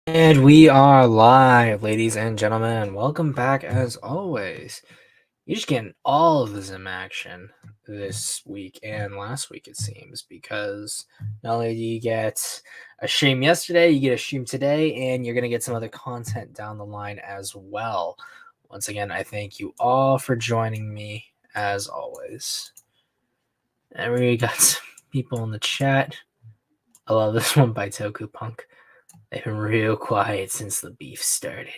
And we are live, ladies and gentlemen. Welcome back as always. You're just getting all of the Zim action this week and last week, it seems, because not only do you get a stream yesterday, you get a stream today, and you're going to get some other content down the line as well. Once again, I thank you all for joining me as always. And we got some people in the chat. I love this one by Toku Punk. They've been real quiet since the beef started.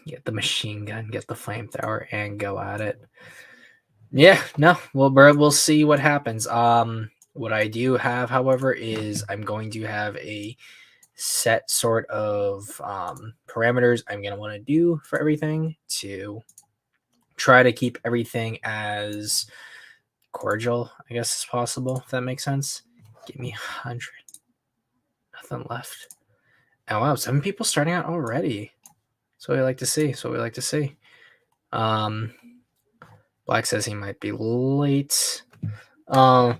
Get the machine gun, get the flamethrower, and go at it. Yeah, no, we'll see what happens. What I do have, however, is I'm going to have a set sort of parameters I'm gonna want to do for everything to try to keep everything as cordial, I guess, as possible. If that makes sense. Give me 100. Nothing left. Oh wow, 7 people starting out already. That's what we like to see. Black says he might be late. I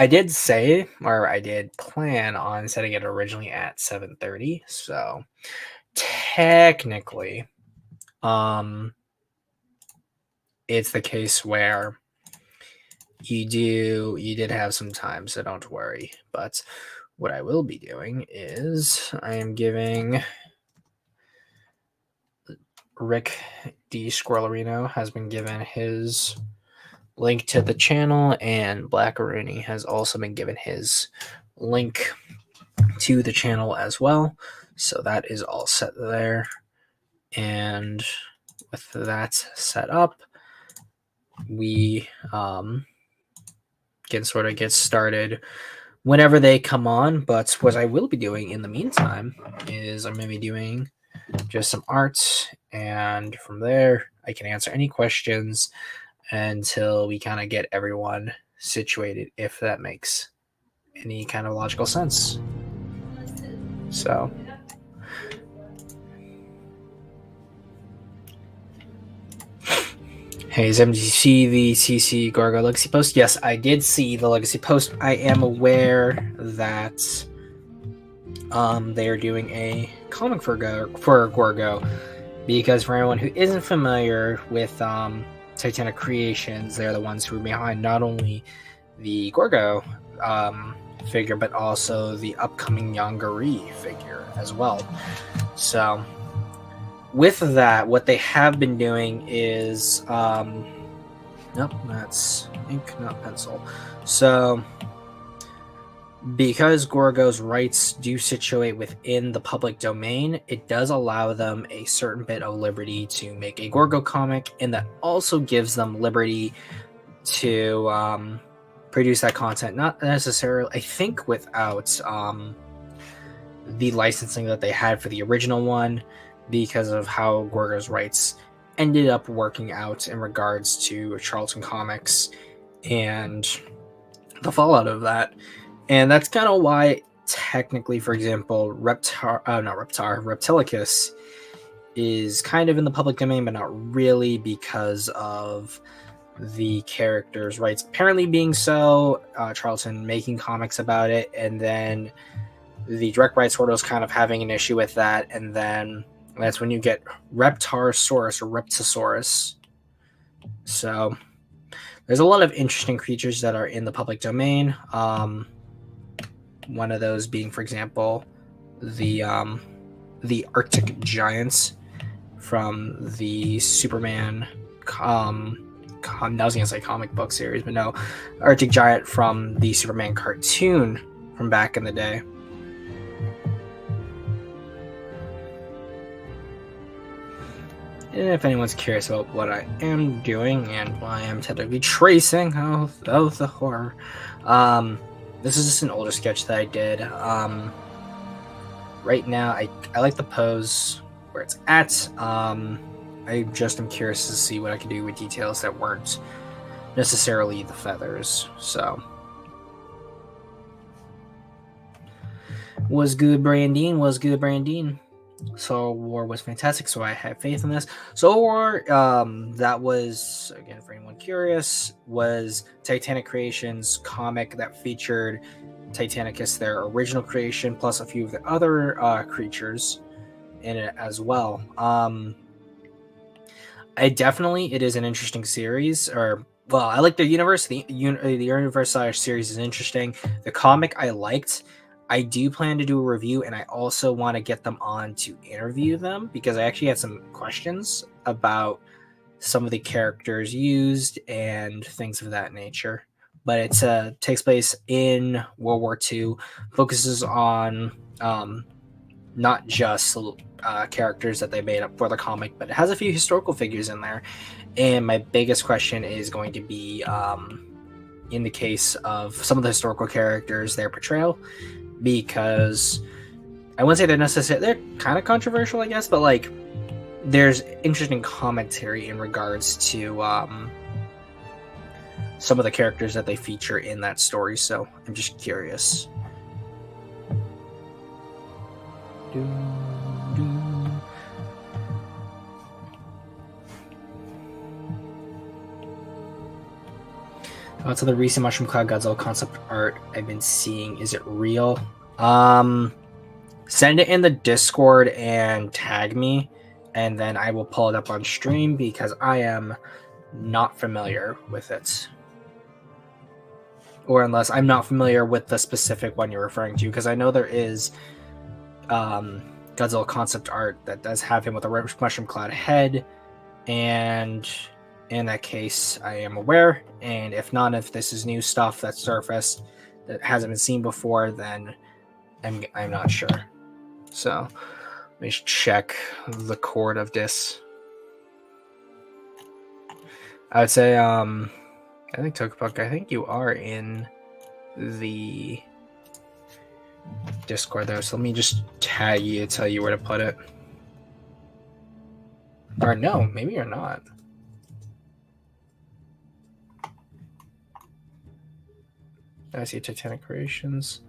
did say, or I did plan on setting it originally at 7:30. So technically, it's the case where you did have some time, so don't worry. But what I will be doing is I am giving Rick D. Squirrelino has been given his link to the channel, and Black Rooney has also been given his link to the channel as well. So that is all set there. And with that set up, we can sort of get started whenever they come on. But what I will be doing in the meantime is I'm going to be doing just some art, and from there I can answer any questions until we kind of get everyone situated, if that makes any kind of logical sense. So hey Zim, did you see the CC Gorgo legacy post? Yes, I did see the legacy post. I am aware that they are doing a comic for Gorgo, because for anyone who isn't familiar with Titanic Creations, they're the ones who are behind not only the Gorgo figure, but also the upcoming Yongari figure as well. So with that, what they have been doing is nope, that's ink, not pencil. So because Gorgo's rights do situate within the public domain, it does allow them a certain bit of liberty to make a Gorgo comic, and that also gives them liberty to produce that content. Not necessarily, I think, without the licensing that they had for the original one, because of how Gorgo's rights ended up working out in regards to Charlton Comics and the fallout of that. And that's kind of why, technically, for example, Reptilicus is kind of in the public domain, but not really, because of the character's rights apparently being so, Charlton making comics about it, and then the direct rights holders kind of having an issue with that, and then that's when you get Reptarosaurus or Reptosaurus. So there's a lot of interesting creatures that are in the public domain. One of those being, for example, the Arctic Giants from the Superman. I was gonna say comic book series, but no, Arctic Giant from the Superman cartoon from back in the day. And if anyone's curious about what I am doing and why I'm technically tracing, oh the horror. This is just an older sketch that I did. Right now, I like the pose where it's at. I just am curious to see what I can do with details that weren't necessarily the feathers. So, was good, Brandine. Was good, Brandine. Soul War was fantastic, so I have faith in this. Soul War, that was, again, for anyone curious, was Titanic Creations comic that featured Titanicus, their original creation, plus a few of the other creatures in it as well. It is an interesting series, I like the universe. The universe series is interesting. The comic I liked. I do plan to do a review, and I also want to get them on to interview them because I actually had some questions about some of the characters used and things of that nature. But it takes place in World War II, focuses on not just characters that they made up for the comic, but it has a few historical figures in there. And my biggest question is going to be in the case of some of the historical characters, their portrayal, because I wouldn't say they're kind of controversial, I guess, but like there's interesting commentary in regards to some of the characters that they feature in that story. So I'm just curious. To the recent Mushroom Cloud Godzilla concept art I've been seeing, is it real? Send it in the Discord and tag me, and then I will pull it up on stream because I am not familiar with it. Or unless I'm not familiar with the specific one you're referring to, because I know there is Godzilla concept art that does have him with a mushroom cloud head, and in that case I am aware. And if not, if this is new stuff that surfaced that hasn't been seen before, then I'm not sure. So let me check the chord of this. I would say I think Tokupuck, I think you are in the Discord though, so let me just tag you, tell you where to put it. Or no, maybe you're not. I see Titanic Creations.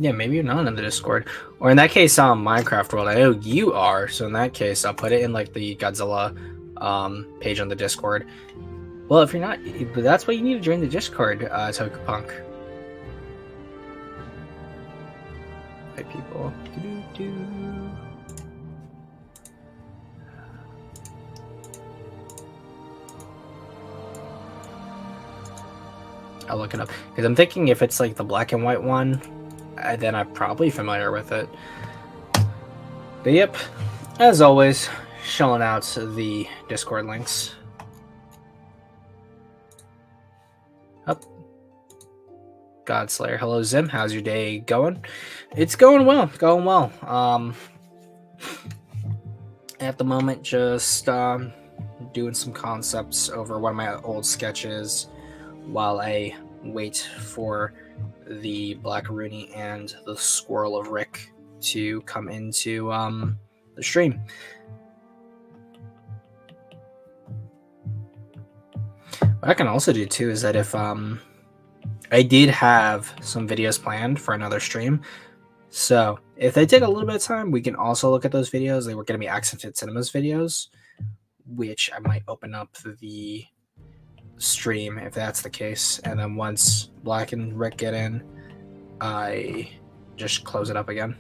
Yeah, maybe you're not in the Discord. Or in that case, Minecraft World, I know you are. So in that case, I'll put it in like the Godzilla page on the Discord. Well, if you're not, that's why you need to join the Discord, Tokupunk. Hi, people. I'll look it up because I'm thinking if it's like the black and white one, then I'm probably familiar with it. But yep, as always, shelling out the Discord links. Up. Godslayer, hello Zim, how's your day going? It's going well, at the moment, just doing some concepts over one of my old sketches while I wait for the Black Rooney and the Squirrel of Rick to come into the stream. What I can also do too is that if I did have some videos planned for another stream, so if they take a little bit of time, we can also look at those videos. They were going to be Accented Cinemas videos, which I might open up the stream if that's the case, and then once Black and Rick get in, I just close it up again.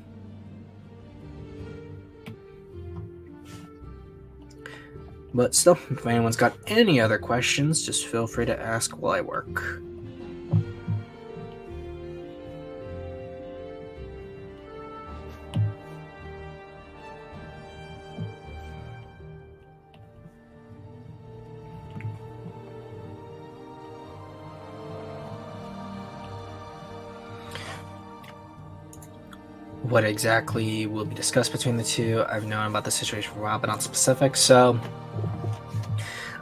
But still, if anyone's got any other questions, just feel free to ask while I work. What exactly will be discussed between the two? I've known about the situation for a while, but not specific. So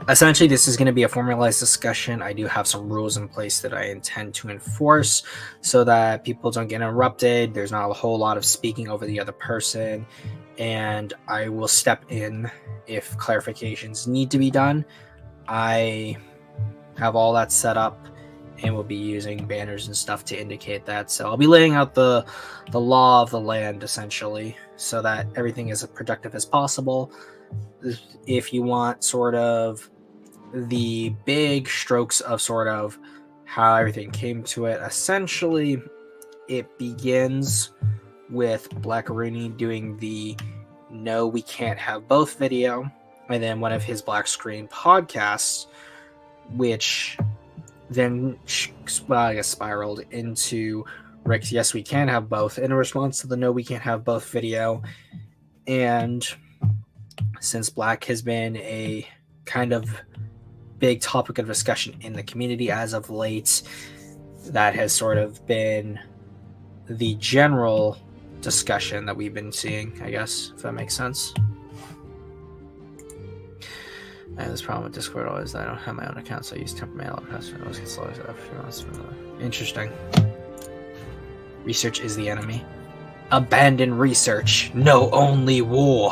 essentially, this is going to be a formalized discussion. I do have some rules in place that I intend to enforce so that people don't get interrupted. There's not a whole lot of speaking over the other person, and I will step in if clarifications need to be done. I have all that set up, and we'll be using banners and stuff to indicate that. So I'll be laying out the law of the land, essentially, so that everything is as productive as possible. if you want sort of the big strokes of sort of how everything came to it, essentially it begins with Blackaroonie doing the "No, We Can't Have Both" video, and then one of his black screen podcasts, which then I guess spiraled into Rick's "Yes, We Can Have Both" in response to the "No, We Can't Have Both" video. And since Black has been a kind of big topic of discussion in the community as of late, that has sort of been the general discussion that we've been seeing, I guess, if that makes sense. I have this problem with Discord always that I don't have my own account, so I use temper mail. Interesting. Research is the enemy. Abandon research. No, only war.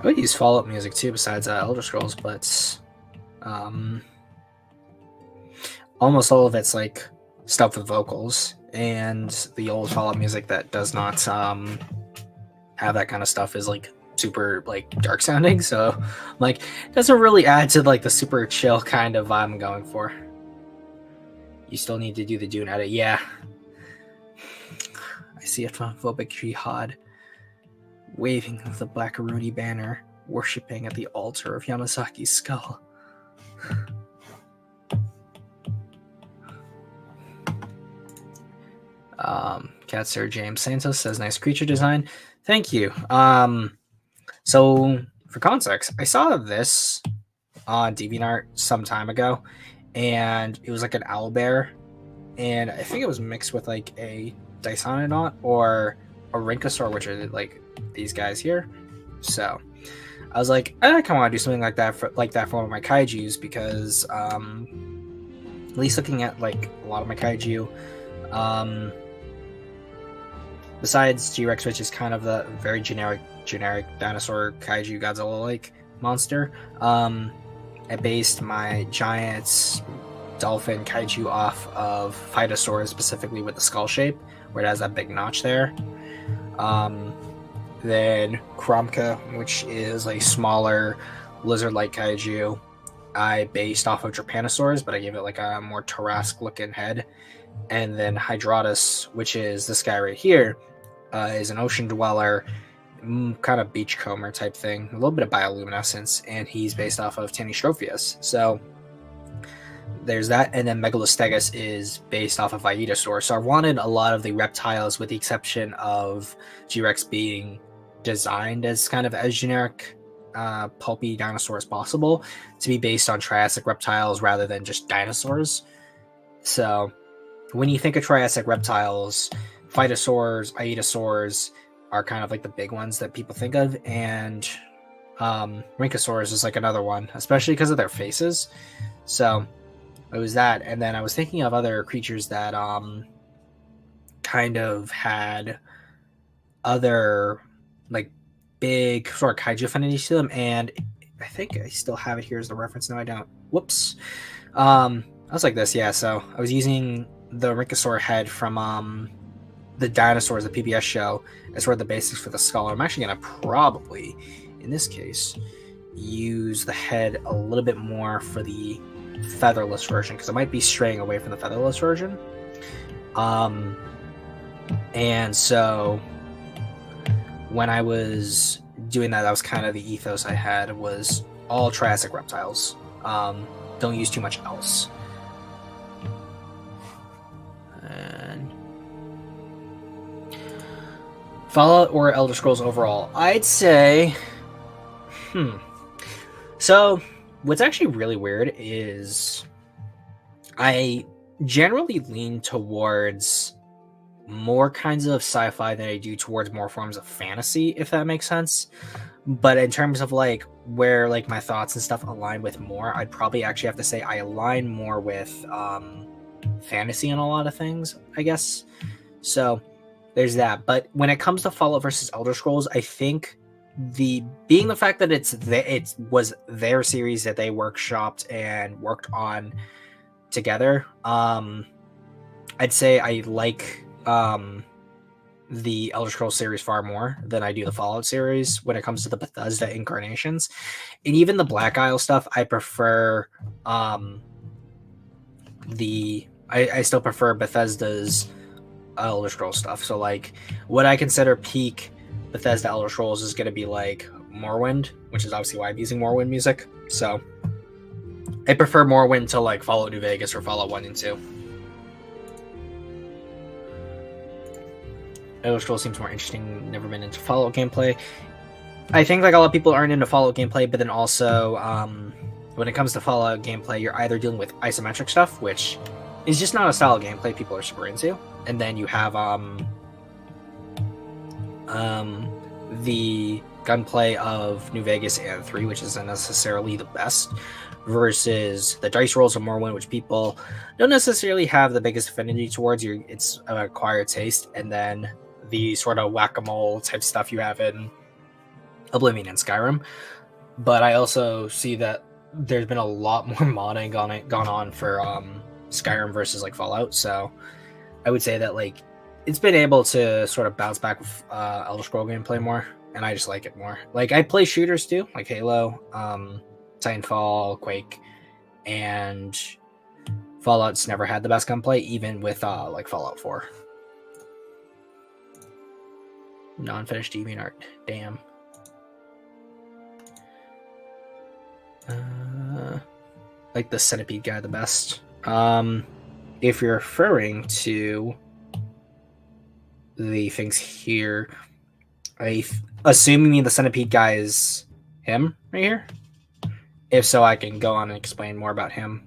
I would use follow-up music too, besides Elder Scrolls, but almost all of it's like stuff with vocals, and the old follow-up music that does not have that kind of stuff is like super like dark sounding, so like it doesn't really add to like the super chill kind of vibe I'm going for. You still need to do the Dune edit, yeah. I see a phobic jihad waving the Blackaroonie banner, worshipping at the altar of Yamasaki's skull. Cat Sir James Santos says, nice creature design. Thank you. So, for context, I saw this on DeviantArt some time ago, and it was like an owlbear, and I think it was mixed with like a Dysonodont or a Rinkosaur, which are like these guys here. So I was like, I kind of want to do something like that for one of my kaijus, because at least looking at like a lot of my kaiju, besides G-Rex, which is kind of the very generic dinosaur kaiju Godzilla like monster, I based my giant dolphin kaiju off of Phytosaur, specifically with the skull shape where it has that big notch there. Then Kromka, which is a smaller lizard-like kaiju, I based off of Trypanosaurs, but I gave it like a more Tarrasque-looking head. And then Hydratus, which is this guy right here, is an ocean dweller, kind of beachcomber type thing, a little bit of bioluminescence, and he's based off of Tanystropheus. So there's that, and then Megalostegus is based off of Aedosaur. So I wanted a lot of the reptiles, with the exception of G-Rex being designed as kind of as generic pulpy dinosaur as possible, to be based on Triassic reptiles rather than just dinosaurs. So when you think of Triassic reptiles, Phytosaurs, Aedosaurs are kind of like the big ones that people think of, and Rinkosaurs is like another one, especially because of their faces. So it was that, and then I was thinking of other creatures that kind of had other like big sort of kaiju affinities to them, and I think I still have it here as the reference. No, I don't. Whoops. I was like this, yeah. So I was using the Rinkosaur head from the Dinosaurs, the PBS show, as sort of the basics for the skull. I'm actually going to probably, in this case, use the head a little bit more for the featherless version, because I might be straying away from the featherless version. And so when I was doing that, that was kind of the ethos I had, was all Triassic reptiles. Don't use too much else. And Fallout or Elder Scrolls overall? I'd say, So what's actually really weird is I generally lean towards more kinds of sci-fi than I do towards more forms of fantasy, if that makes sense. But in terms of like where like my thoughts and stuff align with more, I'd probably actually have to say I align more with fantasy in a lot of things, I guess. So there's that. But when it comes to Fallout versus Elder Scrolls, I think the fact that it was their series that they workshopped and worked on together. I'd say I like the Elder Scrolls series far more than I do the Fallout series when it comes to the Bethesda incarnations. And even the Black Isle stuff, I prefer I still prefer Bethesda's Elder Scrolls stuff. So like what I consider peak Bethesda Elder Scrolls is going to be like Morrowind, which is obviously why I'm using Morrowind music. So I prefer Morrowind to like Fallout New Vegas or Fallout 1 and 2. Elder Scrolls seems more interesting. Never been into Fallout gameplay. I think like a lot of people aren't into Fallout gameplay, but then also when it comes to Fallout gameplay, you're either dealing with isometric stuff, which is just not a style of gameplay people are super into, and then you have the gunplay of New Vegas and 3, which isn't necessarily the best, versus the dice rolls of Morrowind, which people don't necessarily have the biggest affinity towards. It's an acquired taste, and then the sort of whack-a-mole type stuff you have in Oblivion and Skyrim. But I also see that there's been a lot more modding gone on for Skyrim versus like Fallout, so I would say that like it's been able to sort of bounce back with Elder Scroll gameplay more, and I just like it more. Like I play shooters too, like Halo, Titanfall, Quake, and Fallout's never had the best gunplay, even with like Fallout 4. Non-finished DeviantArt, damn. Like the Centipede guy the best. If you're referring to the things here, I assume you mean the Centipede guy is him right here. If so, I can go on and explain more about him.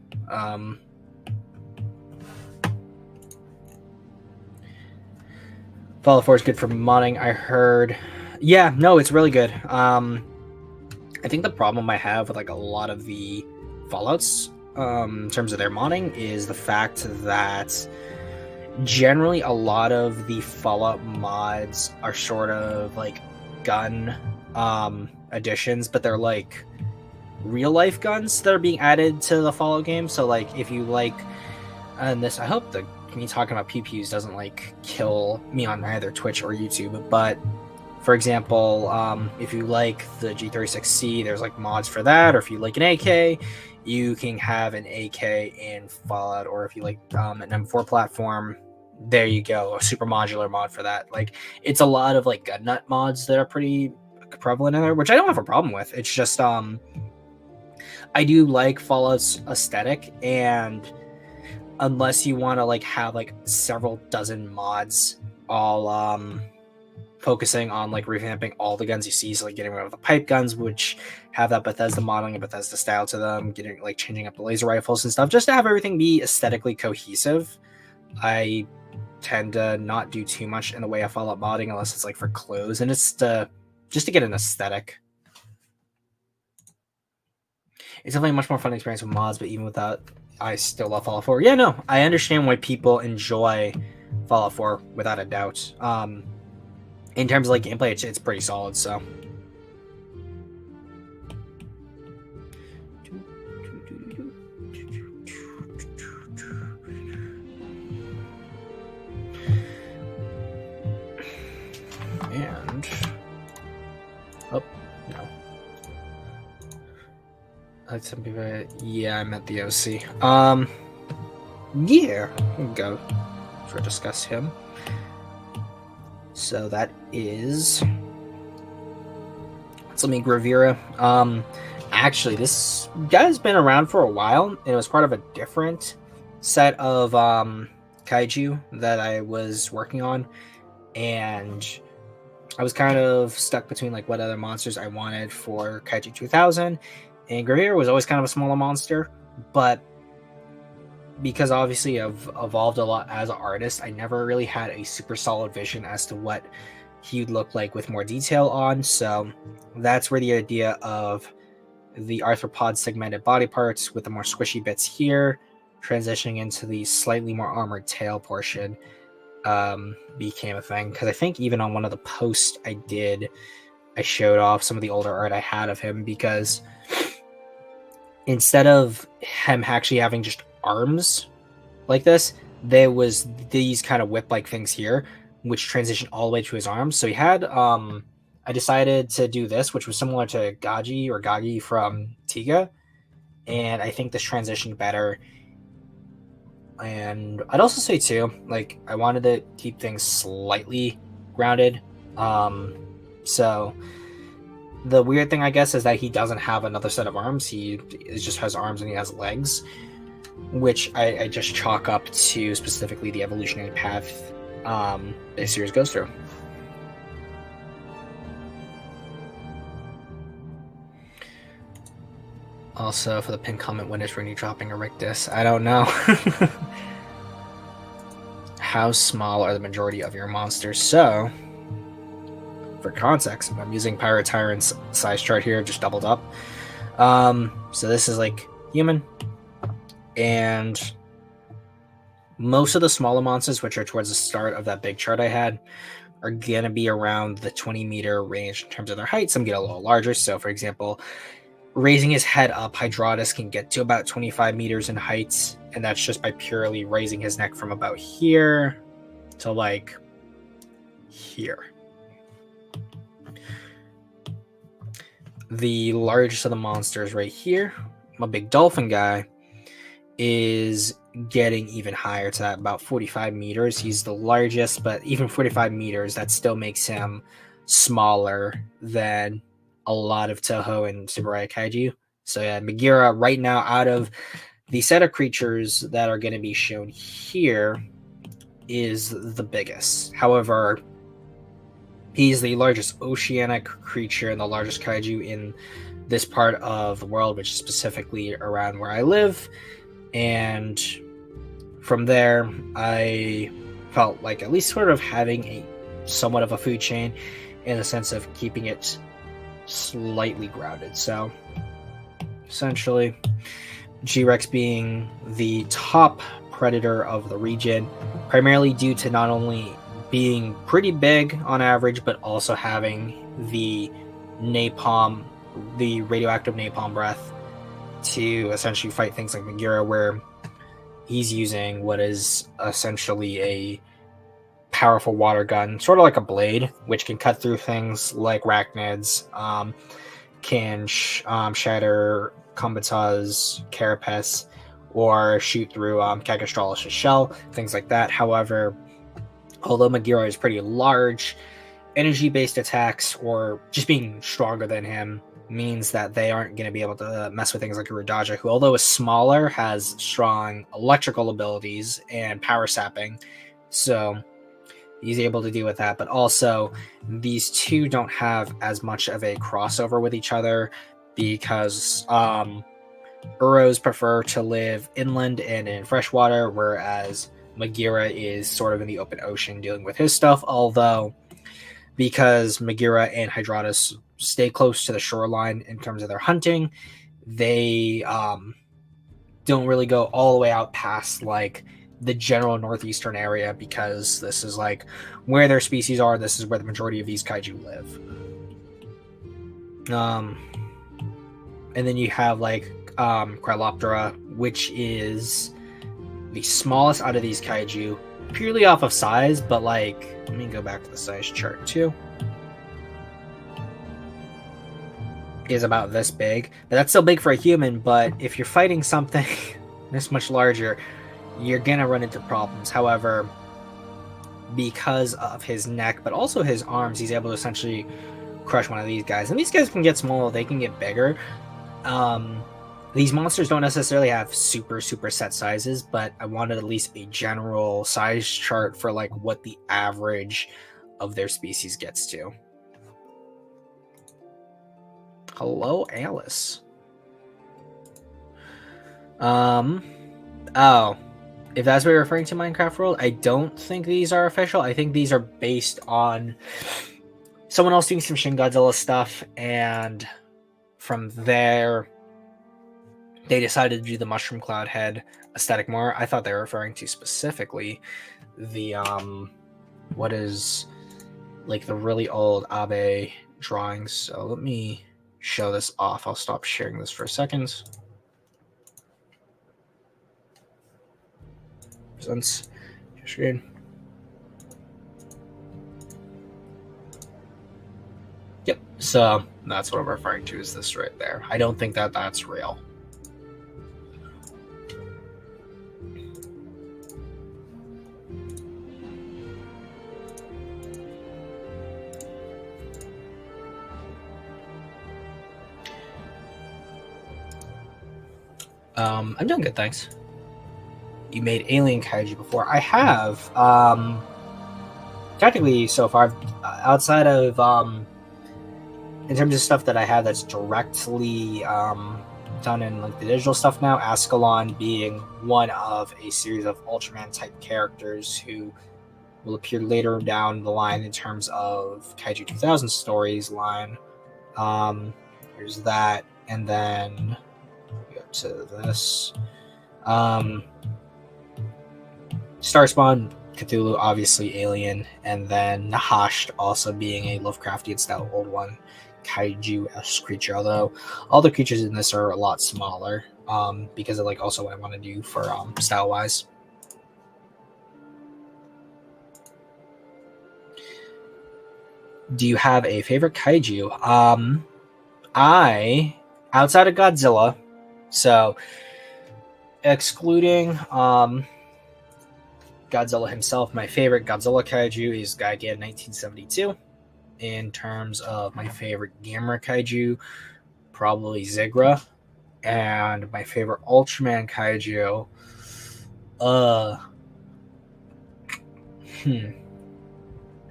Fallout 4 is good for modding, I heard. Yeah, no, it's really good. I think the problem I have with like a lot of the Fallouts in terms of their modding is the fact that generally a lot of the Fallout mods are sort of like gun additions, but they're like real life guns that are being added to the Fallout game. So like if you like, and this, I hope the me talking about PPUs doesn't like kill me on either Twitch or YouTube, but for example, if you like the G36C, there's like mods for that, or if you like an AK, you can have an AK in Fallout, or if you like an M4 platform, there you go, a super modular mod for that. Like it's a lot of like gun nut mods that are pretty prevalent in there, which I don't have a problem with. It's just I do like Fallout's aesthetic, and unless you want to like have like several dozen mods all focusing on like revamping all the guns you see, so like getting rid of the pipe guns, which have that Bethesda modeling and Bethesda style to them, getting like changing up the laser rifles and stuff, just to have everything be aesthetically cohesive. I tend to not do too much in the way of Fallout modding unless it's like for clothes, and it's just to get an aesthetic. It's definitely a much more fun experience with mods, but even without, I still love Fallout 4. Yeah, no, I understand why people enjoy Fallout 4 without a doubt. In terms of like gameplay, it's pretty solid. So, and oh no, like some people. Yeah, I meant the OC. Yeah, we'll go for discuss him. So that is Gravira. Actually, this guy's been around for a while, and it was part of a different set of kaiju that I was working on, and I was kind of stuck between like what other monsters I wanted for Kaiju 2000, and Gravira was always kind of a smaller monster, but because obviously I've evolved a lot as an artist, I never really had a super solid vision as to what he'd look like with more detail on. So that's where the idea of the arthropod segmented body parts with the more squishy bits here, transitioning into the slightly more armored tail portion, became a thing. Because I think even on one of the posts I did I showed off some of the older art I had of him, because instead of him actually having just arms like this, there was these kind of whip-like things here, which transitioned all the way to his arms. So he had, I decided to do this, which was similar to Gagi from Tiga, and I think this transitioned better. And I'd also say too, like, I wanted to keep things slightly grounded. So the weird thing, I guess, is that he doesn't have another set of arms. He just has arms and he has legs, which I just chalk up to specifically the evolutionary path this series goes through. Also, for the pin comment, when is Rooney dropping a Rictus? I don't know. How small are the majority of your monsters? So, for context, I'm using Pirate Tyrant's size chart here, just doubled up. So this is like human, and most of the smaller monsters, which are towards the start of that big chart I had, are gonna be around the 20-meter range in terms of their height. Some get a little larger. So, for example, raising his head up, Hydraulis can get to about 25 meters in height, and that's just by purely raising his neck from about here to like here. The largest of the monsters right here, my big dolphin guy, is getting even higher to that, about 45 meters. He's the largest, but even 45 meters, that still makes him smaller than a lot of Toho and Tsuburaya Kaiju. So yeah, Megira right now, out of the set of creatures that are going to be shown here, is the biggest. However, he's the largest oceanic creature and the largest kaiju in this part of the world, which is specifically around where I live. And from there, I felt like at least sort of having a somewhat of a food chain in the sense of keeping it slightly grounded. So essentially, G-Rex being the top predator of the region, primarily due to not only being pretty big on average, but also having the napalm, the radioactive napalm breath, to essentially fight things like Megira, where he's using what is essentially a powerful water gun, sort of like a blade, which can cut through things like arachnids, can shatter Kombata's carapace, or shoot through Kagastralis' shell, things like that. However, although Megira is pretty large, energy-based attacks, or just being stronger than him, means that they aren't going to be able to mess with things like Urudaja, who, although is smaller, has strong electrical abilities and power sapping. So he's able to deal with that. But also, these two don't have as much of a crossover with each other, because Uros prefer to live inland and in freshwater, whereas Megira is sort of in the open ocean dealing with his stuff. Although, because Megira and Hydraulis stay close to the shoreline in terms of their hunting, they don't really go all the way out past like the general northeastern area, because this is like where their species are. This is where the majority of these kaiju live. And then you have like Kryloptera, which is the smallest out of these kaiju, purely off of size, but like, let me go back to the size chart too. Is about this big, but that's still big for a human. But if you're fighting something this much larger, you're gonna run into problems. However, because of his neck, but also his arms, he's able to essentially crush one of these guys. And these guys can get smaller, they can get bigger. These monsters don't necessarily have super set sizes, but I wanted at least a general size chart for like what the average of their species gets to. Hello, Alice. Oh, if that's what you're referring to, Minecraft World, I don't think these are official. I think these are based on someone else doing some Shin Godzilla stuff, and from there, they decided to do the Mushroom Cloud Head aesthetic more. I thought they were referring to specifically the, what is like the really old Abe drawings. So let me show this off. I'll stop sharing this for a second. Presents your screen. Yep. So that's what I'm referring to, is this right there. I don't think that that's real. I'm doing good, thanks. You made alien kaiju before. I have. Technically, so far, outside of in terms of stuff that I have that's directly done in like the digital stuff now, Ascalon being one of a series of Ultraman type characters who will appear later down the line in terms of Kaiju 2000 stories line. There's that, and then we go to this. Starspawn, Cthulhu, obviously Alien, and then Nahasht also being a Lovecraftian style old one kaiju-esque creature, although all the creatures in this are a lot smaller because of like also what I want to do for style-wise. Do you have a favorite kaiju? I, outside of Godzilla, so excluding Godzilla himself, my favorite Godzilla kaiju is Gigan 1972. In terms of my favorite Gamera kaiju, probably Zigra. And my favorite Ultraman kaiju,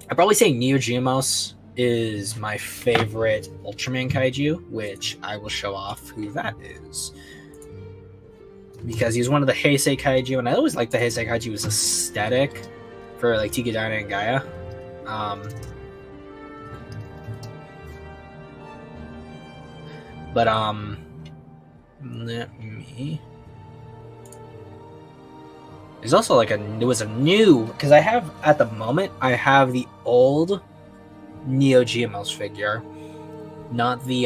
I'd probably say Neo Geomos is my favorite Ultraman kaiju, which I will show off who that is. Because he's one of the Heisei kaiju, and I always like the Heisei kaiju's aesthetic for like Tikadana and Gaia. Let me. There's also like there was a new, because I have at the moment I have the old Neo Geomos figure, not the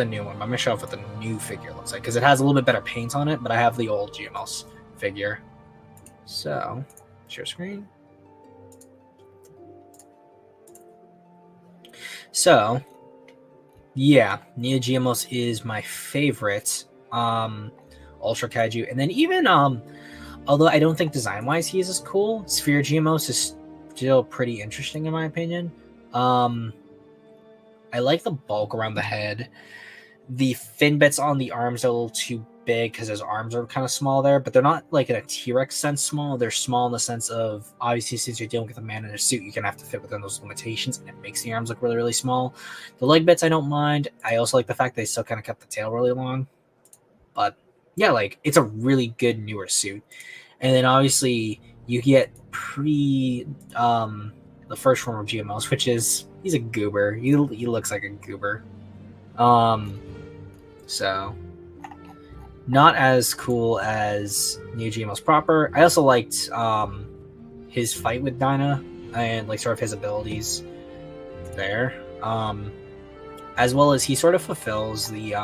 new one. I'm gonna show off what the new figure looks like because it has a little bit better paint on it. But I have the old Geomos figure. So, share screen. So, yeah, Neo Geomos is my favorite Ultra Kaiju, and then even although I don't think design-wise he is as cool, Sphere Geomos is still pretty interesting in my opinion. I like the bulk around the head. The fin bits on the arms are a little too big because his arms are kind of small there, but they're not like in a T-Rex sense small. They're small in the sense of, obviously, since you're dealing with a man in a suit, you're going to have to fit within those limitations, and it makes the arms look really, really small. The leg bits I don't mind. I also like the fact they still kind of kept the tail really long. But yeah, like, it's a really good newer suit. And then obviously you get the first form of GMOs, which is, he's a goober. He looks like a goober. So not as cool as Neo Geomos proper. I also liked his fight with Dinah and like sort of his abilities there. As well as he sort of fulfills the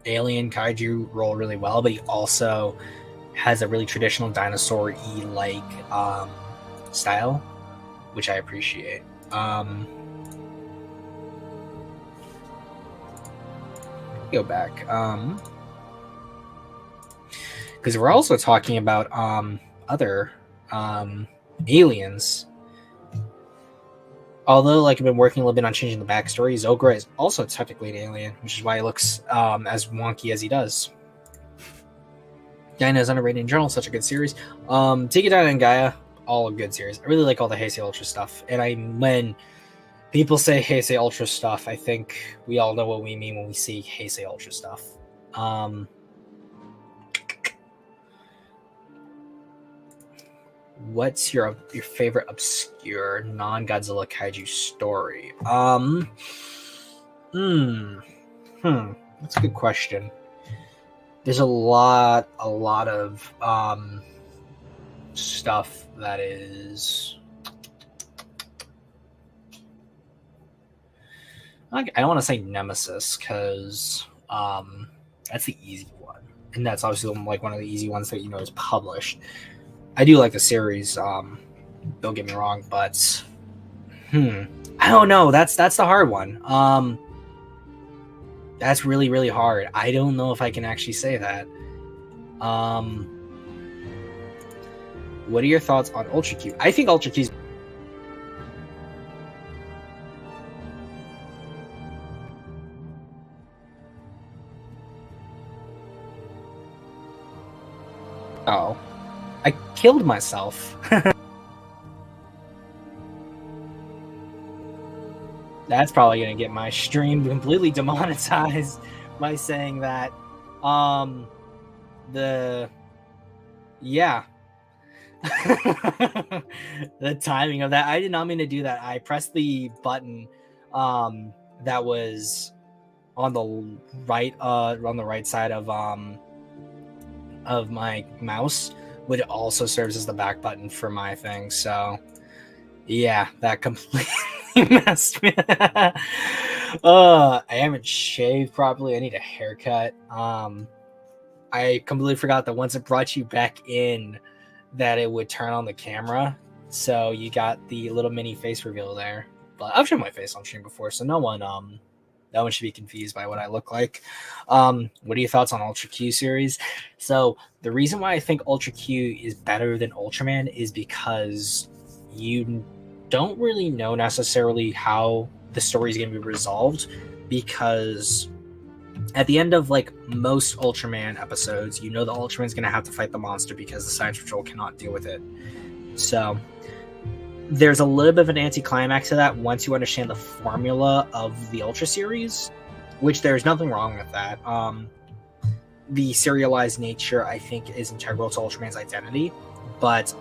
alien kaiju role really well, but he also has a really traditional dinosaur-y like style, which I appreciate. Go back because we're also talking about other aliens. Although, like, I've been working a little bit on changing the backstory, Zogra is also technically an alien, which is why he looks as wonky as he does. Gaia is underrated in general, such a good series. Tikadana and Gaia, all a good series. I really like all the Heisei Ultra stuff, and when people say Heisei Ultra stuff, I think we all know what we mean when we see Heisei Ultra stuff. What's your favorite obscure non-Godzilla kaiju story? That's a good question. There's a lot of stuff that is I don't want to say Nemesis because that's the easy one, and that's obviously like one of the easy ones that is published. I do like the series. Don't get me wrong, but I don't know. That's the hard one. That's really really hard. I don't know if I can actually say that. What are your thoughts on Ultra Q? I think Ultra Q's. Oh, I killed myself. That's probably gonna get my stream completely demonetized by saying that. Yeah. The timing of that, I did not mean to do that. I pressed the button that was on the right side of my mouse, which also serves as the back button for my thing. So yeah, that completely messed me. I haven't shaved properly. I need a haircut. I completely forgot that once it brought you back in, that it would turn on the camera. So you got the little mini face reveal there. But I've shown my face on stream before, so no one should be confused by what I look like. What are your thoughts on Ultra Q series? So the reason why I think Ultra Q is better than Ultraman is because you don't really know necessarily how the story is going to be resolved, because at the end of like most Ultraman episodes, the Ultraman's going to have to fight the monster because the Science Patrol cannot deal with it. So there's a little bit of an anticlimax to that once you understand the formula of the Ultra series, which there's nothing wrong with that. The serialized nature, I think, is integral to Ultraman's identity. But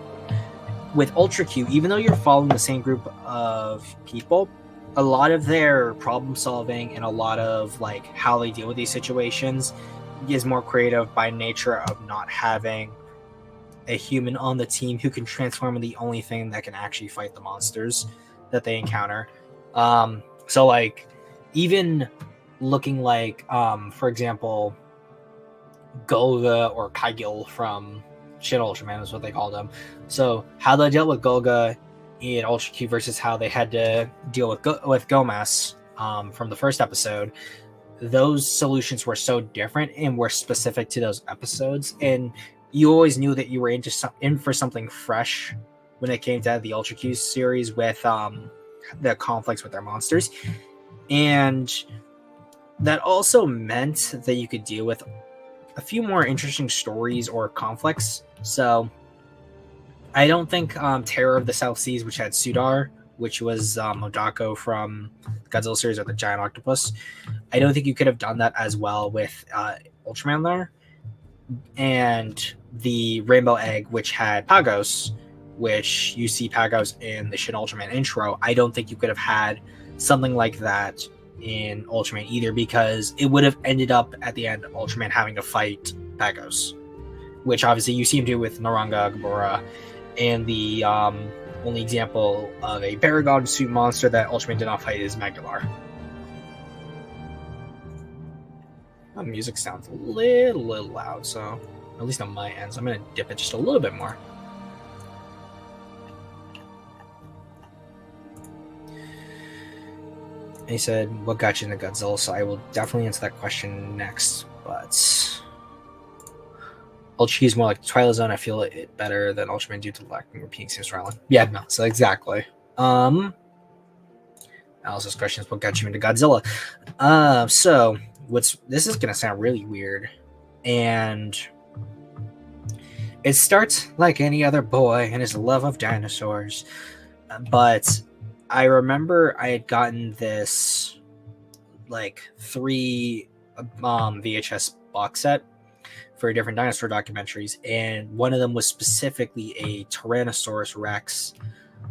with Ultra Q, even though you're following the same group of people, a lot of their problem solving and a lot of like how they deal with these situations is more creative by nature of not having a human on the team who can transform into the only thing that can actually fight the monsters that they encounter. So like even looking like for example Golga or Kaigil from Shin Ultraman is what they called him. So how they dealt with Golga in Ultra Q versus how they had to deal with Gomez from the first episode, those solutions were so different and were specific to those episodes, and you always knew that you were in for something fresh when it came to the Ultra Q series with the conflicts with their monsters. And that also meant that you could deal with a few more interesting stories or conflicts. So I don't think Terror of the South Seas, which had Sudar, which was Odako from Godzilla series, or the giant octopus, I don't think you could have done that as well with Ultraman there. And the Rainbow Egg, which had Pagos, which you see Pagos in the Shin Ultraman intro, I don't think you could have had something like that in Ultraman either, because it would have ended up at the end of Ultraman having to fight Pagos, which obviously you see him do with Naranga Gabora. And the only example of a Baragon suit monster that Ultraman did not fight is Magdalar. The music sounds a little loud, so at least on my end, so I'm going to dip it just a little bit more. And he said, what got you into Godzilla? So I will definitely answer that question next, but Ultra Q is more like Twilight Zone. I feel it better than Ultraman due to the lack of repeating scenes for Island. Yeah, no, so exactly. Alice's question is, what got you into Godzilla? So this is gonna sound really weird, and it starts like any other boy and his love of dinosaurs. But I remember I had gotten this like 3 VHS box set for different dinosaur documentaries, and one of them was specifically a Tyrannosaurus Rex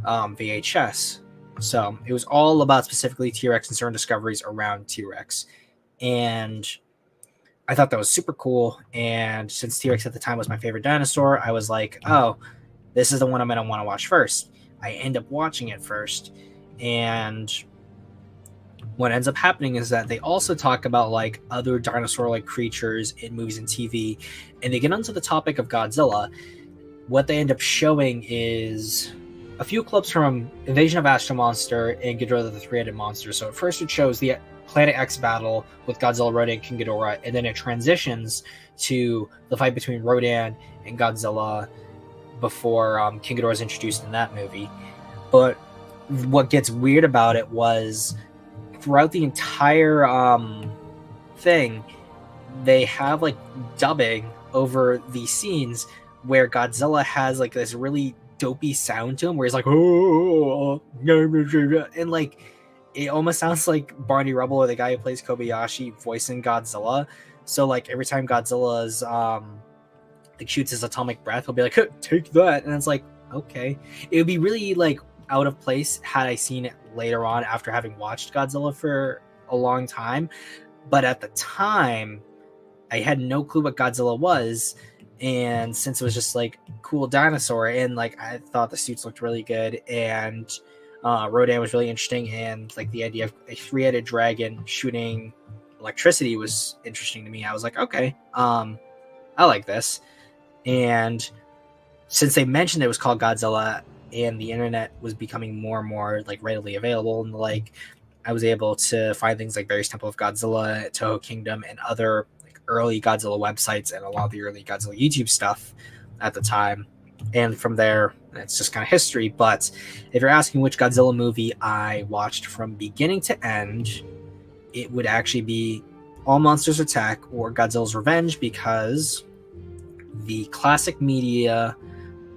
VHS. So it was all about specifically T-Rex and certain discoveries around T-Rex, and I thought that was super cool. And since T-Rex at the time was my favorite dinosaur, I was like, oh, this is the one I'm going to want to watch first. I end up watching it first, and what ends up happening is that they also talk about like other dinosaur-like creatures in movies and TV, and they get onto the topic of Godzilla. What they end up showing is a few clips from Invasion of Astro Monster and Ghidorah the Three-Headed Monster. So at first it shows the Planet X battle with Godzilla, Rodan, and King Ghidorah, and then it transitions to the fight between Rodan and Godzilla before King Ghidorah is introduced in that movie. But what gets weird about it was throughout the entire thing, they have like dubbing over these scenes where Godzilla has like this really dopey sound to him where he's like, oh, and like it almost sounds like Barney Rubble or the guy who plays Kobayashi voicing Godzilla. So like every time Godzilla's like shoots his atomic breath, he'll be like, take that, and it's like, okay. It would be really like out of place had I seen it later on after having watched Godzilla for a long time. But at the time, I had no clue what Godzilla was, and since it was just like cool dinosaur, and like I thought the suits looked really good, and Rodan was really interesting, and like the idea of a three-headed dragon shooting electricity was interesting to me. I was like, okay, I like this. And since they mentioned it was called Godzilla, and the internet was becoming more and more like readily available, and like I was able to find things like Barry's Temple of Godzilla, Toho Kingdom, and other like early Godzilla websites, and a lot of the early Godzilla YouTube stuff at the time. And from there, it's just kind of history. But if you're asking which Godzilla movie I watched from beginning to end, it would actually be All Monsters Attack or Godzilla's Revenge, because the classic media,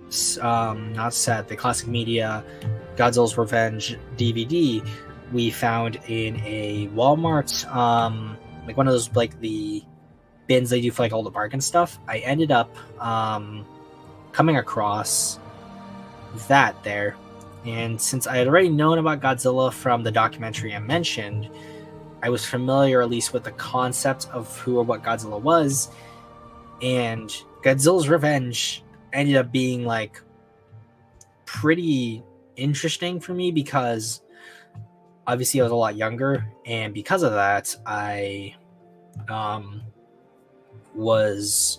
the classic media Godzilla's Revenge DVD we found in a Walmart, like one of those like the bins they do for like all the bargain stuff. I ended up coming across that there, and since I had already known about Godzilla from the documentary I mentioned, I was familiar at least with the concept of who or what Godzilla was, and Godzilla's Revenge ended up being like pretty interesting for me because obviously I was a lot younger, and because of that I was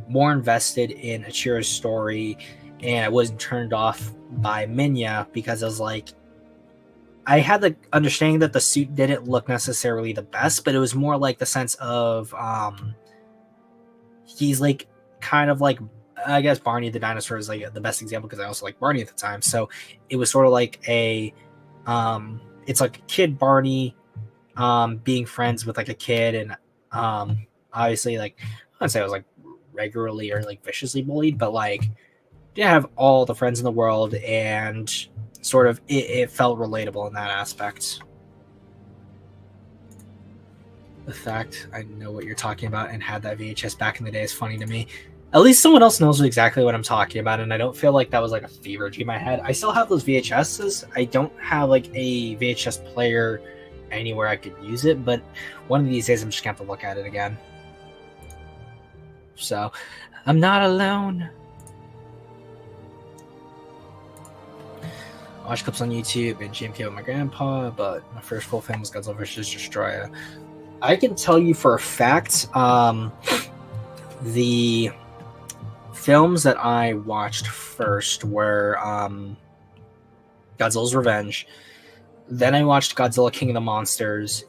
more invested in Achira's story, and I wasn't turned off by Minya because I was like, I had the understanding that the suit didn't look necessarily the best, but it was more like the sense of he's like kind of like, I guess Barney the dinosaur is like the best example because I also like Barney at the time. So it was sort of like a it's like a kid Barney being friends with like a kid, and obviously like I wouldn't say I was like regularly or like viciously bullied, but like didn't have all the friends in the world, and sort of it felt relatable in that aspect. The fact I know what you're talking about and had that VHS back in the day is funny to me. At least someone else knows exactly what I'm talking about, and I don't feel like that was like a fever dream I had. I still have those VHSs. I don't have like a VHS player anywhere I could use it, but one of these days I'm just gonna have to look at it again. So, I'm not alone. I watched clips on YouTube and GMK with my grandpa, but my first full film was Godzilla vs. Destroyer. I can tell you for a fact, the films that I watched first were Godzilla's Revenge. Then I watched Godzilla King of the Monsters.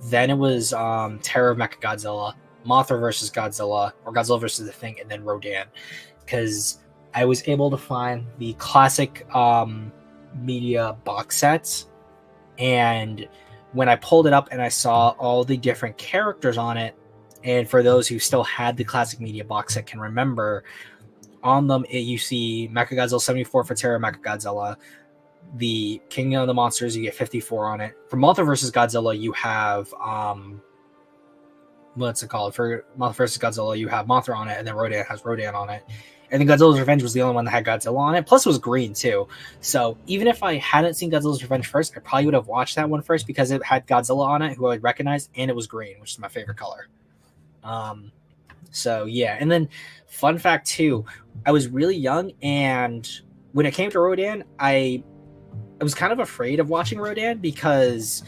Then it was Terror of Mechagodzilla, Mothra vs. Godzilla, or Godzilla vs. the Thing, and then Rodan. Because I was able to find the classic media box sets, and when I pulled it up and I saw all the different characters on it, and for those who still had the classic media box set can remember, on them you see Mechagodzilla 74 for Terror of Mechagodzilla. The King of the Monsters, you get 54 on it. For Mothra vs. Godzilla, you have what's it called? For Mothra vs. Godzilla, you have Mothra on it, and then Rodan has Rodan on it. And then Godzilla's Revenge was the only one that had Godzilla on it. Plus, it was green too. So even if I hadn't seen Godzilla's Revenge first, I probably would have watched that one first because it had Godzilla on it, who I would recognize, and it was green, which is my favorite color. So yeah. And then, fun fact too, I was really young, and when it came to Rodan, I was kind of afraid of watching Rodan because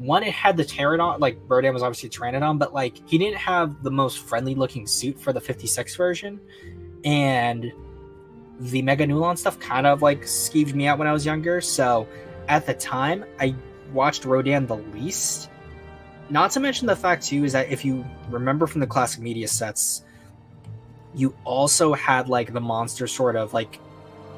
one, it had the Pteranodon, like Rodan was obviously a Pteranodon, but like he didn't have the most friendly looking suit for the 56 version, and the Mega Nulon stuff kind of like skeeved me out when I was younger. So at the time, I watched Rodan the least. Not to mention the fact too is that if you remember from the classic media sets, you also had like the monster sort of like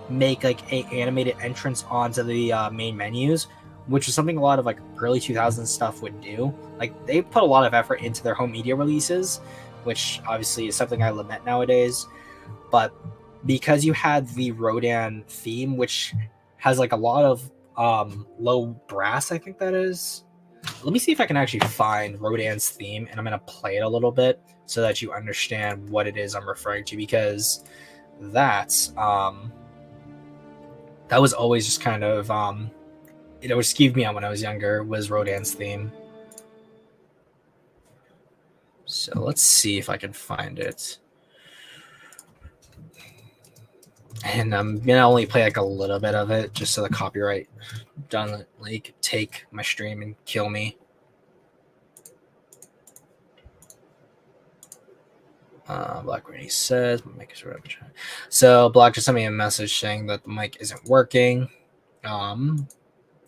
make like a animated entrance onto the main menus, which is something a lot of like early 2000s stuff would do. Like they put a lot of effort into their home media releases, which obviously is something I lament nowadays. But because you had the Rodan theme, which has like a lot of low brass, I think that is. Let me see if I can actually find Rodan's theme, and I'm going to play it a little bit so that you understand what it is I'm referring to, because that's that was always just kind of it always skeeved me out when I was younger, was Rodan's theme. So let's see if I can find it. And I'm gonna only play like a little bit of it just so the copyright doesn't like take my stream and kill me. Black Rainy says my mic is right. So Black just sent me a message saying that the mic isn't working. And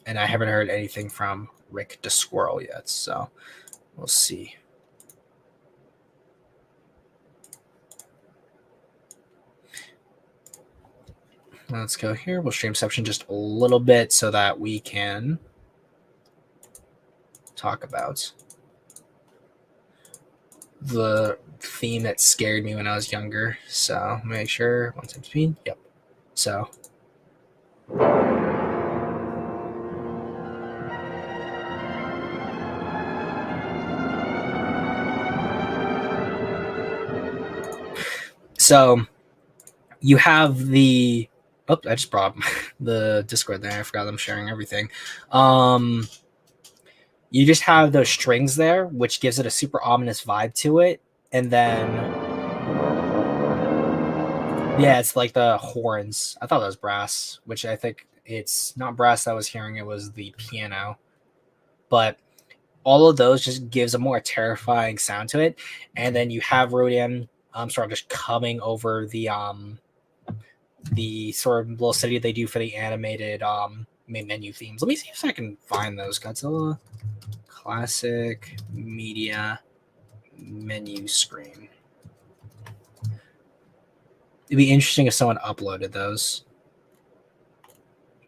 I haven't heard anything from Rick the Squirrel yet, so we'll see. Let's go here. We'll streamception just a little bit so that we can talk about the theme that scared me when I was younger. So make sure 1 time speed. Yep. So you have the I just brought the Discord there. I forgot I'm sharing everything. You just have those strings there, which gives it a super ominous vibe to it. And then, yeah, it's like the horns. I thought that was brass, which I think it's not brass that I was hearing. It was the piano. But all of those just gives a more terrifying sound to it. And then you have Rodan sort of just coming over the sort of little city they do for the animated main menu themes. Let me see if I can find those. Godzilla classic media menu screen. It'd be interesting if someone uploaded those.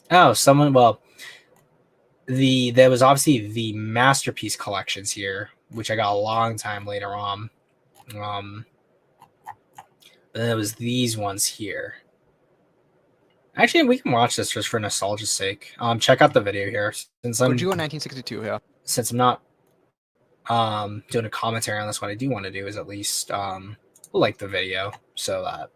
Oh, someone. Well, there was obviously the masterpiece collections here, which I got a long time later on. But then there was these ones here. Actually, we can watch this just for nostalgia's sake. Check out the video here. Since I'm 1962 here. Since I'm not doing a commentary on this, what I do want to do is at least like the video so that.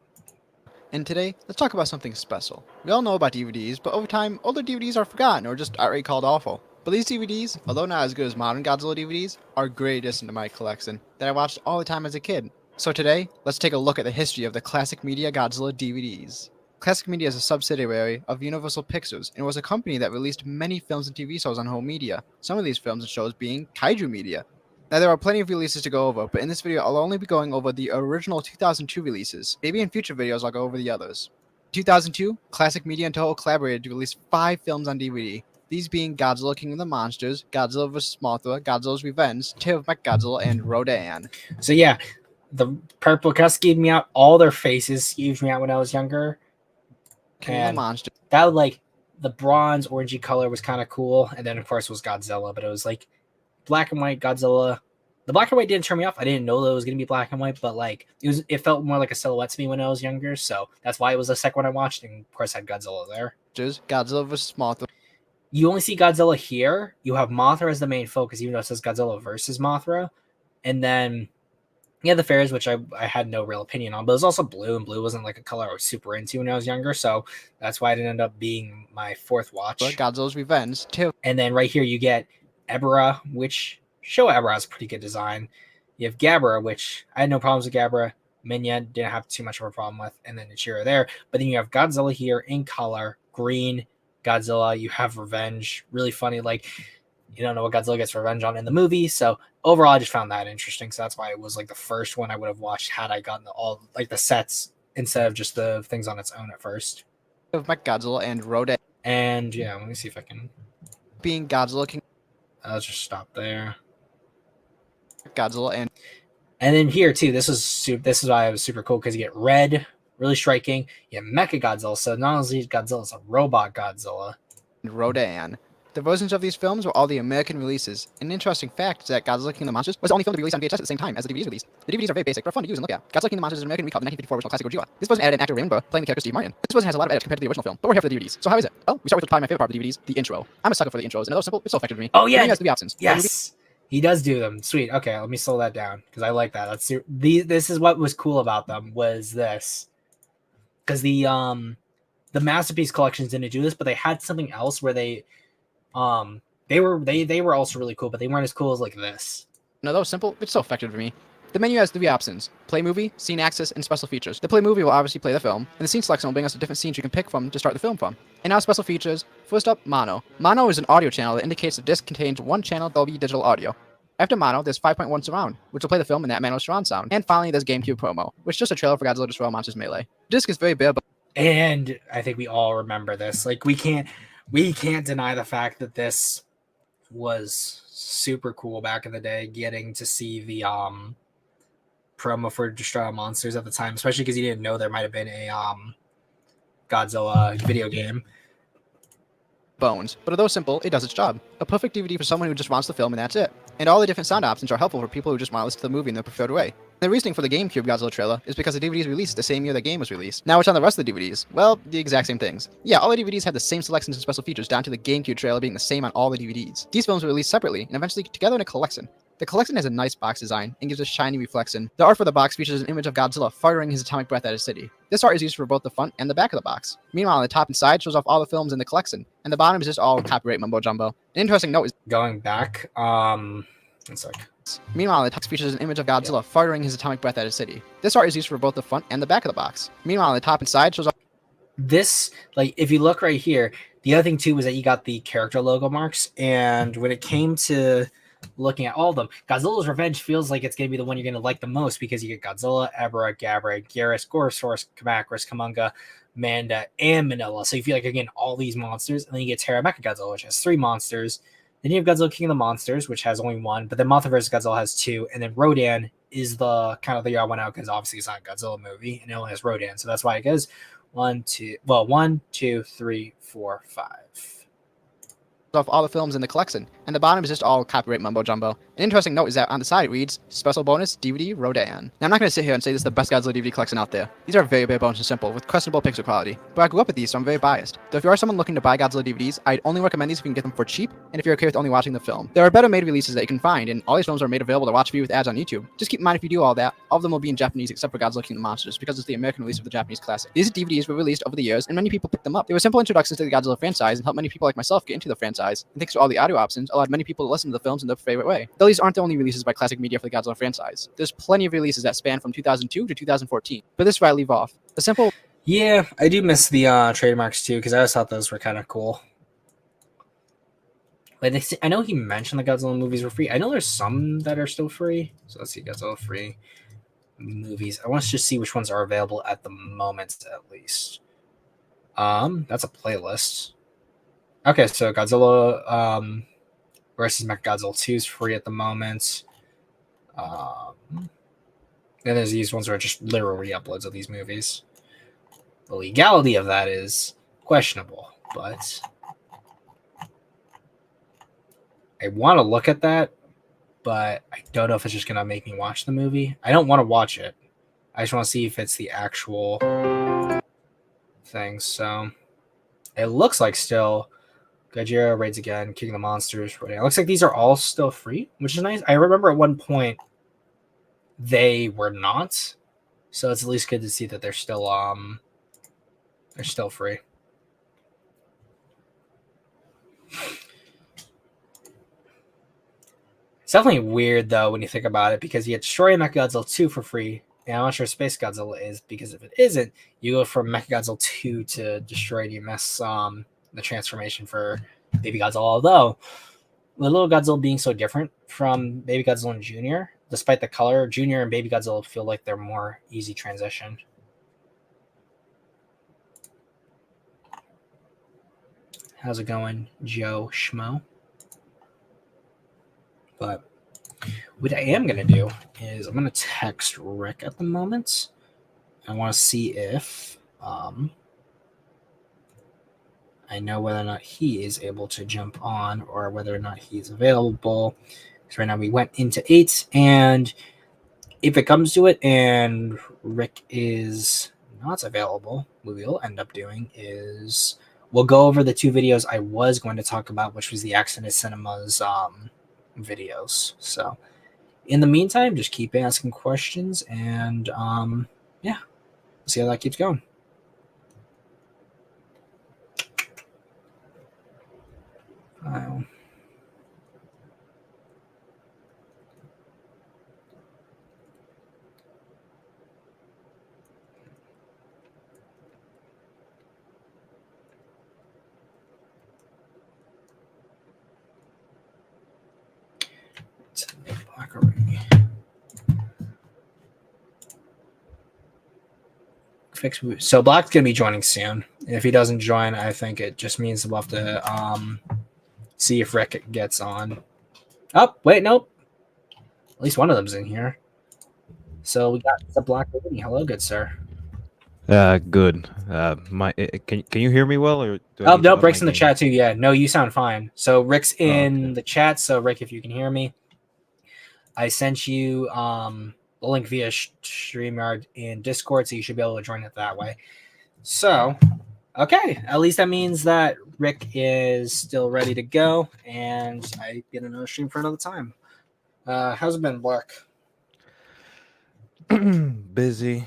And today, let's talk about something special. We all know about DVDs, but over time, older DVDs are forgotten or just outright called awful. But these DVDs, although not as good as modern Godzilla DVDs, are a great addition to my collection that I watched all the time as a kid. So today, let's take a look at the history of the Classic Media Godzilla DVDs. Classic Media is a subsidiary of Universal Pictures and was a company that released many films and TV shows on home media, some of these films and shows being Kaiju Media. Now there are plenty of releases to go over, but in this video I'll only be going over the original 2002 releases. Maybe in future videos I'll go over the others. 2002, Classic Media and Toho collaborated to release 5 films on DVD, these being Godzilla King of the Monsters, Godzilla vs. Mothra, Godzilla's Revenge, Tale of Mechagodzilla, and Rodan. So yeah, the purple cuss gave me out. All their faces skeeved me out when I was younger. King of the Monsters. That would like the bronze orangey color was kind of cool, and then of course was Godzilla, but it was like black and white Godzilla. The black and white didn't turn me off. I didn't know that it was gonna be black and white, but like it felt more like a silhouette to me when I was younger, so that's why it was the second one I watched, and of course I had Godzilla there. Godzilla vs. Mothra. You only see Godzilla here. You have Mothra as the main focus, even though it says Godzilla versus Mothra, and then yeah, the fairies, which I had no real opinion on, but it was also blue, and blue wasn't like a color I was super into when I was younger, so that's why it ended up being my fourth watch. Godzilla's Revenge too. And then right here you get Ebera, which Showa Ebera has a pretty good design. You have Gabara, which I had no problems with Gabara. Minya didn't have too much of a problem with, and then Ichiro there. But then you have Godzilla here in color, green Godzilla. You have Revenge, really funny. Like you don't know what Godzilla gets revenge on in the movie. So overall, I just found that interesting. So that's why it was like the first one I would have watched had I gotten all like the sets instead of just the things on its own at first. Of Mechagodzilla and Rodan. And yeah, let me see if I can. Being Godzilla King. I'll just stop there. Godzilla and then here too, this is why it was super cool because you get red, really striking. You have Mecha Godzilla, so not only is Godzilla, it's a robot Godzilla. and Rodan. The versions of these films were all the American releases. An interesting fact is that Godzilla King of the Monsters was the only film to be released on VHS at the same time as the DVDs released. The DVDs are very basic, but fun to use and look at. Godzilla King of the Monsters is an American recall of the 1954 original classic Godzilla. This version added an actor Raymond Burr playing the character Steve Martin. This version has a lot of edits compared to the original film, but we're here for the DVDs. So how is it? Well, we start with probably my favorite part of the DVDs, the intro. I'm a sucker for the intros, and although simple, it's so effective to me. Oh yeah, the has three options. Yes. He does do them. Sweet. Okay, let me slow that down because I like that. This is what was cool about them was this, because the Masterpiece collections didn't do this, but they had something else where they were also really cool, but they weren't as cool as like this. No, that was simple. It's so effective to me. The menu has three options: play movie, scene access, and special features. The play movie will obviously play the film, and the scene selection will bring us to different scenes you can pick from to start the film from. And now special features. First up, mono. Mono is an audio channel that indicates the disc contains one channel Dolby digital audio. After mono, there's 5.1 surround, which will play the film in that manner of surround sound. And finally, there's GameCube promo, which is just a trailer for Godzilla Destroy All Monsters Melee. The disc is very bare, but and I think we all remember this. Like we can't deny the fact that this was super cool back in the day, getting to see the promo for Destroy All Monsters at the time, especially because you didn't know there might have been a Godzilla video game. Bones. But although simple, it does its job. A perfect DVD for someone who just wants the film and that's it. And all the different sound options are helpful for people who just want to listen to the movie in their preferred way. The reasoning for the GameCube Godzilla trailer is because the DVDs released the same year the game was released. Now, what's on the rest of the DVDs? Well, the exact same things. Yeah, all the DVDs had the same selections and special features, down to the GameCube trailer being the same on all the DVDs. These films were released separately and eventually together in a collection. The collection has a nice box design and gives a shiny reflection. The art for the box features an image of Godzilla firing his atomic breath at his city. This art is used for both the front and the back of the box. Meanwhile, the top and side shows off all the films in the collection, and the bottom is just all copyright mumbo jumbo. An interesting note is going back. One sec. Meanwhile, the text features an image of Godzilla firing his atomic breath at his city. This art is used for both the front and the back of the box. Meanwhile, the top and side shows off this, like, if you look right here, the other thing too was that you got the character logo marks, and when it came to looking at all of them, Godzilla's Revenge feels like it's going to be the one you're going to like the most because you get Godzilla, Ebra, Gabra, Garrus, Gorosaurus, Kamacuras, Kamunga, Manda, and Manila. So you feel like you're getting all these monsters, and then you get Terra Mecha Godzilla, which has 3 monsters. Then you have Godzilla King of the Monsters, which has only 1, but then Mothra vs. Godzilla has 2, and then Rodan is the kind of the year I went out because obviously it's not a Godzilla movie, and it only has Rodan, so that's why it goes 1, 2, 3, 4, 5. Off all the films in the collection, and the bottom is just all copyright mumbo jumbo. An interesting note is that on the side it reads, Special Bonus DVD Rodan. Now I'm not going to sit here and say this is the best Godzilla DVD collection out there. These are very bare bones and simple, with questionable picture quality. But I grew up with these, so I'm very biased. Though if you are someone looking to buy Godzilla DVDs, I'd only recommend these if you can get them for cheap, and if you're okay with only watching the film. There are better made releases that you can find, and all these films are made available to watch for you with ads on YouTube. Just keep in mind if you do all that, all of them will be in Japanese except for Godzilla King of the Monsters, because it's the American release of the Japanese classic. These DVDs were released over the years, and many people picked them up. They were simple introductions to the Godzilla franchise, and helped many people like myself get into the franchise, and thanks to all the audio options, allowed many people to listen to the films in their favorite way. Though these aren't the only releases by classic media for the Godzilla franchise. There's plenty of releases that span from 2002 to 2014. But this is where I leave off. The simple... Yeah, I do miss the trademarks too, because I always thought those were kind of cool. Like I know he mentioned the Godzilla movies were free. I know there's some that are still free. So let's see, Godzilla free movies. I want to just see which ones are available at the moment, at least. That's a playlist. Okay, so Godzilla versus Mechagodzilla 2 is free at the moment. And there's these ones where it's just literal re-uploads of these movies. The legality of that is questionable, but I want to look at that, but I don't know if it's just going to make me watch the movie. I don't want to watch it. I just want to see if it's the actual thing. So it looks like still Gojira, Raids Again, King of the Monsters. It looks like these are all still free, which is nice. I remember at one point they were not, so it's at least good to see that they're still free. It's definitely weird though when you think about it, because you get Destroy Mechagodzilla 2 for free, and I'm not sure Space Godzilla is, because if it isn't, you go from Mechagodzilla 2 to Destroy and you miss the transformation for Baby Godzilla. Although Little Godzilla being so different from Baby Godzilla and Junior, despite the color, Junior and Baby Godzilla feel like they're more easy transition. How's it going, Joe Schmo? But what I am gonna do is I'm gonna text Rick at the moment. I want to see if I know whether or not he is able to jump on or whether or not he's available. Because right now we went into 8, and if it comes to it and Rick is not available, what we'll end up doing is we'll go over the 2 videos I was going to talk about, which was the Accident Cinemas videos. So in the meantime, just keep asking questions, and yeah, see how that keeps going. File. Black already. So Black's gonna be joining soon. If he doesn't join, I think it just means we'll have to see if Rick gets on. Oh, wait, nope. At least one of them's in here. So we got the Black Lady. Hello, good sir. Good. Can you hear me well, or do I Oh, need to nope, up my Rick's in the gain? chat too. Yeah, no, you sound fine. So Rick's Oh, in okay. the chat. So Rick, if you can hear me, I sent you the link via StreamYard in Discord, so you should be able to join it that way. So, okay, at least that means that Rick is still ready to go, and I get another stream for another time. How's it been, Black? Busy,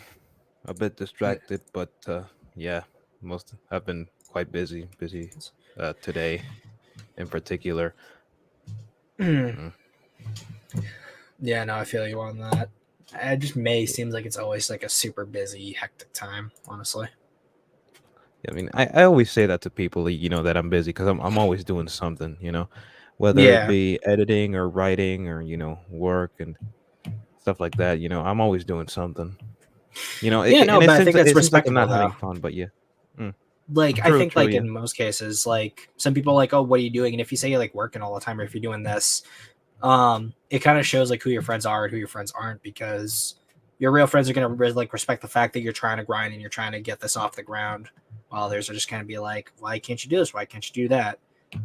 a bit distracted, but yeah, most I've been quite busy today in particular. Mm. Yeah, no, I feel you on that. Just May seems like it's always like a super busy, hectic time, honestly. I mean, I always say that to people, that I'm busy because I'm always doing something, whether it Yeah. be editing or writing or work and stuff like that. I'm always doing something. Yeah, no, And it but I seems think that's it seems like I'm respectable not though. having fun, but yeah. Mm. Like I True, think true, like yeah. in most cases, like some people are like, oh, what are you doing? And if you say you're like working all the time, or if you're doing this, it kind of shows like who your friends are and who your friends aren't, because your real friends are gonna like respect the fact that you're trying to grind and you're trying to get this off the ground, while others are just gonna be like, why can't you do this? Why can't you do that?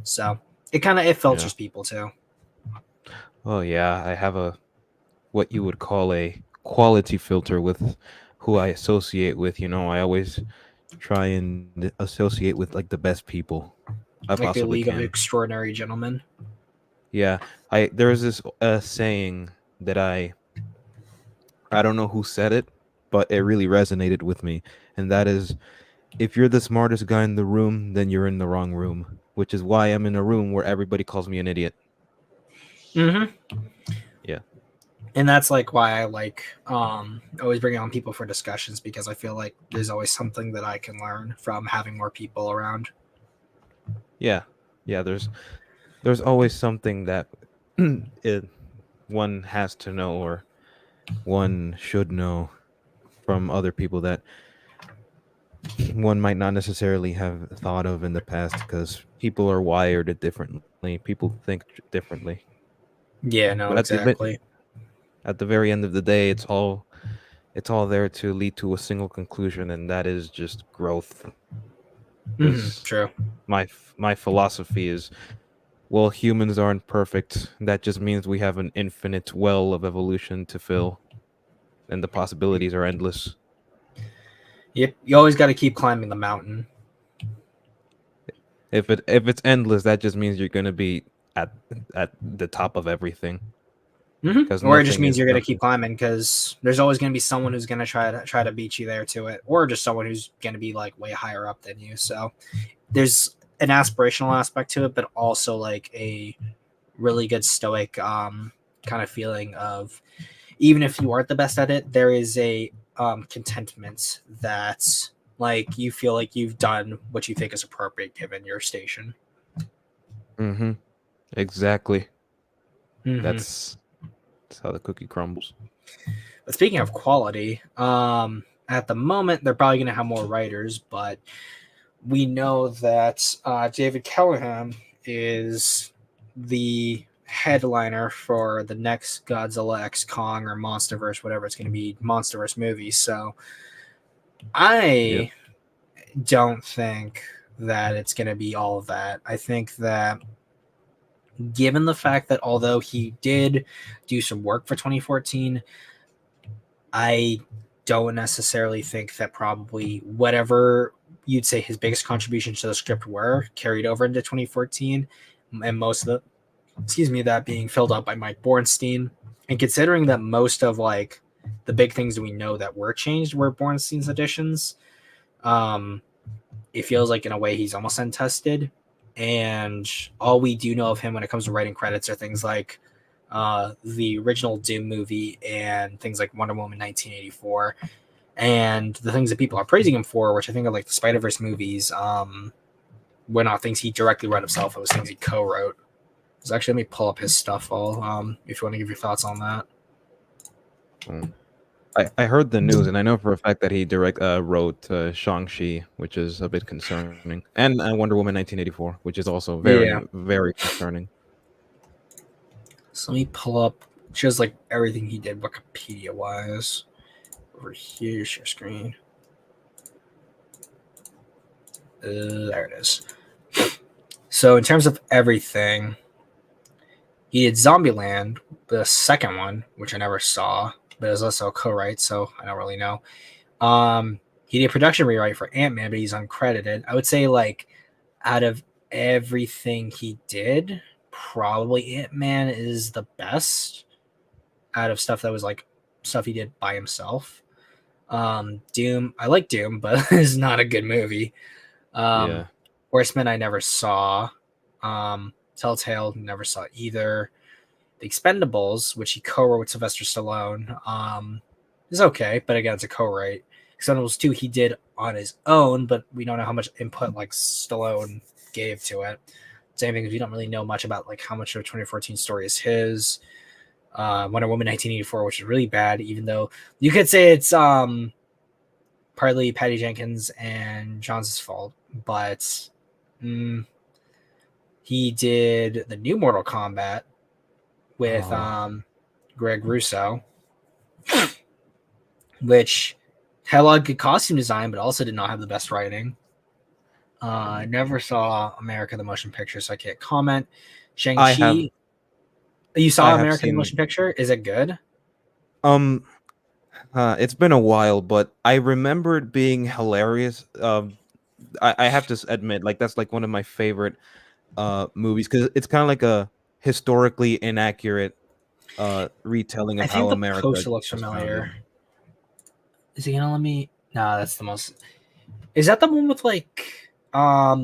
So it Yeah. filters people too. Oh yeah, I have a what you would call a quality filter with who I associate with. I always try and associate with like the best people I Like the possibly League of can. Extraordinary Gentlemen. Yeah, I there's this saying that I don't know who said it, but it really resonated with me, and that is, if you're the smartest guy in the room, then you're in the wrong room, which is why I'm in a room where everybody calls me an idiot. Mm-hmm. Yeah. And that's like why I like always bring on people for discussions, because I feel like there's always something that I can learn from having more people around. Yeah. Yeah, there's always something that it, one has to know or one should know from other people that one might not necessarily have thought of in the past because people are wired differently. People think differently. Yeah, no, But exactly. at the very end of the day, it's all there to lead to a single conclusion, and that is just growth. Because True. my philosophy is, well, humans aren't perfect. That just means we have an infinite well of evolution to fill, and the possibilities are endless. Yep, you always got to keep climbing the mountain. If it's endless, that just means you're gonna be at at the top of everything. Because Or it just nothing means is you're going to keep nothing. climbing, because there's always going to be someone who's going to try to beat you there to it, or just someone who's going to be like way higher up than you. So there's an aspirational aspect to it, but also like a really good stoic kind of feeling of, even if you aren't the best at it, there is a contentment that like you feel like you've done what you think is appropriate given your station. Mm-hmm. Exactly. Hmm. That's how the cookie crumbles. But speaking of quality, at the moment they're probably going to have more writers, but we know that David Callahan is the headliner for the next Godzilla X Kong or MonsterVerse, whatever it's going to be, MonsterVerse movie. So Yeah. I don't think that it's going to be all of that. I think that given the fact that although he did do some work for 2014, I don't necessarily think that probably whatever you'd say his biggest contributions to the script were carried over into 2014, and most of the that being filled out by Mike Bornstein. And considering that most of like the big things that we know that were changed were Bornstein's additions, um, it feels like in a way he's almost untested. And all we do know of him when it comes to writing credits are things like the original Doom movie and things like Wonder Woman 1984. And the things that people are praising him for, which I think are like the Spider Verse movies, were not things he directly wrote himself. It was things he co-wrote. So actually, let me pull up his stuff all if you want to give your thoughts on that. Mm. I heard the news, and I know for a fact that he wrote Shang-Chi, which is a bit concerning, and Wonder Woman 1984, which is also Yeah. very, very concerning. So let me pull up just like everything he did Wikipedia wise. Over here, share screen. There it is. So in terms of everything, he did Zombieland, the second one, which I never saw, but it was also a co-write, so I don't really know. He did production rewrite for Ant-Man, but he's uncredited. I would say like out of everything he did, probably Ant-Man is the best out of stuff that was like stuff he did by himself. Doom, I like Doom, but it's not a good movie. Um, Yeah. Horseman, I never saw. Telltale, never saw either. The Expendables, which he co-wrote with Sylvester Stallone, is okay, but again, it's a co-write. Expendables 2 he did on his own, but we don't know how much input like Stallone gave to it. Same thing, we don't really know much about like how much of a 2014 story is his. Wonder Woman 1984, which is really bad, even though you could say it's partly Patty Jenkins and John's fault, but he did the new Mortal Kombat with Oh. Greg Russo, which had a lot of good costume design, but also did not have the best writing. I never saw America the Motion Picture, so I can't comment. I have Shang-Chi, you I saw have America the seen Motion Picture? Is it good? um it's been a while, but I remember it being hilarious. I have to admit, like that's like one of my favorite movies because it's kind of like a historically inaccurate retelling I of how think the America poster looks was familiar. founded. Is he gonna let me? Nah, that's the most. Is that the one with like I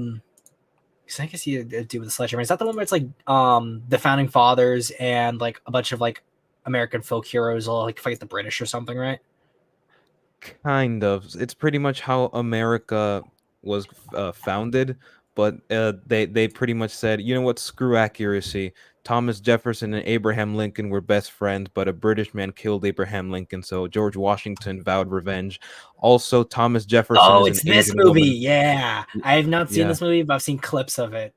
guess you do with the sledgehammer. Is that the one where it's like the founding fathers and like a bunch of like American folk heroes all like fight the British or something, right? Kind of. It's pretty much how America was founded, but they pretty much said, you know what, screw accuracy. Thomas Jefferson and Abraham Lincoln were best friends, but a British man killed Abraham Lincoln, so George Washington vowed revenge. Also, Thomas Jefferson Oh, is an it's this Asian movie. woman. Yeah, Y- I have not seen Yeah, this movie, but I've seen clips of it.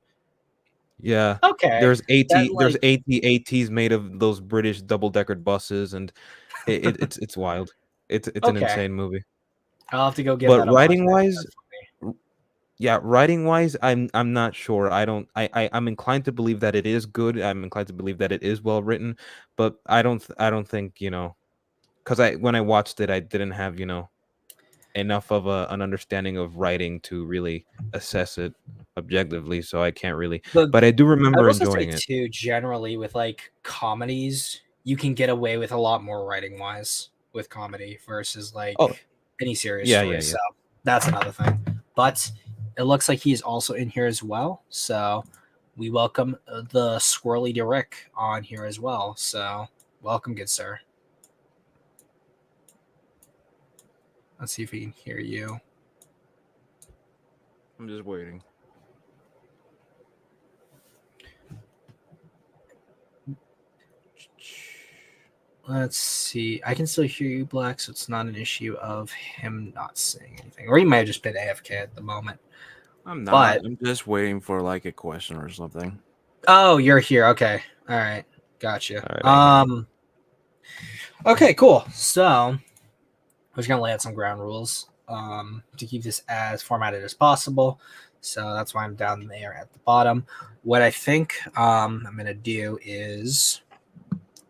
yeah. Okay, that There's like 80 ATs made of those British double-decker buses, and it's wild. It's an okay. insane movie. I'll have to go give But that a watch. writing wise, yeah, writing wise, I'm not sure. I don't I'm inclined to believe that it is good. I'm inclined to believe that it is well written, but I don't think, because I when I watched it, I didn't have, enough of an understanding of writing to really assess it objectively, so I can't really. The But I do I would remember also say enjoying it. too, generally with like comedies, you can get away with a lot more writing wise with comedy versus Oh, like any serious yeah, yeah, story. yeah. So that's another thing. But it looks like he's also in here as well. So we welcome the Squirrely Derrick on here as well. So welcome, good sir. Let's see if we can hear you. I'm just waiting. Let's see. I can still hear you, Black, so it's not an issue of him not saying anything. Or he might have just been AFK at the moment. I'm not. But I'm just waiting for like a question or something. oh, you're here. Okay. All right. Gotcha. All right, I hear you. Okay, cool. So I'm just gonna lay out some ground rules to keep this as formatted as possible. So that's why I'm down there at the bottom. What I think I'm gonna do is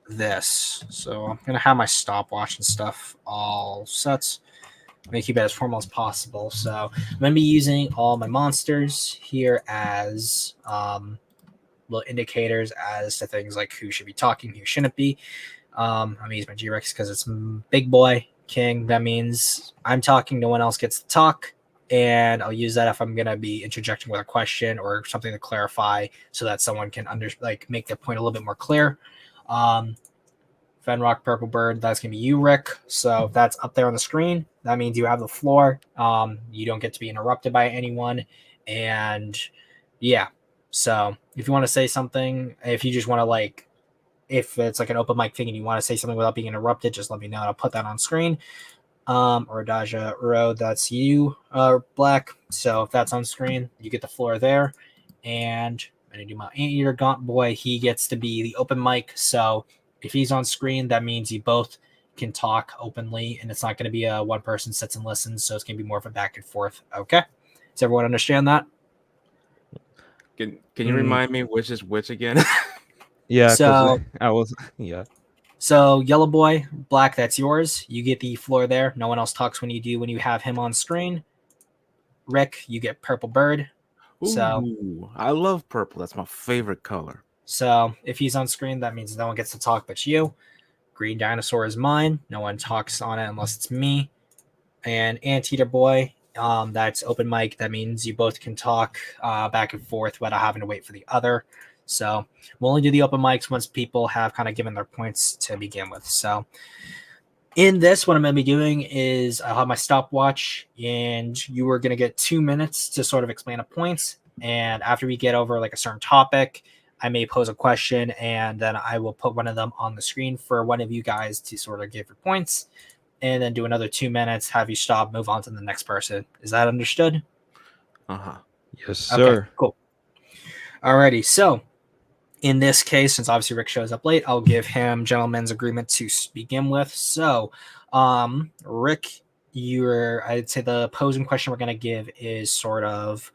this. So I'm gonna have my stopwatch and stuff all set. I'm gonna keep it as formal as possible. So I'm gonna be using all my monsters here as little indicators as to things like who should be talking, who shouldn't be. I'm gonna use my G-Rex because it's big boy king. That means I'm talking, no one else gets to talk. And I'll use that if I'm gonna be interjecting with a question or something to clarify, so that someone can make their point a little bit more clear. Fenrock Purple Bird, that's gonna be you, Rick. So if that's up there on the screen, that means you have the floor. You don't get to be interrupted by anyone, and yeah. So if you want to say something, if you just want to if it's like an open mic thing and you want to say something without being interrupted, just let me know and I'll put that on screen. Or Daja Road, that's you, Black. So if that's on screen, you get the floor there. And I'm gonna do my Anteater Gaunt Boy. He gets to be the open mic. So if he's on screen, that means you both can talk openly, and it's not gonna be a one person sits and listens. So it's gonna be more of a back and forth. Okay. Does everyone understand that? Can you remind me which is which again? Yeah, because So I was yeah. So yellow boy, Black, that's yours. You get the floor there. No one else talks when you have him on screen. Rick, you get purple bird. So Ooh, I love purple. That's my favorite color. so if he's on screen, that means no one gets to talk but you. Green dinosaur is mine. No one talks on it unless it's me. And Anteater boy, that's open mic. That means you both can talk back and forth without having to wait for the other. So we'll only do the open mics once people have kind of given their points to begin with. So in this, what I'm going to be doing is I'll have my stopwatch, and you are going to get 2 minutes to sort of explain a point. And after we get over like a certain topic, I may pose a question, and then I will put one of them on the screen for one of you guys to sort of give your points, and then do another 2 minutes, have you stop, move on to the next person. Is that understood? Uh-huh. Yes, Okay, sir. cool. Alrighty, so in this case, since obviously Rick shows up late, I'll give him gentleman's agreement to begin with. So, Rick, I'd say the posing question we're going to give is sort of,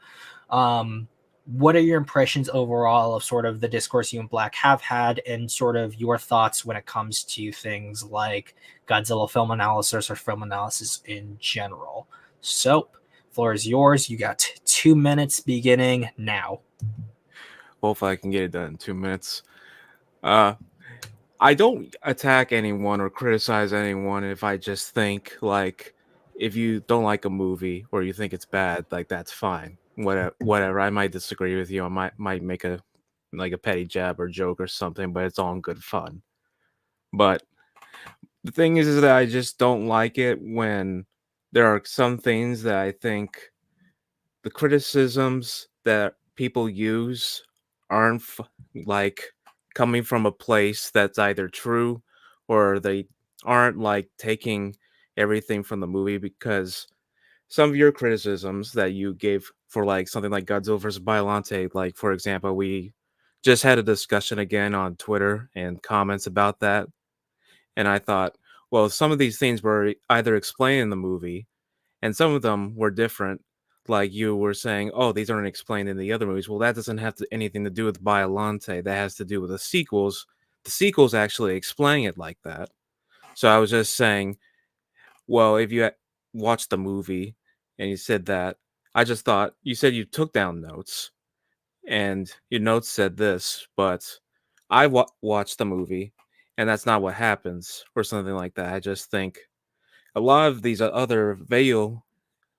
what are your impressions overall of sort of the discourse you and Black have had, and sort of your thoughts when it comes to things like Godzilla film analysis or film analysis in general? So, floor is yours. You got 2 minutes beginning now. Hopefully I can get it done in 2 minutes. I don't attack anyone or criticize anyone if I just think like if you don't like a movie or you think it's bad, like that's fine. Whatever. I might disagree with you. I might make a petty jab or joke or something, but it's all in good fun. But the thing is that I just don't like it when there are some things that I think the criticisms that people use aren't like coming from a place that's either true or they aren't like taking everything from the movie, because some of your criticisms that you gave for like something like Godzilla vs. Biollante, like for example, we just had a discussion again on Twitter and comments about that, and I thought, well, some of these things were either explained in the movie and some of them were different. Like you were saying, oh, these aren't explained in the other movies. Well, that doesn't have anything to do with Biolante. That has to do with the sequels. The sequels actually explain it like that. So I was just saying, well, if you watched the movie and you said that, I just thought you said you took down notes and your notes said this, but I watched the movie and that's not what happens or something like that. I just think a lot of these other veil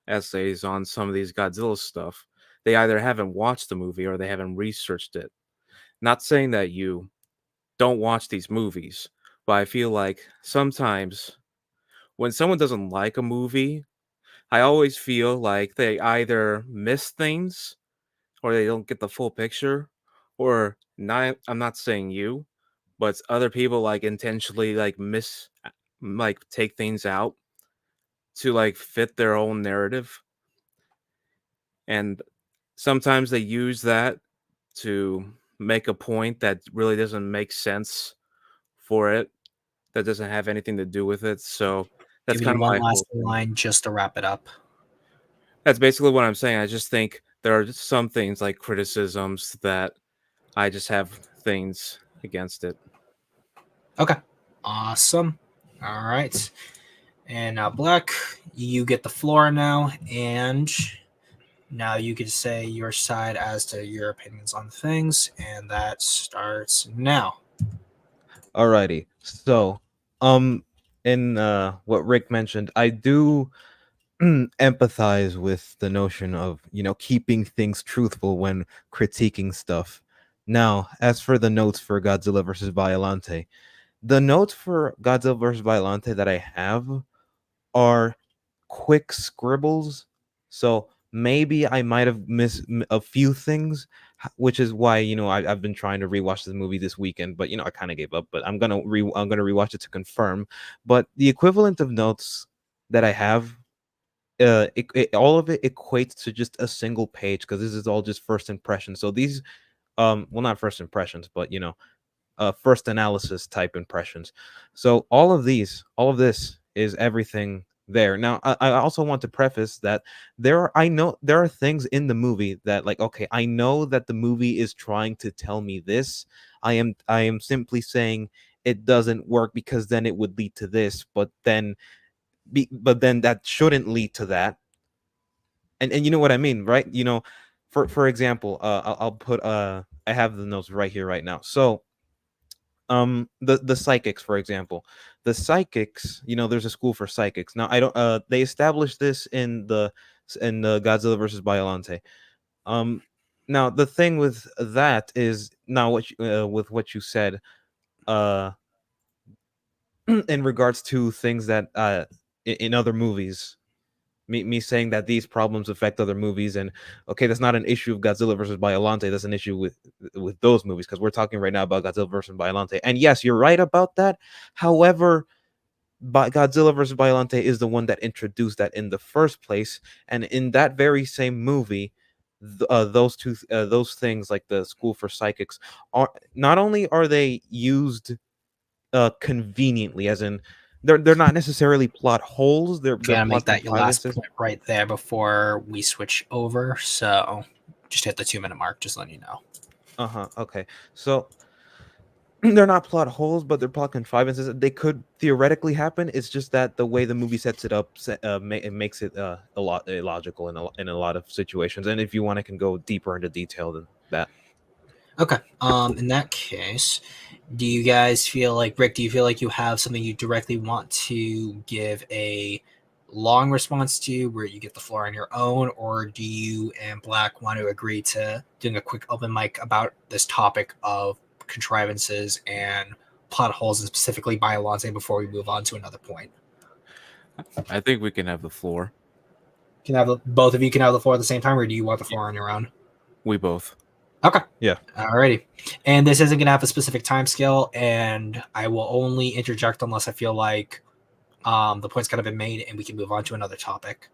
essays on some of these Godzilla stuff, they either haven't watched the movie or they haven't researched it. Not saying that you don't watch these movies, but I feel like sometimes when someone doesn't like a movie, I always feel like they either miss things or they don't get the full picture, or not. I'm not saying you, but other people like intentionally like like take things out to like fit their own narrative, and sometimes they use that to make a point that really doesn't make sense for it, that doesn't have anything to do with it. So that's Give me kind of one my last whole thing. line just to wrap it up. That's basically what I'm saying. I just think there are just some things like criticisms that I just have things against it. Okay. Awesome. All right. And now, Black, you get the floor now, and now you can say your side as to your opinions on things, and that starts now. Alrighty. So, um, in what Rick mentioned, I do empathize with the notion of, keeping things truthful when critiquing stuff. Now, as for the notes for Godzilla versus Violante, the notes for Godzilla versus Violante that I have are quick scribbles. So maybe I might have missed a few things, which is why I've been trying to rewatch this movie this weekend, but I kind of gave up. But I'm gonna rewatch it to confirm. But the equivalent of notes that I have, all of it equates to just a single page because this is all just first impressions. So these, well, not first impressions, but first analysis type impressions. So all of this is everything there. Now, I also want to preface that I know there are things in the movie that, like, okay, I know that the movie is trying to tell me this. I am simply saying it doesn't work because then it would lead to this, but then that shouldn't lead to that. And you know what I mean, right? For example, I'll put I have the notes right here right now. So the psychics, for example, the psychics, there's a school for psychics. Now I don't they established this in the Godzilla versus Biollante. um Now the thing with that is, now with what you said, uh in regards to things that in other movies, me saying that these problems affect other movies, and okay, that's not an issue of Godzilla versus Biollante, that's an issue with those movies, because we're talking right now about Godzilla versus Biollante. And yes, you're right about that. However, Godzilla versus Biollante is the one that introduced that in the first place, and in that very same movie, those things, like the school for psychics, are not only are they used conveniently, as in they're not necessarily plot holes, they're Gonna make plot that your last contrivances. point right there before we switch over. So just hit the 2 minute mark, just letting you know. Okay. So they're not plot holes, but they're plot contrivances. They could theoretically happen. It's just that the way the movie sets it up, it makes it a lot illogical in a lot of situations. And if you want, I can go deeper into detail than that. Okay. In that case, do you guys feel like, Rick, do you feel like you have something you directly want to give a long response to where you get the floor on your own, or do you and Black want to agree to doing a quick open mic about this topic of contrivances and plot holes, and specifically Biollante, before we move on to another point? I think we can have the floor. Can have both of you can have the floor at the same time, or do you want the floor on your own? We both. Okay. Yeah. Alrighty. And this isn't going to have a specific time scale, and I will only interject unless I feel like the point's kind of been made and we can move on to another topic.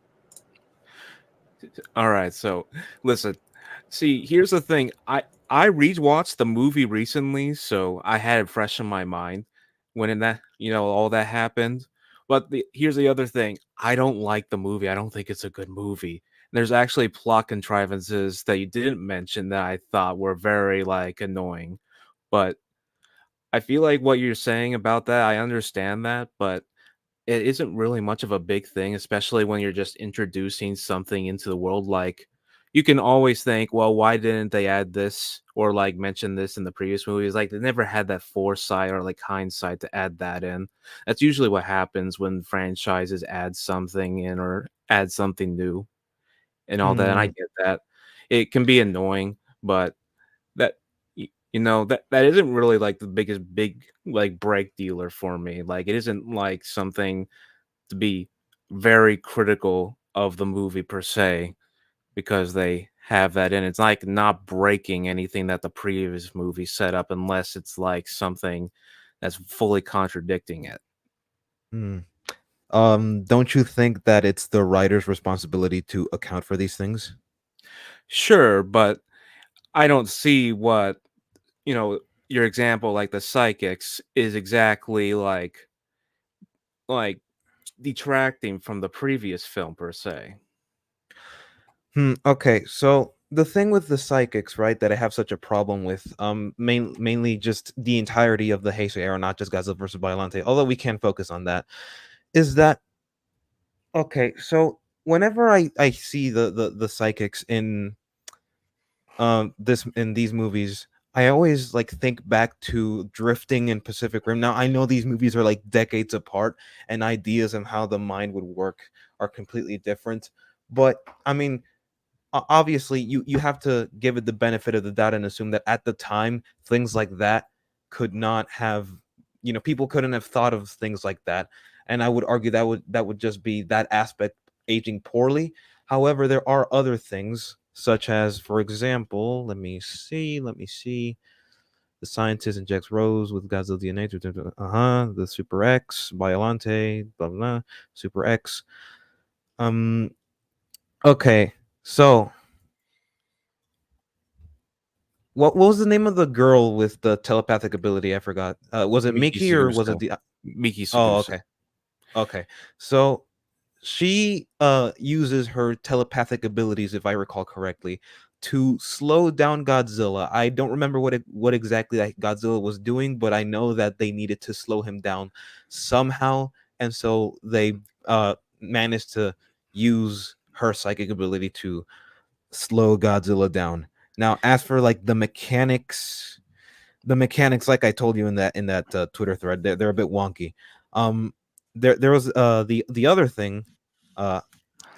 All right, so listen. See, here's the thing. I rewatched the movie recently, so I had it fresh in my mind when in that, all that happened. But here's the other thing. I don't like the movie. I don't think it's a good movie. There's actually plot contrivances that you didn't mention that I thought were very like annoying. But I feel like what you're saying about that, I understand that, but it isn't really much of a big thing, especially when you're just introducing something into the world. Like, you can always think, well, why didn't they add this or like mention this in the previous movies? Like, they never had that foresight or like hindsight to add that in. That's usually what happens when franchises add something in or add something new and all that. And I Mm, get that it can be annoying, but that that isn't really like the biggest big like break dealer for me. Like, it isn't like something to be very critical of the movie per se, because they have that in. It's like not breaking anything that the previous movie set up unless it's like something that's fully contradicting it. Hmm. Don't you think that it's the writer's responsibility to account for these things? Sure, but I don't see what, your example like the psychics is exactly like detracting from the previous film per se. Okay, so the thing with the psychics, right, that I have such a problem with, mainly just the entirety of the Heisei era, not just Godzilla versus Biollante, although we can focus on that, is that okay? So whenever I see the psychics in this in these movies, I always like think back to Drifting and Pacific Rim. Now I know these movies are like decades apart, and ideas of how the mind would work are completely different, but I mean obviously you have to give it the benefit of the doubt and assume that at the time things like that could not have, people couldn't have thought of things like that, and I would argue that would just be that aspect aging poorly. However, there are other things, such as, for example, let me see, the scientist injects Rose with Godzilla DNA. The Super X, Biolante, blah blah, Super X. Um. Okay. So what was the name of the girl with the telepathic ability? I forgot. Was it Miki Mickey or was it Sugusa. the? Miki Oh, Sugusa. okay, okay. So she uses her telepathic abilities, if I recall correctly, to slow down Godzilla. I don't remember what exactly that Godzilla was doing, but I know that they needed to slow him down somehow, and so they managed to use her psychic ability to slow Godzilla down. Now, as for like the mechanics, like I told you in that Twitter thread, they're a bit wonky. Um, there was the other thing, uh,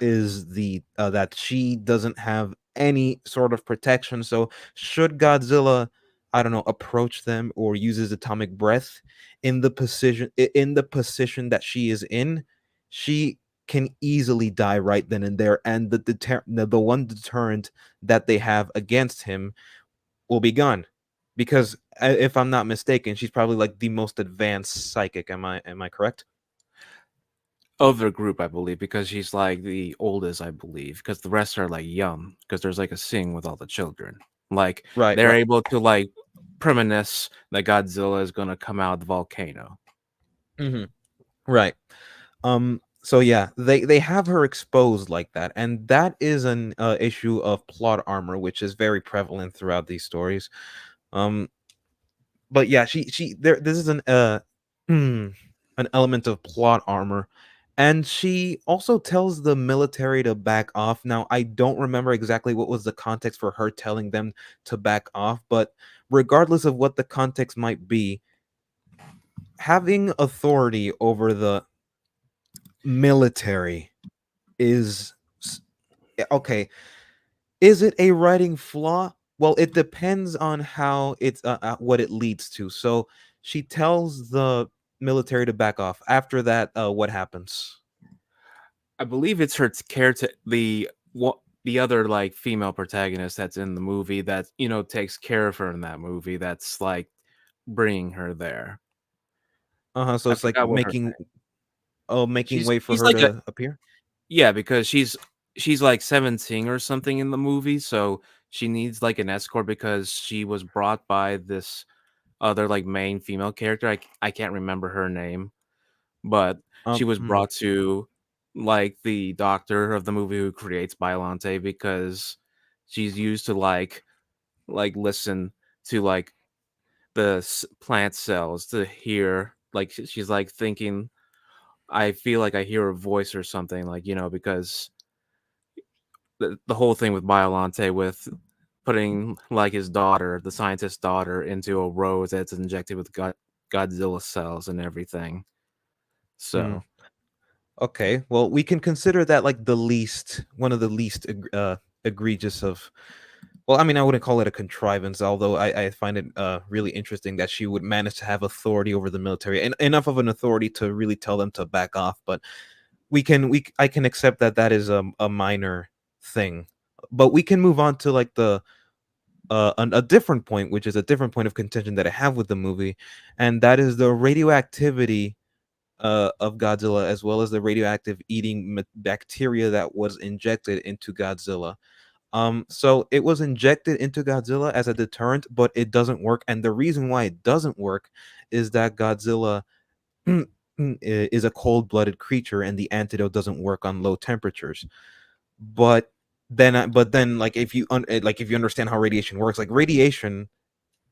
is the that she doesn't have any sort of protection. So should Godzilla, I don't know, approach them or use his atomic breath in the position that she is in, she can easily die right then and there, and the one deterrent that they have against him will be gone, because if I'm not mistaken, she's probably like the most advanced psychic. Am I correct? Of their group, I believe, because she's like the oldest, I believe, because the rest are like young, because there's like a scene with all the children. Like Right, they're right. able to like premonish that Godzilla is gonna come out of the volcano. Hmm. Right. So yeah, they have her exposed like that, and that is an issue of plot armor, which is very prevalent throughout these stories. Um, but yeah, she there. This is hmm, an element of plot armor, and she also tells the military to back off. Now, I don't remember exactly what was the context for her telling them to back off, but regardless of what the context might be, having authority over the military is okay. Is it a writing flaw? Well, it depends on how it's what it leads to. So she tells the military to back off. After that, what happens? I believe it's her care to the other like female protagonist that's in the movie that takes care of her in that movie. That's like bringing her there. So I it's like forgot what her making name. making way for She's her like a to appear. Yeah, because she's like 17 or something in the movie, so she needs like an escort because she was brought by this other like main female character. I can't remember her name, but she was Hmm. brought to like the doctor of the movie who creates Biolante because she's used to like listen to like the plant cells to hear like she's like thinking I feel like I hear a voice or something like because the whole thing with Biolante with putting like his daughter, the scientist's daughter, into a rose that's injected with Godzilla cells and everything. Hmm. So Okay. Well, we can consider that like one of the least egregious of. Well, I mean, I wouldn't call it a contrivance, although I find it really interesting that she would manage to have authority over the military, and enough of an authority to really tell them to back off. But I can accept that that is a minor thing. but we can move on to like a different point, which is a different point of contention that I have with the movie, and that is the radioactivity of Godzilla, as well as the radioactive eating bacteria that was injected into Godzilla. So it was injected into Godzilla as a deterrent, but it doesn't work. And the reason why it doesn't work is that Godzilla is a cold-blooded creature, and the antidote doesn't work on low temperatures. But then, like like if you understand how radiation works, like radiation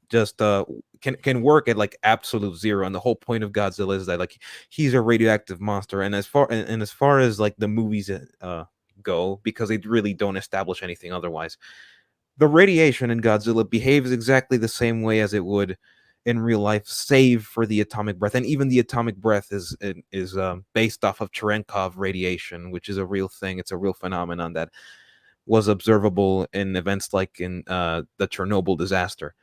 just can work at like absolute zero, and the whole point of Godzilla is that like he's a radioactive monster. And as far as like the movies go, because they really don't establish anything otherwise, the radiation in Godzilla behaves exactly the same way as it would in real life, save for the atomic breath. And even the atomic breath is based off of Cherenkov radiation, which is a real thing. It's a real phenomenon that was observable in events like in the Chernobyl disaster.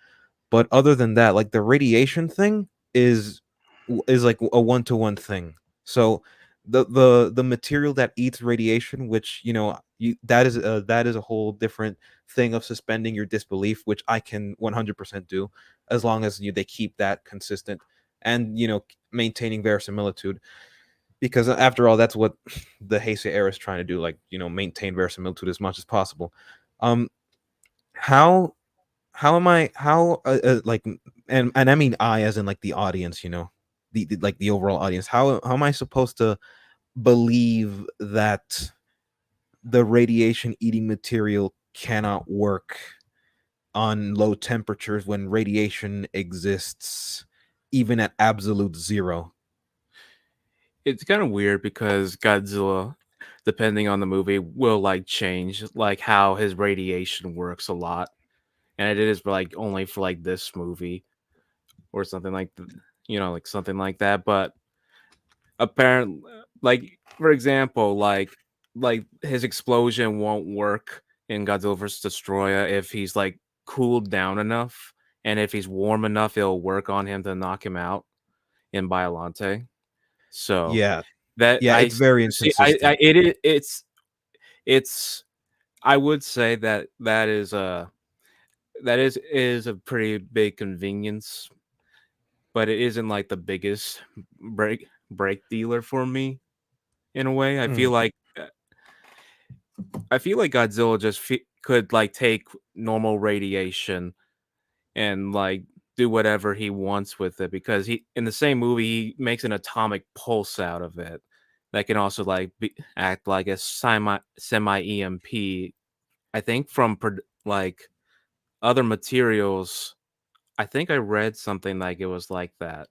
But other than that, like the radiation thing is like a one-to-one thing. So the material that eats radiation, which that is a whole different thing of suspending your disbelief, which I can 100% do, as long as they keep that consistent and maintaining verisimilitude. Because after all, that's what the Heisei era is trying to do, like maintain verisimilitude as much as possible. Um, how how am I how like and I mean I as in like the audience, like the overall audience. How am I supposed to believe that the radiation eating material cannot work on low temperatures when radiation exists even at absolute zero? It's kind of weird because Godzilla, depending on the movie, will like change like how his radiation works a lot, and it is like only for like this movie or something like like something like that. But apparently, like for example, like his explosion won't work in Godzilla vs. Destroyer if he's like cooled down enough, and if he's warm enough, it'll work on him to knock him out in Biolante. So Yeah, that yeah, it's very see, inconsistent. it's I would say that that is a pretty big convenience, but it isn't like the biggest break dealer for me in a way. Mm. I feel like Godzilla just could like take normal radiation and like do whatever he wants with it, because he in the same movie he makes an atomic pulse out of it that can also like act like a semi EMP. I think from like other materials. I think I read something like it was like that,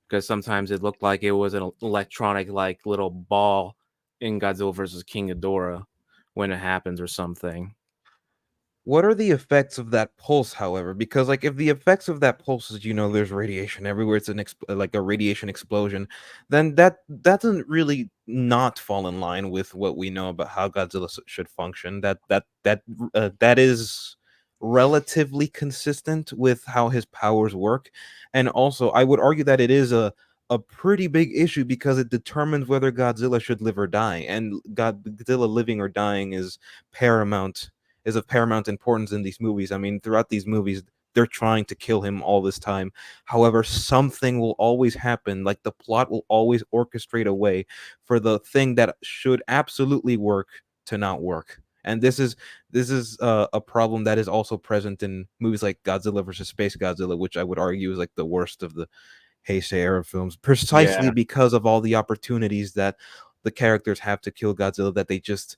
because sometimes it looked like it was an electronic like little ball in Godzilla versus King Ghidorah when it happens or something. What are the effects of that pulse, however? Because like if the effects of that pulse is there's radiation everywhere, it's like a radiation explosion, then that doesn't really not fall in line with what we know about how Godzilla should function. That is relatively consistent with how his powers work, and also I would argue that it is a pretty big issue because it determines whether Godzilla should live or die, and Godzilla living or dying is of paramount importance in these movies. I mean, throughout these movies, they're trying to kill him all this time. However, something will always happen. Like the plot will always orchestrate a way for the thing that should absolutely work to not work. And this is a problem that is also present in movies like Godzilla versus Space Godzilla, which I would argue is like the worst of the Heisei era films, precisely Yeah. because of all the opportunities that the characters have to kill Godzilla that they just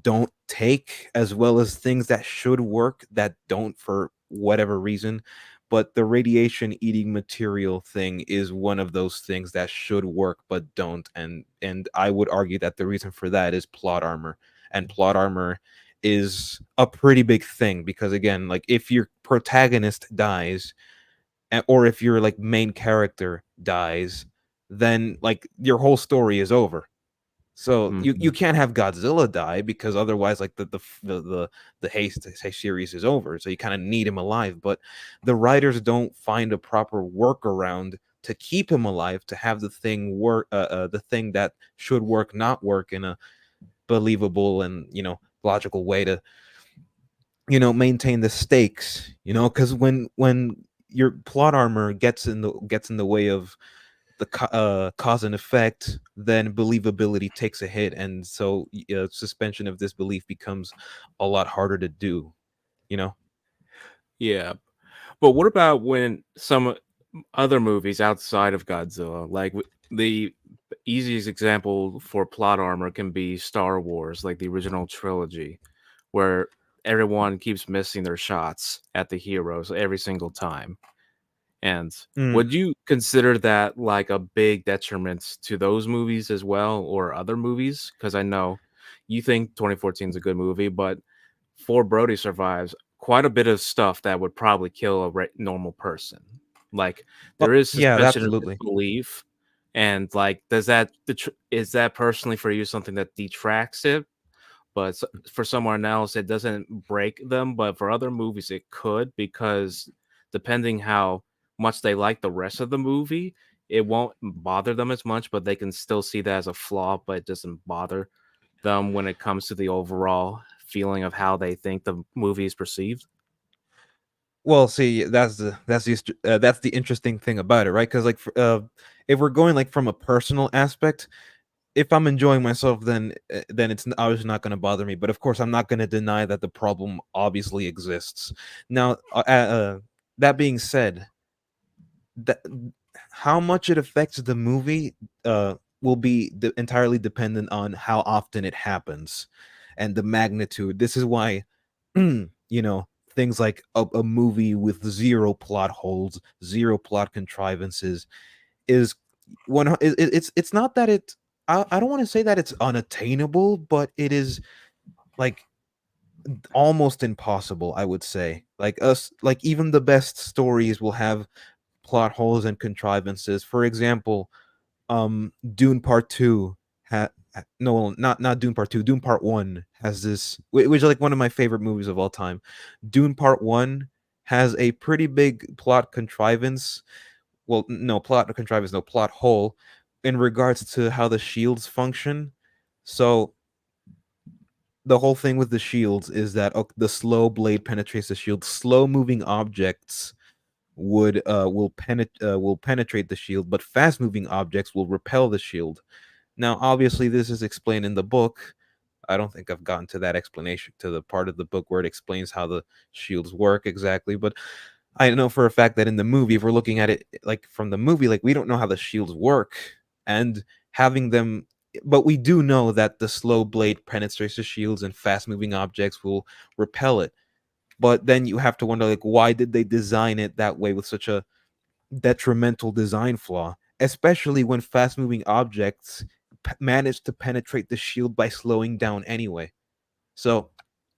don't take, as well as things that should work that don't for whatever reason. But the radiation eating material thing is one of those things that should work but don't. And I would argue that the reason for that is plot armor. And plot armor is a pretty big thing because again, like if your protagonist dies or if your like main character dies, then like your whole story is over. So you Mhm. can't have Godzilla die because otherwise, like the Heisei series is over. So you kind of need him alive. But the writers don't find a proper workaround to keep him alive, to have the thing work, the thing that should work not work in a believable and logical way maintain the stakes, because when your plot armor gets in the way of the cause and effect, then believability takes a hit, and so suspension of disbelief becomes a lot harder to do. You know. Yeah. But what about when some other movies outside of Godzilla, like the easiest example for plot armor can be Star Wars, like the original trilogy, where everyone keeps missing their shots at the heroes every single time. And Mm, would you consider that like a big detriment to those movies as well, or other movies? Because I know you think 2014 is a good movie, but For Brody Survives, quite a bit of stuff that would probably kill a normal person. Like oh, there is yeah, suspension of absolutely. disbelief, and like is that personally for you something that detracts it? But for someone else, it doesn't break them. But for other movies, it could, because depending how much they like the rest of the movie, it won't bother them as much, but they can still see that as a flaw, but it doesn't bother them when it comes to the overall feeling of how they think the movie is perceived. Well, see, that's the interesting thing about it, right? Because if we're going like from a personal aspect, if I'm enjoying myself, then it's obviously not going to bother me. But of course, I'm not going to deny that the problem obviously exists. Now, that being said, that how much it affects the movie will be entirely dependent on how often it happens and the magnitude. This is why, things like a movie with zero plot holes, zero plot contrivances is it's not that I don't want to say that it's unattainable, but it is like almost impossible, I would say. Like even the best stories will have plot holes and contrivances. For example, Dune Part 2 no, not Dune Part 2. Dune Part 1 has this, which is like one of my favorite movies of all time. Dune Part 1 has a pretty big plot contrivance. Well, no plot contrivance, no plot hole in regards to how the shields function. So the whole thing with the shields is that the slow blade penetrates the shield. Slow moving objects will penetrate the shield, but fast moving objects will repel the shield. Now, obviously, this is explained in the book. I don't think I've gotten to that explanation, to the part of the book where it explains how the shields work exactly, but I know for a fact that in the movie, if we're looking at it like from the movie, like we don't know how the shields work, and having them, but we do know that the slow blade penetrates the shields and fast moving objects will repel it. But then you have to wonder, like, why did they design it that way with such a detrimental design flaw, especially when fast moving objects manage to penetrate the shield by slowing down anyway. So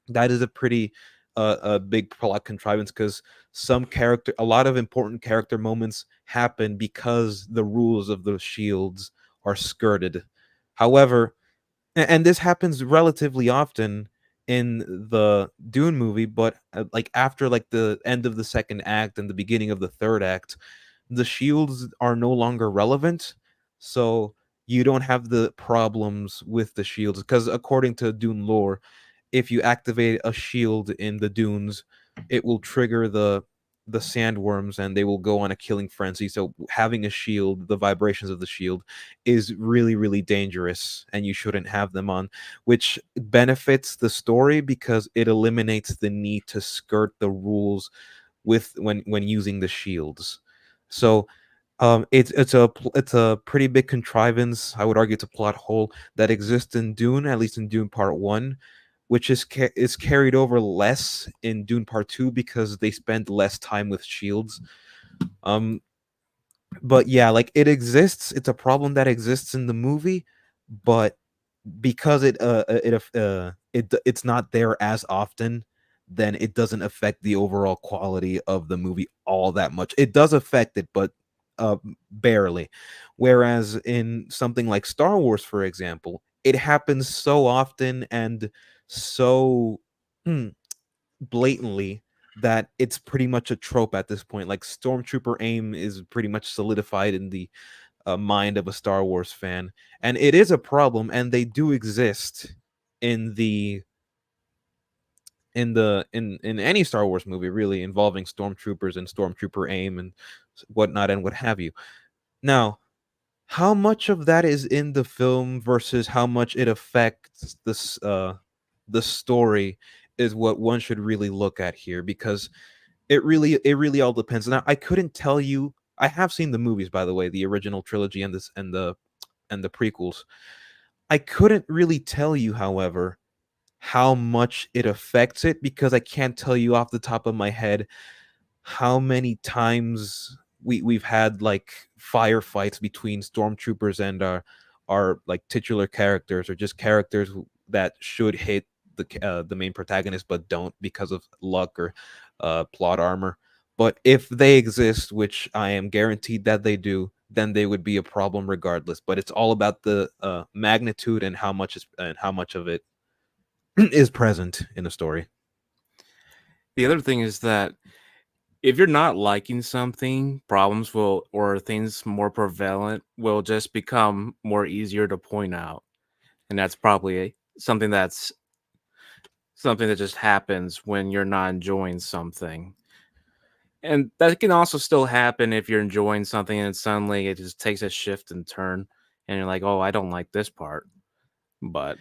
that is a pretty a big plot contrivance, because a lot of important character moments happen because the rules of the shields are skirted. However, and this happens relatively often in the Dune movie, but like after like the end of the second act and the beginning of the third act, the shields are no longer relevant. So you don't have the problems with the shields, because according to Dune lore, if you activate a shield in the dunes, it will trigger the sandworms and they will go on a killing frenzy. So having a shield, the vibrations of the shield, is really really dangerous, and you shouldn't have them on, which benefits the story because it eliminates the need to skirt the rules with when using the shields. So it's a pretty big contrivance. I would argue it's a plot hole that exists in Dune, at least in Dune Part 1, which is carried over less in Dune Part 2 because they spend less time with shields. Um but yeah, like it exists. It's a problem that exists in the movie, but because it's not there as often, then it doesn't affect the overall quality of the movie all that much. It does affect it, but barely. Whereas in something like Star Wars, for example, it happens so often and so blatantly that it's pretty much a trope at this point. Like stormtrooper aim is pretty much solidified in the mind of a Star Wars fan, and it is a problem, and they do exist in in any Star Wars movie really involving stormtroopers and stormtrooper aim and whatnot and what have you. Now, how much of that is in the film versus how much it affects the story is what one should really look at here, because it really all depends. Now, I couldn't tell you. I have seen the movies, by the way, the original trilogy and this and the prequels. I couldn't really tell you, however, how much it affects it, because I can't tell you off the top of my head how many times we've had like firefights between stormtroopers and our like titular characters, or just characters that should hit the main protagonist but don't because of luck or plot armor. But if they exist, which I am guaranteed that they do, then they would be a problem regardless. But it's all about the magnitude and how much of it is present in the story. The other thing is that if you're not liking something, problems will, or things more prevalent will just become more easier to point out. And that's probably something that just happens when you're not enjoying something. And that can also still happen if you're enjoying something and suddenly it just takes a shift and turn and you're like, oh, I don't like this part. But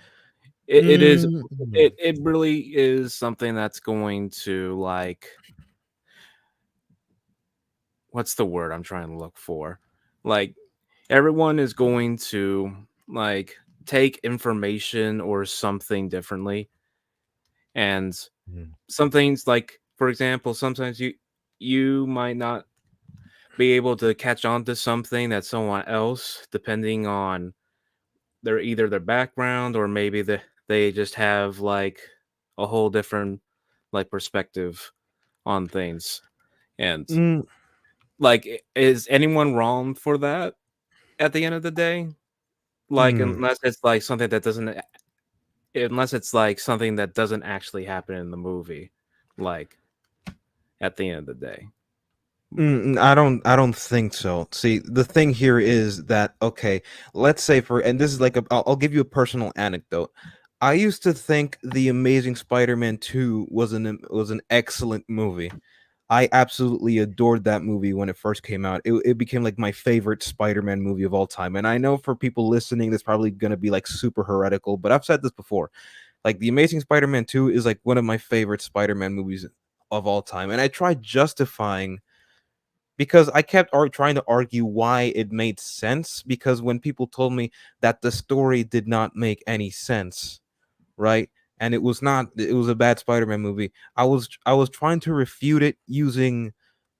it is Mm. it really is something that's going to, like, what's the word I'm trying to look for? Like, everyone is going to, like, take information or something differently. And Mm. some things, like, for example, sometimes you might not be able to catch on to something that someone else, depending on their background, or maybe they just have like a whole different, like, perspective on things. And, Mm. like, is anyone wrong for that at the end of the day? Like, Mm. unless it's like something that doesn't actually happen in the movie, like, at the end of the day. I don't think so. See, the thing here is that, okay, let's say and this is like I'll give you a personal anecdote. I used to think The Amazing Spider-Man 2 was an excellent movie. I absolutely adored that movie when it first came out. It became like my favorite Spider-Man movie of all time. And I know for people listening, that's probably going to be like super heretical, but I've said this before. Like, The Amazing Spider-Man 2 is like one of my favorite Spider-Man movies of all time. And I tried justifying, because I kept trying to argue why it made sense, because when people told me that the story did not make any sense, right? And it was a bad Spider-Man movie. I was trying to refute it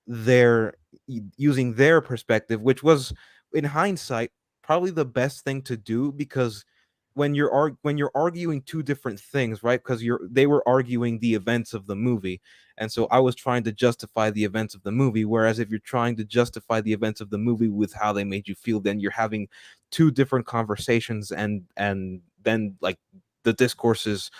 their using their perspective, which was, in hindsight, probably the best thing to do, because when you're arguing two different things, right? Because they were arguing the events of the movie, and so I was trying to justify the events of the movie. Whereas if you're trying to justify the events of the movie with how they made you feel, then you're having two different conversations, and then like the discourses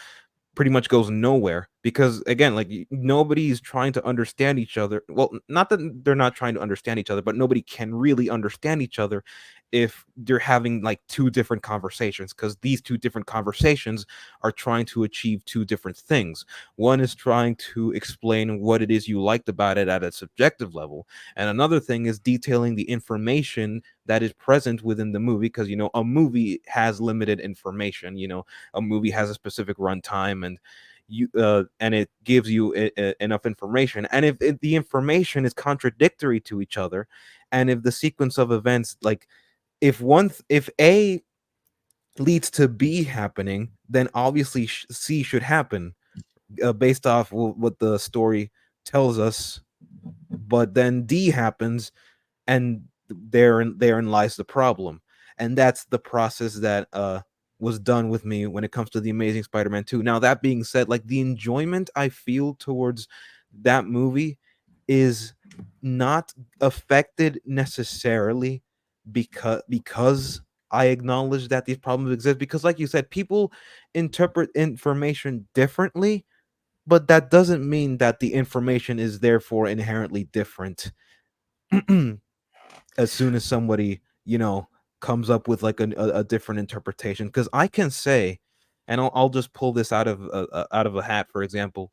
pretty much goes nowhere, because again, like, nobody's trying to understand each other. Well, not that they're not trying to understand each other, but nobody can really understand each other if they're having like two different conversations, because these two different conversations are trying to achieve two different things. One is trying to explain what it is you liked about it at a subjective level, and another thing is detailing the information that is present within the movie, because a movie has limited information. A movie has a specific runtime, and it gives you enough information. And if the information is contradictory to each other, and if the sequence of events, like, if A leads to B happening, then obviously C should happen, based off what the story tells us. But then D happens, and therein lies the problem. And that's the process that was done with me when it comes to The Amazing Spider-Man 2. Now, that being said, like, the enjoyment I feel towards that movie is not affected necessarily because I acknowledge that these problems exist, because, like you said, people interpret information differently, but that doesn't mean that the information is therefore inherently different. As soon as somebody comes up with like a different interpretation, because I can say, and I'll just pull this out of a hat, for example.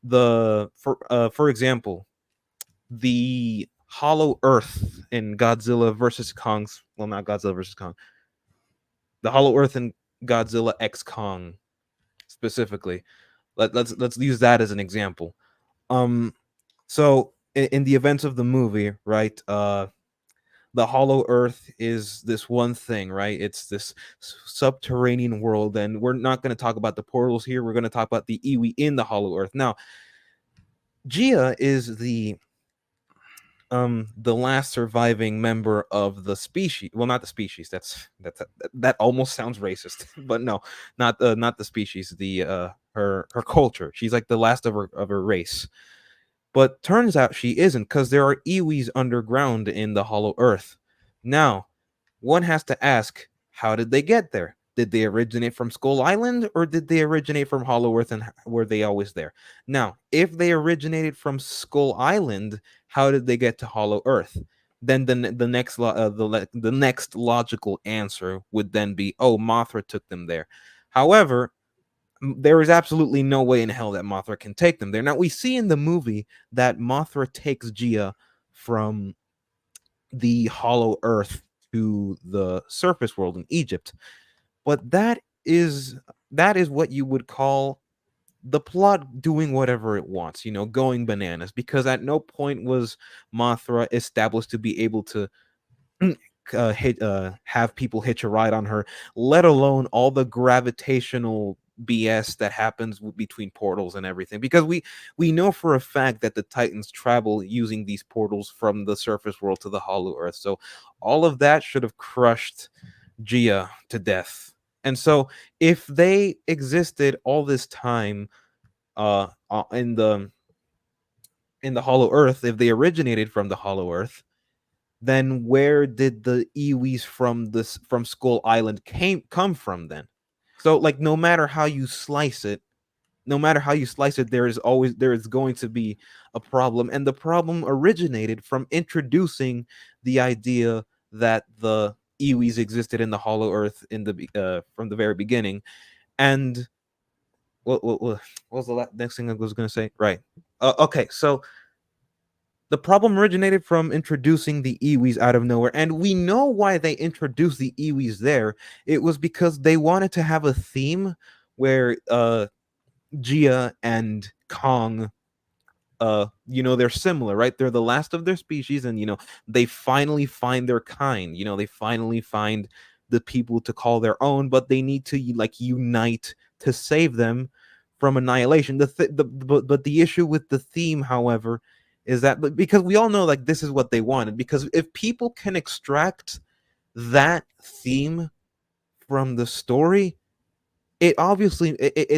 for example, the Hollow Earth in Godzilla versus Kong's, well, not Godzilla versus Kong, the Hollow Earth in Godzilla X Kong specifically. Let's use that as an example. Um, so in the events of the movie, right? The Hollow Earth is this one thing, right? It's this subterranean world, and we're not going to talk about the portals here. We're going to talk about the Iwi in the Hollow Earth. Now, Gia is the last surviving member of the species. Well, not the species. That almost sounds racist, but no, not the species. The her culture. She's like the last of her race. But turns out she isn't, because there are Iwis underground in the Hollow Earth. Now, one has to ask, how did they get there? Did they originate from Skull Island, or did they originate from Hollow Earth, and were they always there? Now, if they originated from Skull Island, how did they get to Hollow Earth? Then the next logical answer would then be, oh, Mothra took them there. However, there is absolutely no way in hell that Mothra can take them there. Now, we see in the movie that Mothra takes Gia from the Hollow Earth to the surface world in Egypt, but that is what you would call the plot doing whatever it wants, going bananas, because at no point was Mothra established to be able to have people hitch a ride on her, let alone all the gravitational BS that happens between portals and everything. Because we know for a fact that the Titans travel using these portals from the surface world to the Hollow Earth. So all of that should have crushed Gia to death. And so if they existed all this time in the Hollow Earth, if they originated from the Hollow Earth, then where did the Iwis from Skull Island come from then? So like no matter how you slice it, there is going to be a problem, and the problem originated from introducing the idea that the Iwis existed in the Hollow Earth from the very beginning. And what was the next thing I was going to say? Right. Okay, so the problem originated from introducing the Iwis out of nowhere, and we know why they introduced the Iwis there. It was because they wanted to have a theme where Gia and Kong, they're similar, right? They're the last of their species, and they finally find their kind. They finally find the people to call their own, but they need to like unite to save them from annihilation. But the issue with the theme, however, is that because we all know like this is what they wanted, because if people can extract that theme from the story, it obviously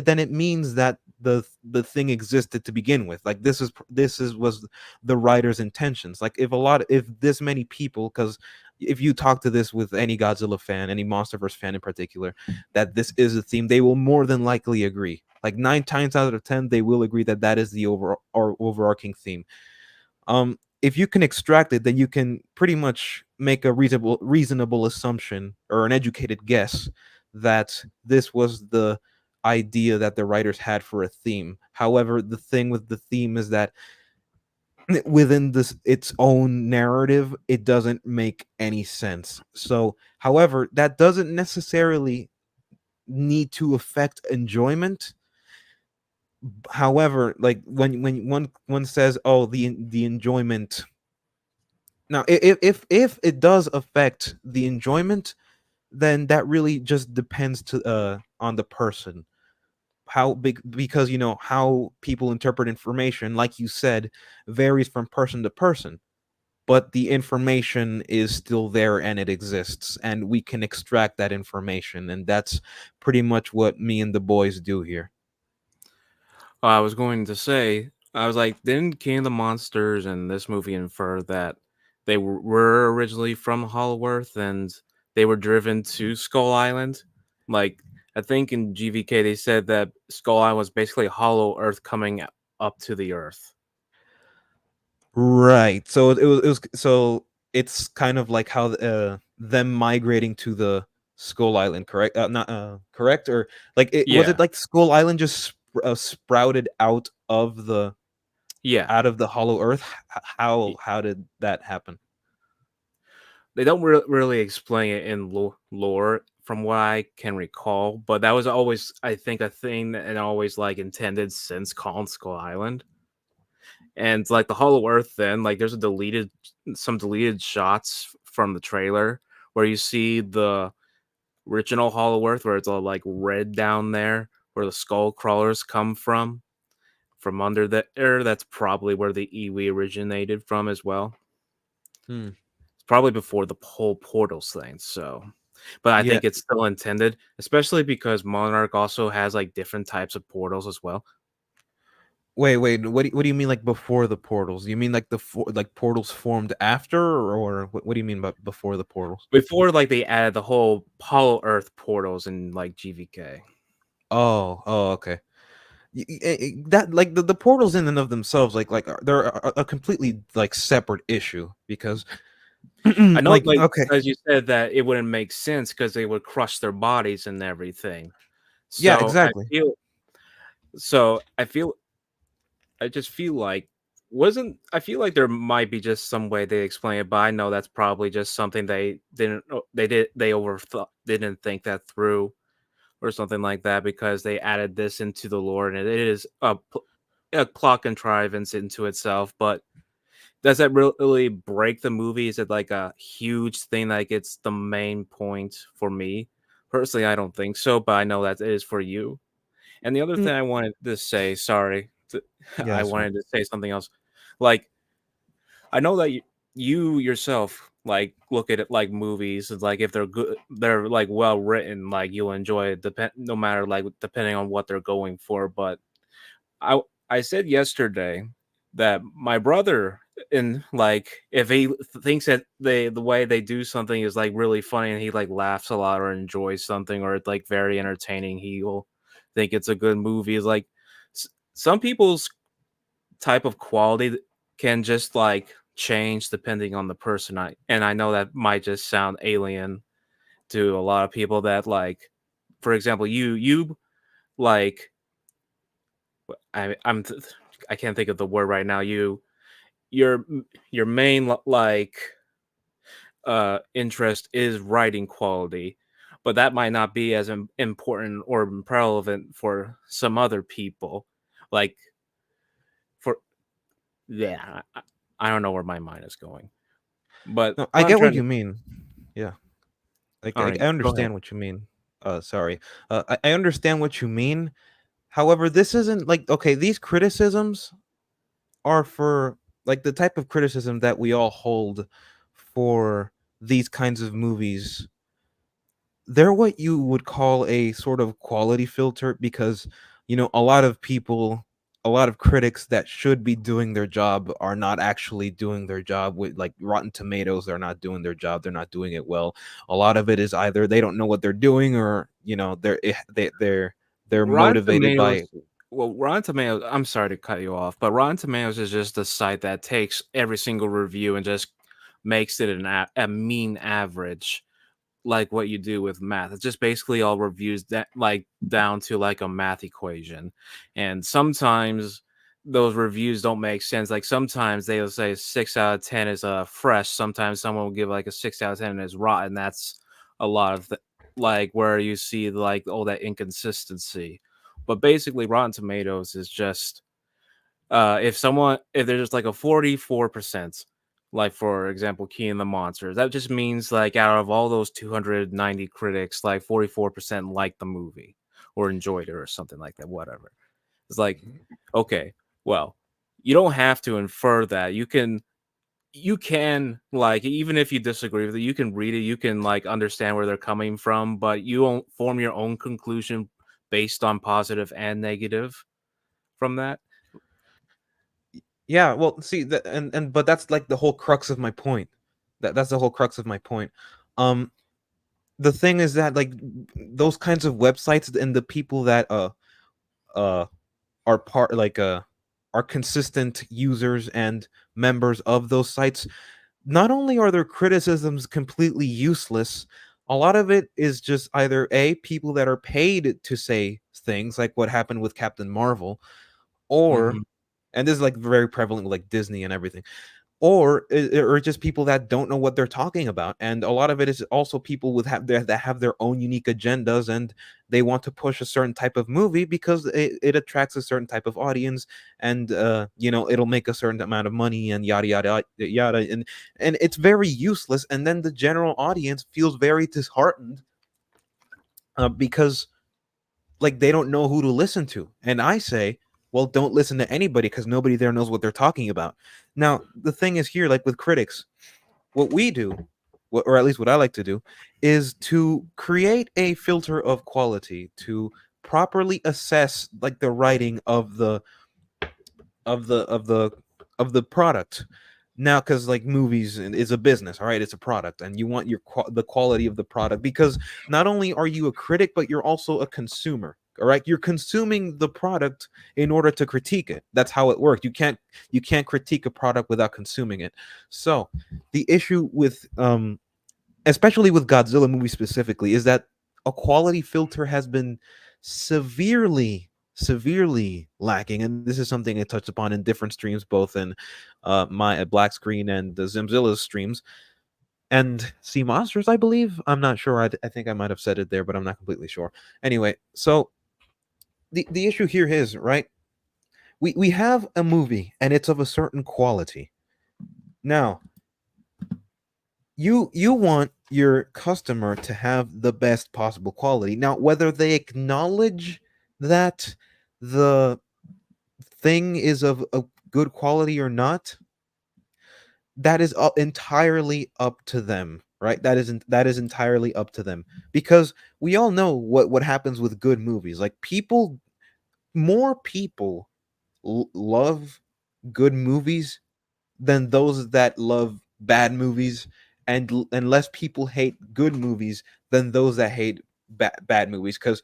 then it means that the thing existed to begin with. Like was the writer's intentions. Like if this many people, because if you talk to this with any Godzilla fan, any MonsterVerse fan in particular, that this is a theme, they will more than likely agree. Like 9 times out of 10, they will agree that is the overarching theme. If you can extract it, then you can pretty much make a reasonable assumption or an educated guess that this was the idea that the writers had for a theme. However, the thing with the theme is that within its own narrative, it doesn't make any sense. So, however, that doesn't necessarily need to affect enjoyment. However, like when one says, "Oh, the enjoyment." Now, if it does affect the enjoyment, then that really just depends on the person. How big, because how people interpret information, like you said, varies from person to person. But the information is still there and it exists, and we can extract that information, and that's pretty much what me and the boys do here. I was going to say, I was like, didn't King of the Monsters and this movie infer that they were originally from Hollow Earth and they were driven to Skull Island? Like, I think in GVK they said that Skull Island was basically Hollow Earth coming up to the Earth. Right. So so it's kind of like how them migrating to the Skull Island, correct? Not correct, or like was Yeah. it like Skull Island just sprouted out of the Yeah, out of the Hollow Earth? How did that happen? they don't really explain it in lore from what I can recall, but that was always, I think, a thing and always like intended since Kong Skull Island. And like the Hollow Earth, then like there's some deleted shots from the trailer where you see the original Hollow Earth where it's all like red down there, where the skull crawlers come from under the air. That's probably where the iwi originated from as well. Hmm. It's probably before the whole portals thing. So, but I Yeah. think it's still intended, especially because Monarch also has like different types of portals as well. Wait. What do you mean like before the portals? You mean like like portals formed after, or what do you mean by before the portals? Before like they added the whole Hollow Earth portals in like GVK. Oh, okay. That like the portals in and of themselves, they're a completely like separate issue because I know, like like okay, as you said, that it wouldn't make sense because they would crush their bodies and everything. yeah, So exactly. I feel I just feel like wasn't I feel like there might be just some way they explain it, but I know that's probably just something they didn't they overthought didn't think that through or something like that because they added this into the lore and it is a plot contrivance into itself. But does that really break the movie? Is it like a huge thing that gets the main point for me? Personally, I don't think so, but I know that it is for you. And the other Mm, thing I wanted to say, sorry, yeah, I that's fine. wanted to say something else. Like, I know that you yourself like look at it like movies, and like if they're good, they're like well written, like you'll enjoy it. No matter like depending on what they're going for. But I said yesterday that my brother and like if he thinks that the way they do something is like really funny and he like laughs a lot or enjoys something or it's like very entertaining, he will think it's a good movie. Is like some people's type of quality can just like change depending on the person. I know that might just sound alien to a lot of people that like, for example, you like I'm I can't think of the word right now. Your your main like interest is writing quality, but that might not be as important or relevant for some other people. Like for yeah, I don't know where my mind is going, but No, I what I'm get what trying to you mean. Yeah, like all right, I go ahead. understand what you mean. Sorry. I understand what you mean. However, this isn't like okay. These criticisms are for like the type of criticism that we all hold for these kinds of movies. They're what you would call a sort of quality filter because a lot of people, a lot of critics that should be doing their job are not actually doing their job. With like Rotten Tomatoes, they're not doing their job, they're not doing it well. A lot of it is either they don't know what they're doing, or they're Rotten motivated by. Tomatoes. Well, Rotten Tomatoes. I'm sorry to cut you off, but Rotten Tomatoes is just a site that takes every single review and just makes it a mean average, like what you do with math. It's just basically all reviews that like down to like a math equation. And sometimes those reviews don't make sense. Like sometimes they'll say 6 out of 10 is fresh. Sometimes someone will give like a 6 out of 10 and is rotten. That's a lot of like where you see like all that inconsistency. But basically Rotten Tomatoes is just if there's just like a 44%, like for example, Key in the Monsters, that just means like out of all those 290 critics, like 44% liked the movie or enjoyed it or something like that, whatever. It's like, okay, well, you don't have to infer that. You can like even if you disagree with it, you can read it, you can like understand where they're coming from, but you won't form your own conclusion based on positive and negative from that. Yeah, well, see that, and but that's like the whole crux of my point. That's the whole crux of my point. Um, the thing is that like those kinds of websites and the people that uh are part like are consistent users and members of those sites, not only are their criticisms completely useless, a lot of it is just either a people that are paid to say things like what happened with Captain Marvel, or Mhm. and this is like very prevalent with like Disney and everything, or just people that don't know what they're talking about, and a lot of it is also people with that have their own unique agendas, and they want to push a certain type of movie because it attracts a certain type of audience, and it'll make a certain amount of money and yada yada yada, and it's very useless, and then the general audience feels very disheartened because like they don't know who to listen to. And I say, well, don't listen to anybody because nobody there knows what they're talking about. Now, the thing is here, like with critics, what we do, or at least what I like to do, is to create a filter of quality to properly assess like the writing of the of the of the product. Now, because like movies is a business, all right, it's a product, and you want the quality of the product, because not only are you a critic, but you're also a consumer. All right, you're consuming the product in order to critique it. That's how it works. You can't critique a product without consuming it. So the issue with especially with Godzilla movies specifically, is that a quality filter has been severely lacking, and this is something I touched upon in different streams, both in my Black Screen and the Zimzilla's streams, and Sea Monsters, I believe. I'm not sure. I think I might have said it there, but I'm not completely sure. Anyway, so the issue here is, right, we have a movie and it's of a certain quality. Now, you want your customer to have the best possible quality. Now, whether they acknowledge that the thing is of a good quality or not, that is entirely up to them, right? That is entirely up to them, because we all know what happens with good movies. Like, more people love good movies than those that love bad movies, and less people hate good movies than those that hate bad movies. Because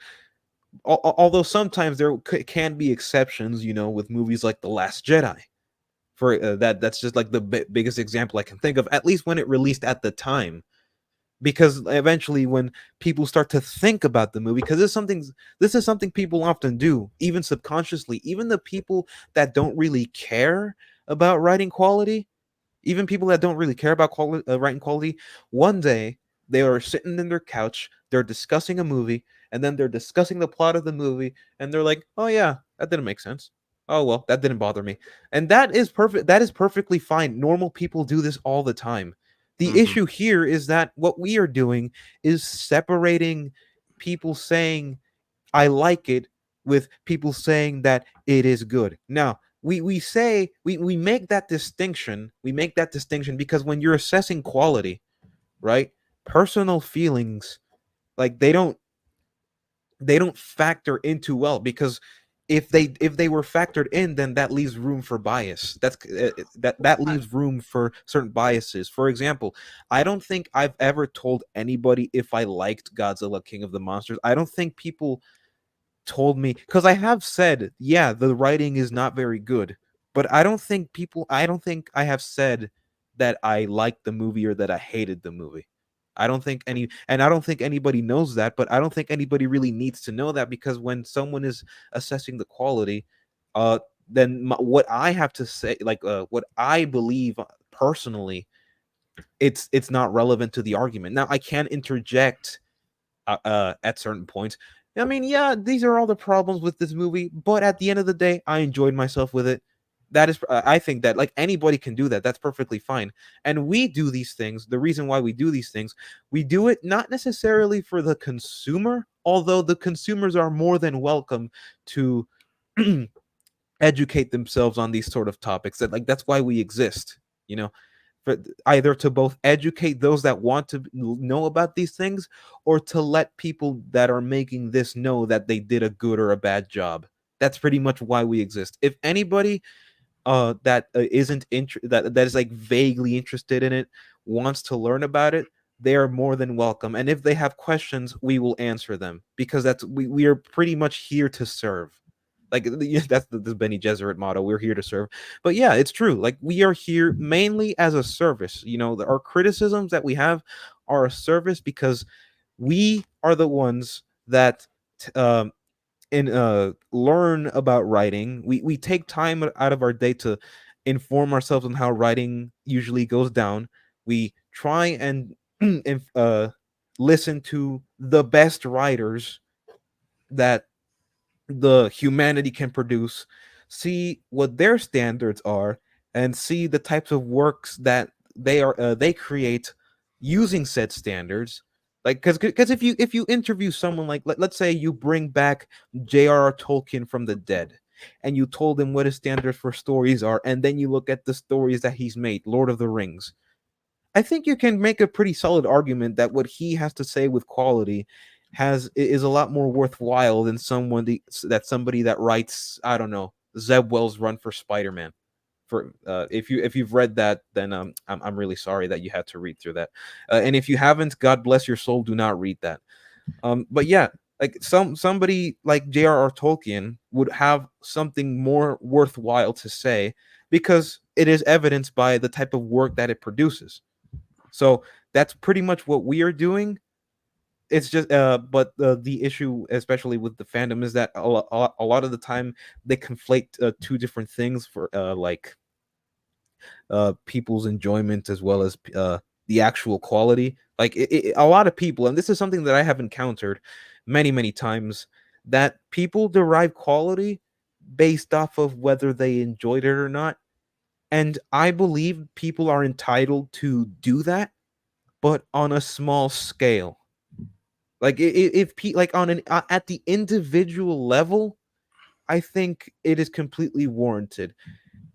although sometimes there can be exceptions, with movies like The Last Jedi, for that's just like the biggest example I can think of, at least when it released at the time. Because eventually, when people start to think about the movie, because this is something people often do, even subconsciously, even the people that don't really care about writing quality, even people that don't really care about writing quality, one day they are sitting in their couch, they're discussing a movie, and then they're discussing the plot of the movie, and they're like, "Oh yeah, that didn't make sense. Oh well, that didn't bother me," and that is perfect. That is perfectly fine. Normal people do this all the time. The Mhm. issue here is that what we are doing is separating people saying I like it with people saying that it is good. Now, we make that distinction. We make that distinction because when you're assessing quality, right? Personal feelings, like they don't factor into well, because if they were factored in, then that leaves room for bias. That leaves room for certain biases. For example, I don't think I've ever told anybody if I liked Godzilla King of the Monsters. I don't think people told me, because I have said, yeah, the writing is not very good, but I don't think I have said that I liked the movie or that I hated the movie. I don't think anybody knows that, but I don't think anybody really needs to know that, because when someone is assessing the quality, uh, then what I have to say, like what I believe personally, it's not relevant to the argument. Now, I can interject at certain points. I mean, yeah, these are all the problems with this movie, but at the end of the day, I enjoyed myself with it. That is, I think that like anybody can do that. That's perfectly fine. And we do these things. The reason why we do these things, we do it not necessarily for the consumer, although the consumers are more than welcome to educate themselves on these sort of topics. That's why we exist. You know, for either to both educate those that want to know about these things, or to let people that are making this know that they did a good or a bad job. That's pretty much why we exist. If anybody that isn't that is like vaguely interested in it, wants to learn about it, they are more than welcome. And if they have questions, we will answer them, because we are pretty much here to serve. Like, that's the Benny Gesserit motto, we're here to serve. But yeah, it's true, like we are here mainly as a service. Our criticisms that we have are a service, because we are the ones that t- um learn about writing. We take time out of our day to inform ourselves on how writing usually goes down. We try and listen to the best writers that the humanity can produce, see what their standards are, and see the types of works that they create using said standards. Like, because if you interview someone like let's say you bring back J.R.R. Tolkien from the dead, and you told him what his standards for stories are, and then you look at the stories that he's made, Lord of the Rings, I think you can make a pretty solid argument that what he has to say with quality is a lot more worthwhile than somebody that writes, I don't know, Zeb Wells' run for Spider-Man. For if you've read that, then I'm really sorry that you had to read through that. And if you haven't, God bless your soul, do not read that. But yeah, like somebody like J.R.R. Tolkien would have something more worthwhile to say because it is evidenced by the type of work that it produces. So that's pretty much what we are doing. It's just, but the issue, especially with the fandom, is that a lot of the time they conflate two different things for like people's enjoyment as well as the actual quality. Like a lot of people, and this is something that I have encountered many times, that people derive quality based off of whether they enjoyed it or not. And I believe people are entitled to do that, but on a small scale. Like if like on an at the individual level, I think it is completely warranted.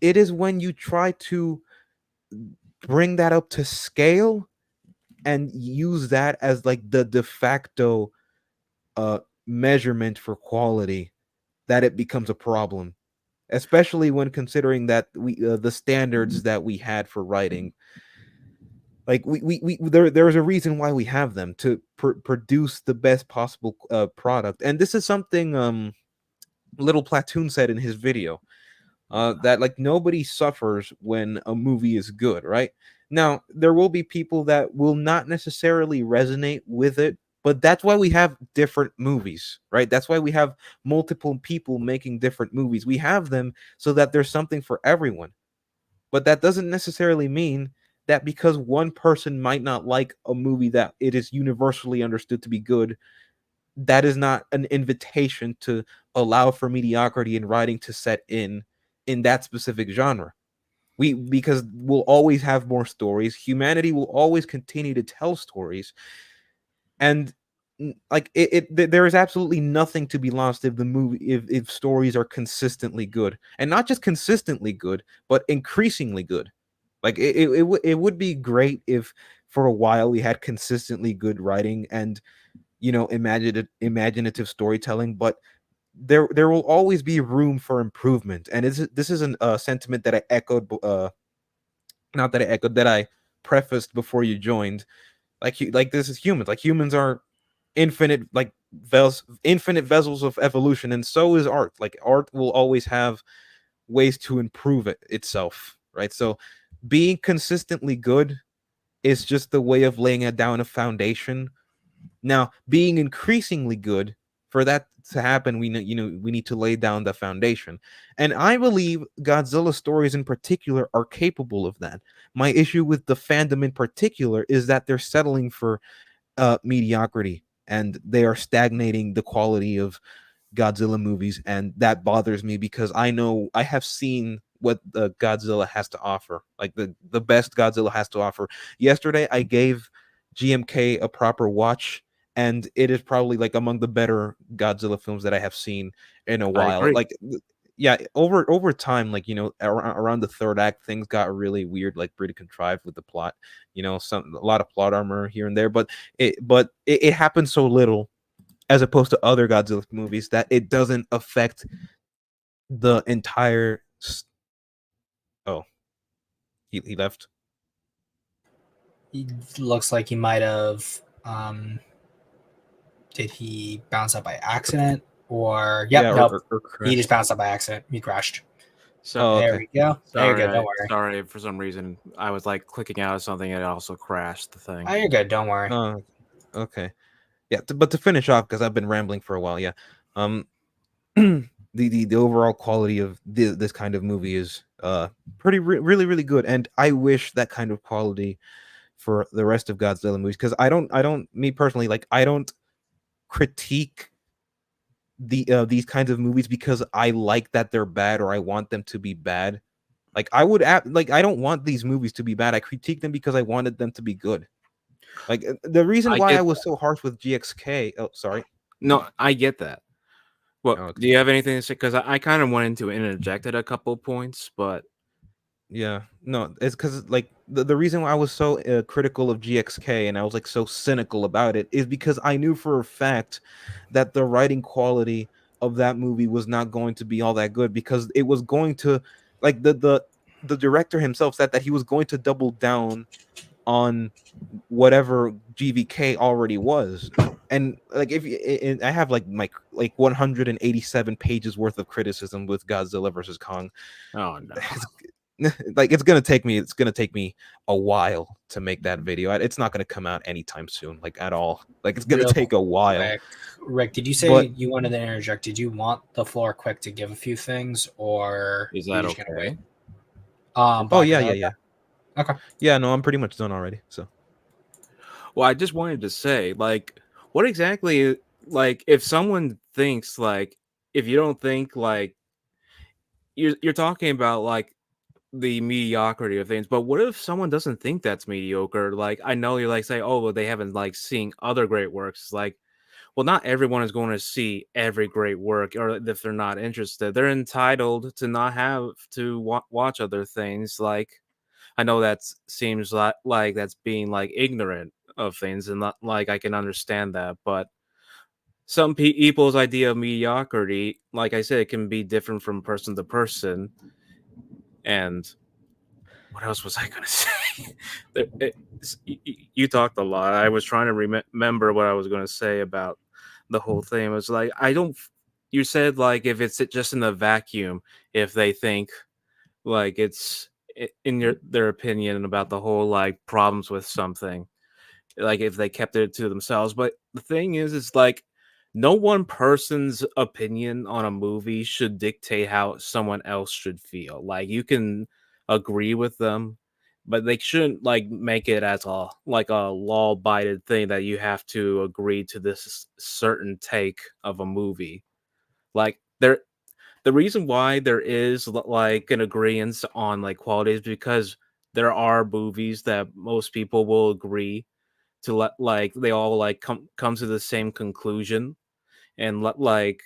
It is when you try to bring that up to scale and use that as like the de facto uh measurement for quality that it becomes a problem, especially when considering that we the standards that we had for writing, like there's a reason why we have them to produce the best possible product. And this is something Little Platoon said in his video, that like nobody suffers when a movie is good, right? Now there will be people that will not necessarily resonate with it, but that's why we have different movies, right? That's why we have multiple people making different movies. We have them so that there's something for everyone. But that doesn't necessarily mean that because one person might not like a movie that it is universally understood to be good, that is not an invitation to allow for mediocrity in writing to set in that specific genre. Because we'll always have more stories. Humanity will always continue to tell stories, and like there is absolutely nothing to be lost if the movie if stories are consistently good, and not just consistently good, but increasingly good. Like it would be great if for a while we had consistently good writing and imaginative storytelling, but there will always be room for improvement. And this is a sentiment that I echoed, not that I echoed, that I prefaced before you joined. Like this is humans. Like humans are infinite, like infinite vessels of evolution, and so is art. Like art will always have ways to improve itself, right? So being consistently good is just the way of laying it down a foundation. Now, being increasingly good, for that to happen, we need to lay down the foundation. And I believe Godzilla stories in particular are capable of that. My issue with the fandom in particular is that they're settling for mediocrity, and they are stagnating the quality of Godzilla movies, and that bothers me because I know I have seen what the Godzilla has to offer, like the best Godzilla has to offer. Yesterday, I gave GMK a proper watch, and it is probably like among the better Godzilla films that I have seen in a I while. agree. Like, yeah, over time, like around the third act, things got really weird, like pretty contrived with the plot. A lot of plot armor here and there, but it happened so little as opposed to other Godzilla movies that it doesn't affect the entire. Oh, he left. He looks like he might have. Did he bounce up by accident? Or yep, Yeah, nope. or He crash. just bounced up by accident. He crashed. So Oh, There okay. we go. There you go. Don't sorry, worry. sorry. For some reason, I was like clicking out of something, and it also crashed the thing. Oh, you're good. Don't worry. Oh, okay. Yeah, but to finish off, because I've been rambling for a while. Yeah, um, the overall quality of this kind of movie is pretty really really good, and I wish that kind of quality for the rest of Godzilla movies, because I don't me personally, like, I don't critique these kinds of movies because I like that they're bad or I want them to be bad. Like, I don't want these movies to be bad. I critique them because I wanted them to be good. Like, the reason I why get I was that. so harsh with GXK. Oh, sorry. No, I get that. Well, Oh, do okay. you have anything to say? Because I kind of wanted to interject at a couple points, but Yeah, no, it's because, like, the reason why I was so critical of GXK and I was like so cynical about it is because I knew for a fact that the writing quality of that movie was not going to be all that good, because it was going to, like, the director himself said that he was going to double down on whatever GVK already was. And, like, I have like 187 pages worth of criticism with Godzilla versus Kong. oh no. Like, it's gonna take me a while to make that video. It's not gonna come out anytime soon, like, at all. Like, it's gonna Real take a while. quick, Rick, did you say But you wanted to interject? Did you want the floor quick to give a few things, or Is are you that just gonna wait? okay? oh, Black, is yeah, that yeah, okay? yeah. Okay. Yeah, no, I'm pretty much done already. So Well, I just wanted to say, like, what exactly, like, if someone thinks, like, if you don't think, like, you're talking about, like, the mediocrity of things, but what if someone doesn't think that's mediocre? Like, I know you're like say, oh, well, they haven't like seen other great works. It's like, well, not everyone is going to see every great work, or if they're not interested, they're entitled to not have to watch other things. Like, I know that seems like that's being like ignorant of things, and not like I can understand that, but some people's idea of mediocrity, like I said, it can be different from person to person. And what else was I going to say? You talked a lot. I was trying to remember what I was going to say about the whole thing. It was like, I don't. You said, like, if it's just in the vacuum, if they think like it's in their opinion about the whole like problems with something, like if they kept it to themselves. But the thing is like, no one person's opinion on a movie should dictate how someone else should feel. Like, you can agree with them, but they shouldn't like make it as a like a law-abided thing that you have to agree to this certain take of a movie. Like, the reason why there is like an agreement on like quality is because there are movies that most people will agree to, let like they all like come to the same conclusion, and like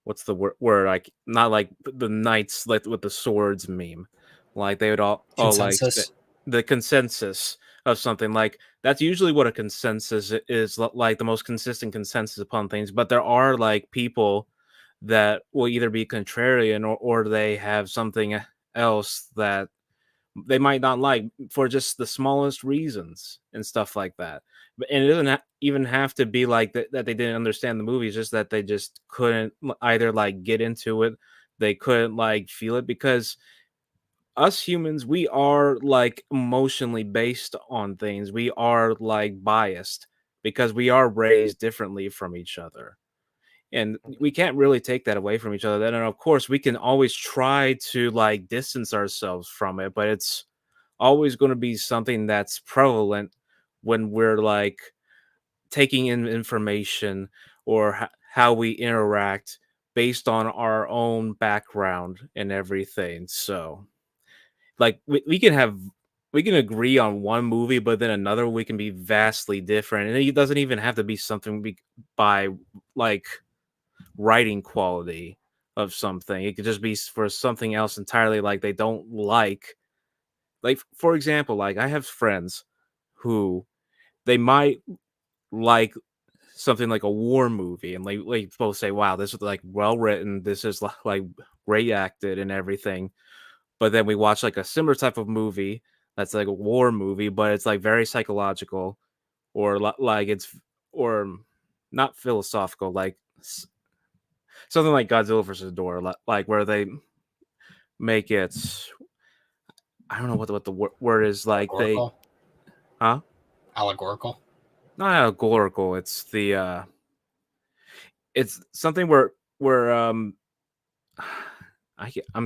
what's the word, like, not like the knights like with the swords meme, like they would all like Consensus. the consensus of something. Like, that's usually what a consensus is, like the most consistent consensus upon things. But there are like people that will either be contrarian, or they have something else that they might not like for just the smallest reasons and stuff like that. And it doesn't even have to be like that they didn't understand the movie. It's just that they just couldn't either like get into it, they couldn't like feel it, because us humans, we are like emotionally based on things. We are like biased because we are raised differently from each other. And we can't really take that away from each other. And of course, we can always try to like distance ourselves from it, but it's always going to be something that's prevalent when we're like taking in information, or how we interact based on our own background and everything. So, like, we can agree on one movie, but then another we can be vastly different, and it doesn't even have to be something by like writing quality of something. It could just be for something else entirely, like they don't like, for example, like I have friends who they might like something like a war movie, and like both say, "Wow, this is like well written. This is like great acted and everything." But then we watch like a similar type of movie that's like a war movie, but it's like very psychological, or like it's or not philosophical, like something like Godzilla versus Door, like where they make it. I don't know what the word is. Like they, Allegorical. huh? Allegorical. Not allegorical. It's the it's something where I'm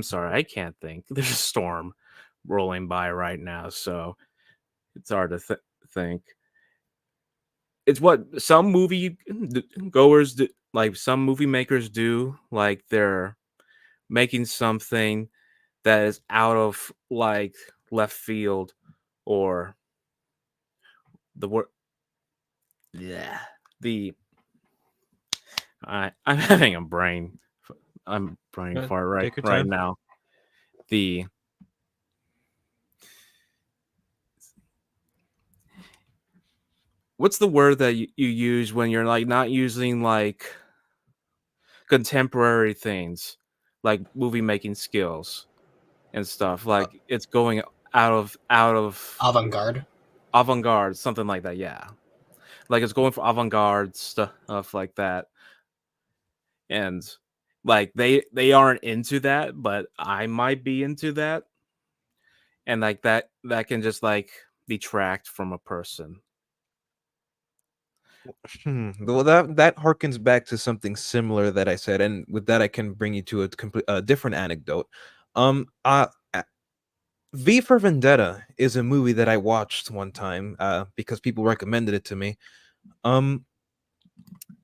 sorry, I can't think. There's a storm rolling by right now, so it's hard to think. It's what some goers do, like some movie makers do, like they're making something that is out of like left field or the word yeah the I'm having a brain Good. fart Take your right time. now. The what's the word that you use when you're like not using like contemporary things like movie making skills and stuff, Uh, like it's going out of Avant-garde. avant-garde, something like that, yeah, like it's going for avant-garde stuff like that. And like they aren't into that, but I might be into that, and like that can just like detract from a person. Well, that harkens back to something similar that I said, and with that, I can bring you to a different anecdote. A- V for Vendetta is a movie that I watched one time because people recommended it to me. Um,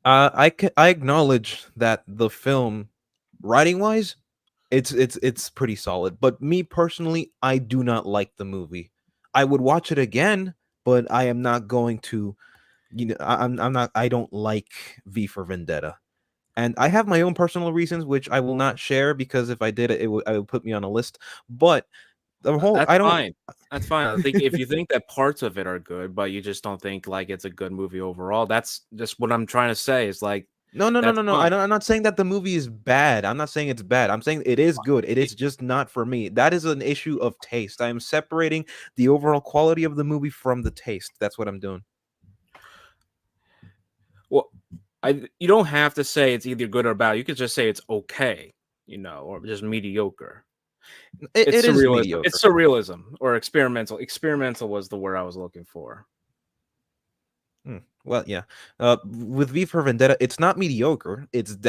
I acknowledge that the film, writing wise, it's pretty solid. But me personally, I do not like the movie. I would watch it again, but I am not going to. I'm not. I don't like V for Vendetta, and I have my own personal reasons, which I will not share because if I did, it would put me on a list. But the whole That's I don't. fine. That's fine. I think if you think that parts of it are good, but you just don't think like it's a good movie overall, that's just what I'm trying to say. Is like No, no, no, that's no, no. fine. I'm not saying that the movie is bad. I'm not saying it's bad. I'm saying it is good. It is just not for me. That is an issue of taste. I am separating the overall quality of the movie from the taste. That's what I'm doing. Well, you don't have to say it's either good or bad. You could just say it's okay, or just mediocre. It It's is surrealism. mediocre. It's surrealism or experimental. Experimental was the word I was looking for. Well, yeah. With V for Vendetta, it's not mediocre.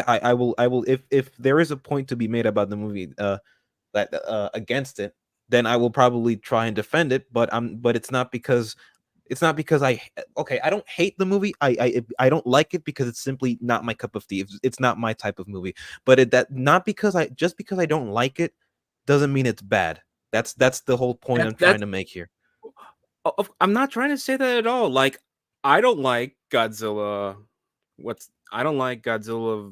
I will if there is a point to be made about the movie that against it, then I will probably try and defend it. But it's not because okay, I don't hate the movie. I don't like it because it's simply not my cup of tea. It's not my type of movie. But that not because I just because I don't like it doesn't mean it's bad. That's the whole point I'm trying That's to make here. I'm not trying to say that at all. Like I don't like Godzilla. I don't like Godzilla.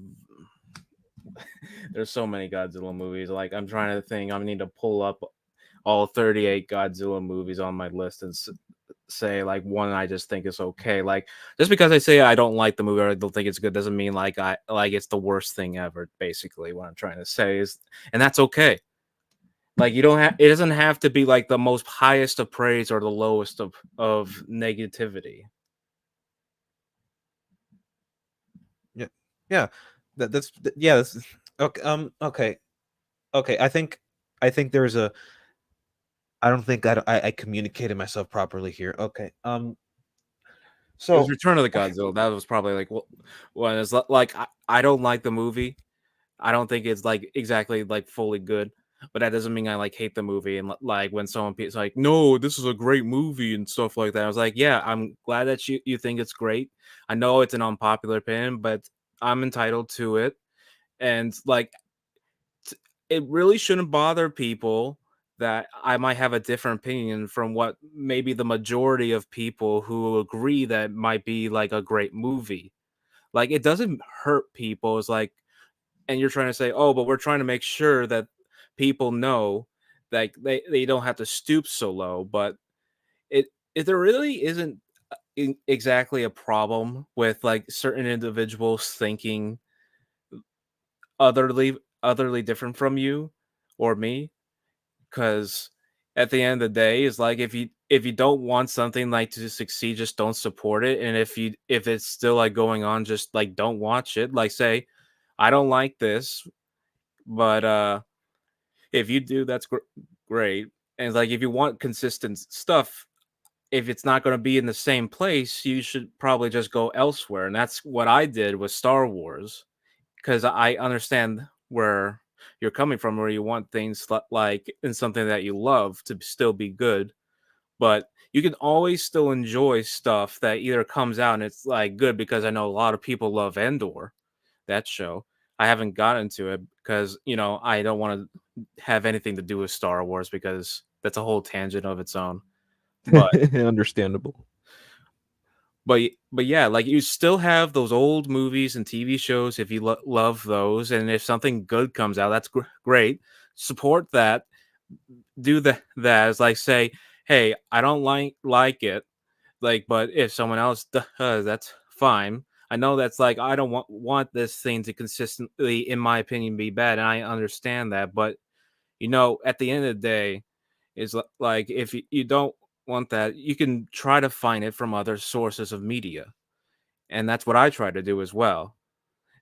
There's so many Godzilla movies. Like I'm trying to think. I need to pull up all 38 Godzilla movies on my list and say like one I just think is okay. Like just because I say I don't like the movie or I don't think it's good doesn't mean like I like it's the worst thing ever. Basically, what I'm trying to say is, and that's okay. Like you don't have it doesn't have to be like the most highest of praise or the lowest of negativity. Yeah, yeah. Yeah. Okay. Okay. Okay. I think there's a. I don't think I communicated myself properly here. Okay. It was So Return of the Godzilla. That was probably like when it's like I don't like the movie. I don't think it's like exactly like fully good, but that doesn't mean I like hate the movie. And like when it's like, no, this is a great movie and stuff like that. I was like, yeah, I'm glad that you think it's great. I know it's an unpopular opinion, but I'm entitled to it. And like, it really shouldn't bother people that I might have a different opinion from what maybe the majority of people who agree that might be like a great movie. Like, it doesn't hurt people. It's like, and you're trying to say, "Oh, but we're trying to make sure that people know that they don't have to stoop so low." But if there really isn't exactly a problem with like certain individuals thinking otherly different from you or me, because at the end of the day, it's like if you don't want something like to succeed, just don't support it. And if it's still like going on, just like don't watch it. Like say, I don't like this, but if you do, that's great. And it's like if you want consistent stuff, if it's not going to be in the same place, you should probably just go elsewhere. And that's what I did with Star Wars. because I understand where you're coming from, where you want things like in something that you love to still be good, but you can always still enjoy stuff that either comes out and it's like good, because I know a lot of people love Endor, that show. I haven't gotten to it because, I don't want to have anything to do with Star Wars because that's a whole tangent of its own. But Understandable. but yeah, like you still have those old movies and TV shows if you love those, and if something good comes out, that's great. Support that. Do that as like say, hey, I don't like it, like, but if someone else does, that's fine. I know that's like I don't want this thing to consistently, in my opinion, be bad, and I understand that. But at the end of the day, is like if you don't want that, you can try to find it from other sources of media, and that's what I try to do as well.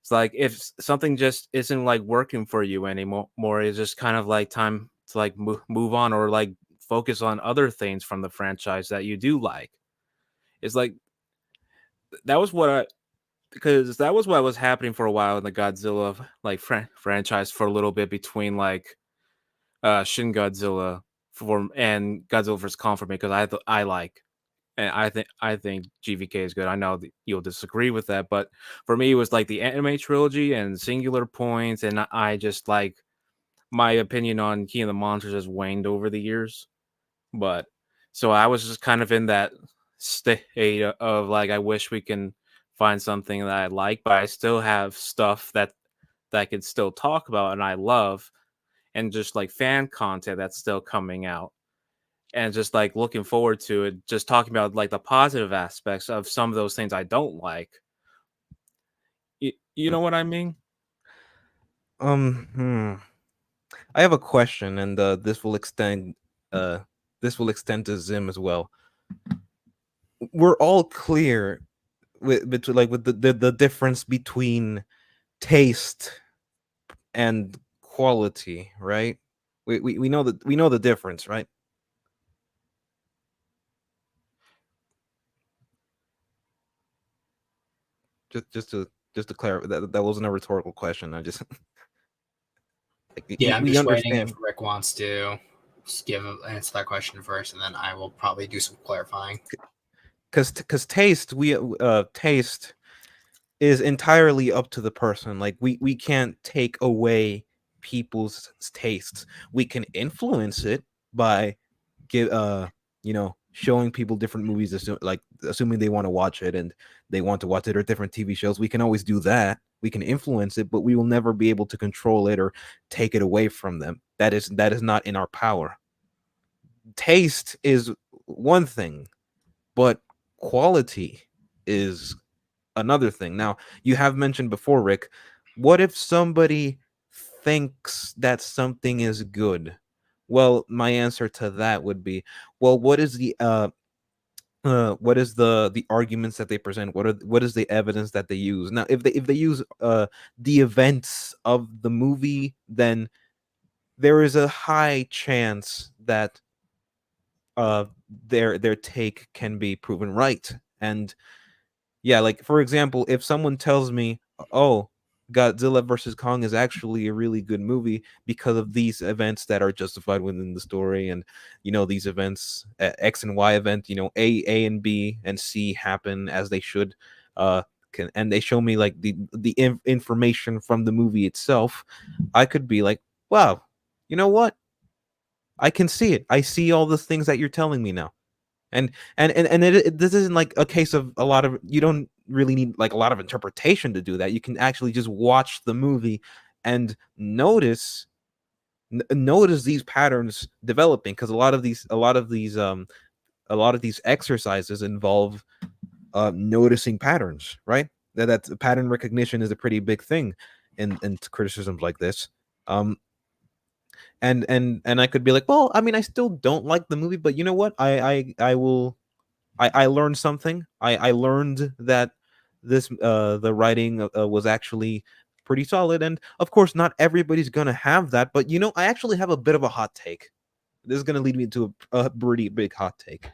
It's like if something just isn't like working for you anymore, it's just kind of like time to like move on, or like focus on other things from the franchise that you do like. It's like that was what I because that was what was happening for a while in the Godzilla like franchise for a little bit, between like Shin Godzilla for and Godzilla vs Kong for me, because I like, and I think GVK is good. I know that you'll disagree with that, but for me it was like the anime trilogy and Singular Points, and I just like, my opinion on King of the Monsters has waned over the years. But so I was just kind of in that state of like, I wish we can find something that I like, but I still have stuff that I can still talk about and I love, and just like fan content that's still coming out, and just like looking forward to it, just talking about like the positive aspects of some of those things I don't like. You know what I mean? Um, hmm. I have a question, and uh this will extend to Zim as well. We're all clear with the difference between taste and quality, right? We know the difference, right? Just to clarify, that wasn't a rhetorical question. I just like Yeah, I'm we just waiting understand. if Rick wants to answer that question first, and then I will probably do some clarifying. Because taste is entirely up to the person. Like we can't take away people's tastes. We can influence it by give showing people different movies, assuming they want to watch it and they want to watch it, or different TV shows. We can always do that. We can influence it, but we will never be able to control it or take it away from them. That is not in our power. Taste is one thing, but quality is another thing. Now, you have mentioned before, Rick, what if somebody thinks that something is good? Well, my answer to that would be, well, what is the arguments that they present? What is the evidence that they use? Now, if they use the events of the movie, then there is a high chance that uh their take can be proven right. And yeah, like for example, if someone tells me, "Oh, Godzilla versus Kong is actually a really good movie because of these events that are justified within the story, and these events, X and Y event, A and B and C happen as they should, and they show me like the information from the movie itself," I could be like, "Wow, you know what? I can see it. I see all the things that you're telling me now." This isn't like a case of a lot of, you don't really need like a lot of interpretation to do that. You can actually just watch the movie and notice these patterns developing, because a lot of these exercises involve noticing patterns, right? That pattern recognition is a pretty big thing in criticisms like this. um and I could be like, well, I mean, I still don't like the movie, but you know what, I will, I learned something. I learned that the writing was actually pretty solid, and of course, not everybody's gonna have that. But I actually have a bit of a hot take. This is gonna lead me to a pretty big hot take.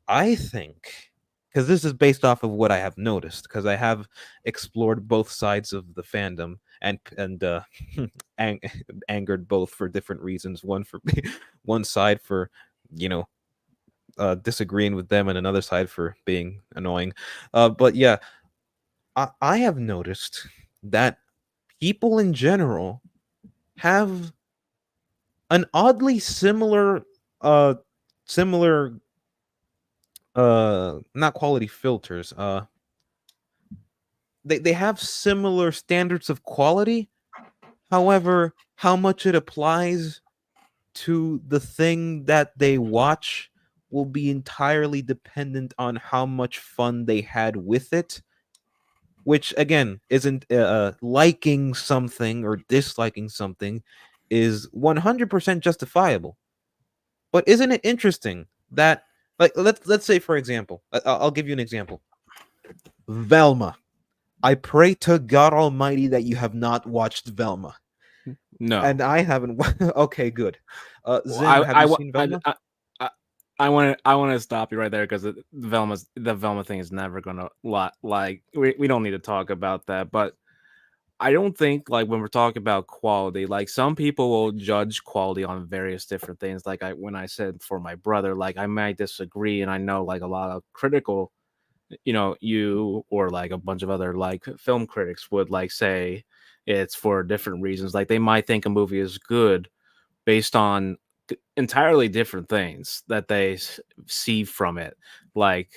I think because this is based off of what I have noticed, because I have explored both sides of the fandom and ang- angered both for different reasons. One for one side for you know disagreeing with them, and another side for being annoying. But yeah, I have noticed that people in general have an oddly uh similar not quality filters, they have similar standards of quality. However, how much it applies to the thing that they watch will be entirely dependent on how much fun they had with it, which again isn't liking something or disliking something is 100% justifiable. But isn't it interesting that, like, let's say for example, I'll give you an example. Velma. I pray to God Almighty that you have not watched Velma, No. and I haven't. Okay, good. Well, Zim, have you seen Velma? I want to stop you right there because the Velma thing is never gonna like we don't need to talk about that. But I don't think like when we're talking about quality, like some people will judge quality on various different things. Like when I said for my brother, like I might disagree, and I know like a lot of critical, you or like a bunch of other like film critics would like say it's for different reasons. Like they might think a movie is good based on entirely different things that they see from it. Like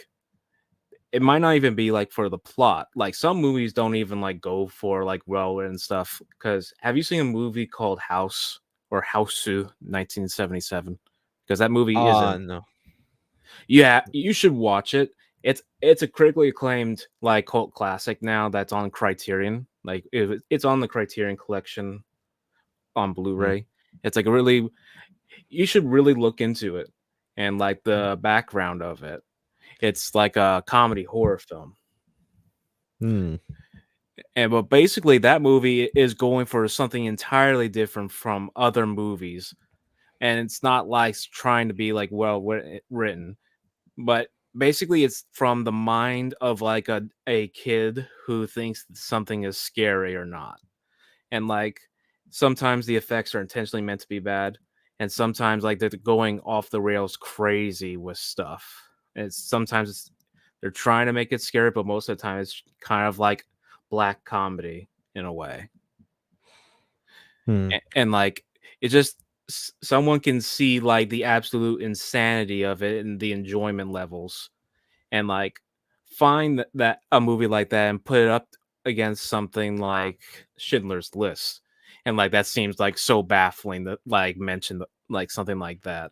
it might not even be like for the plot. Like some movies don't even like go for like well and stuff. Because have you seen a movie called House or Houseu 1977? Because that movie isn't. No. Yeah, you should watch it. It's a critically acclaimed like cult classic now that's on Criterion. Like it's on the Criterion collection on Mm. Blu-ray. It's like a really you should really look into it and like the background of it. It's like a comedy horror film. Hmm. And but basically that movie is going for something entirely different from other movies. And it's not like trying to be like written, but basically it's from the mind of like a kid who thinks that something is scary or not. And like sometimes the effects are intentionally meant to be bad, and sometimes like they're going off the rails crazy with stuff. And sometimes they're trying to make it scary, but most of the time it's kind of like black comedy in a way. Hmm. And like it just someone can see like the absolute insanity of it and the enjoyment levels, and like find that a movie like that and put it up against something like Schindler's List, and like that seems like so baffling that like mention like something like that,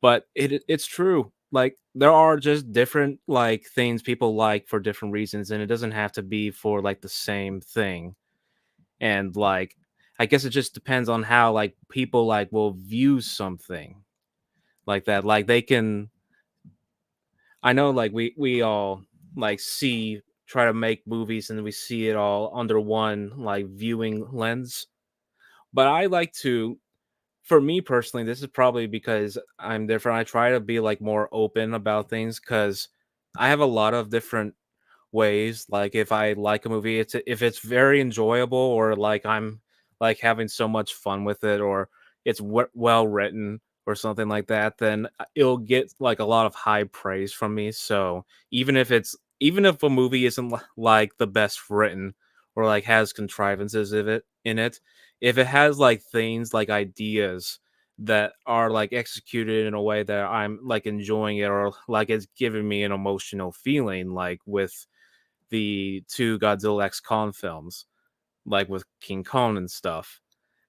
but it's true. Like there are just different like things people like for different reasons, and it doesn't have to be for like the same thing. And like I guess it just depends on how like people like will view something like that. Like they can I know like we all like see try to make movies and we see it all under one like viewing lens. But I like to for me personally, this is probably because I'm different. I try to be like more open about things because I have a lot of different ways. Like if I like a movie, it's if it's very enjoyable or like I'm like having so much fun with it or it's well written or something like that, then it'll get like a lot of high praise from me. So even if a movie isn't like the best written or like has contrivances of it in it, if it has like things like ideas that are like executed in a way that I'm like enjoying it or like it's giving me an emotional feeling, like with the two Godzilla X Kong films, like with King Kong and stuff,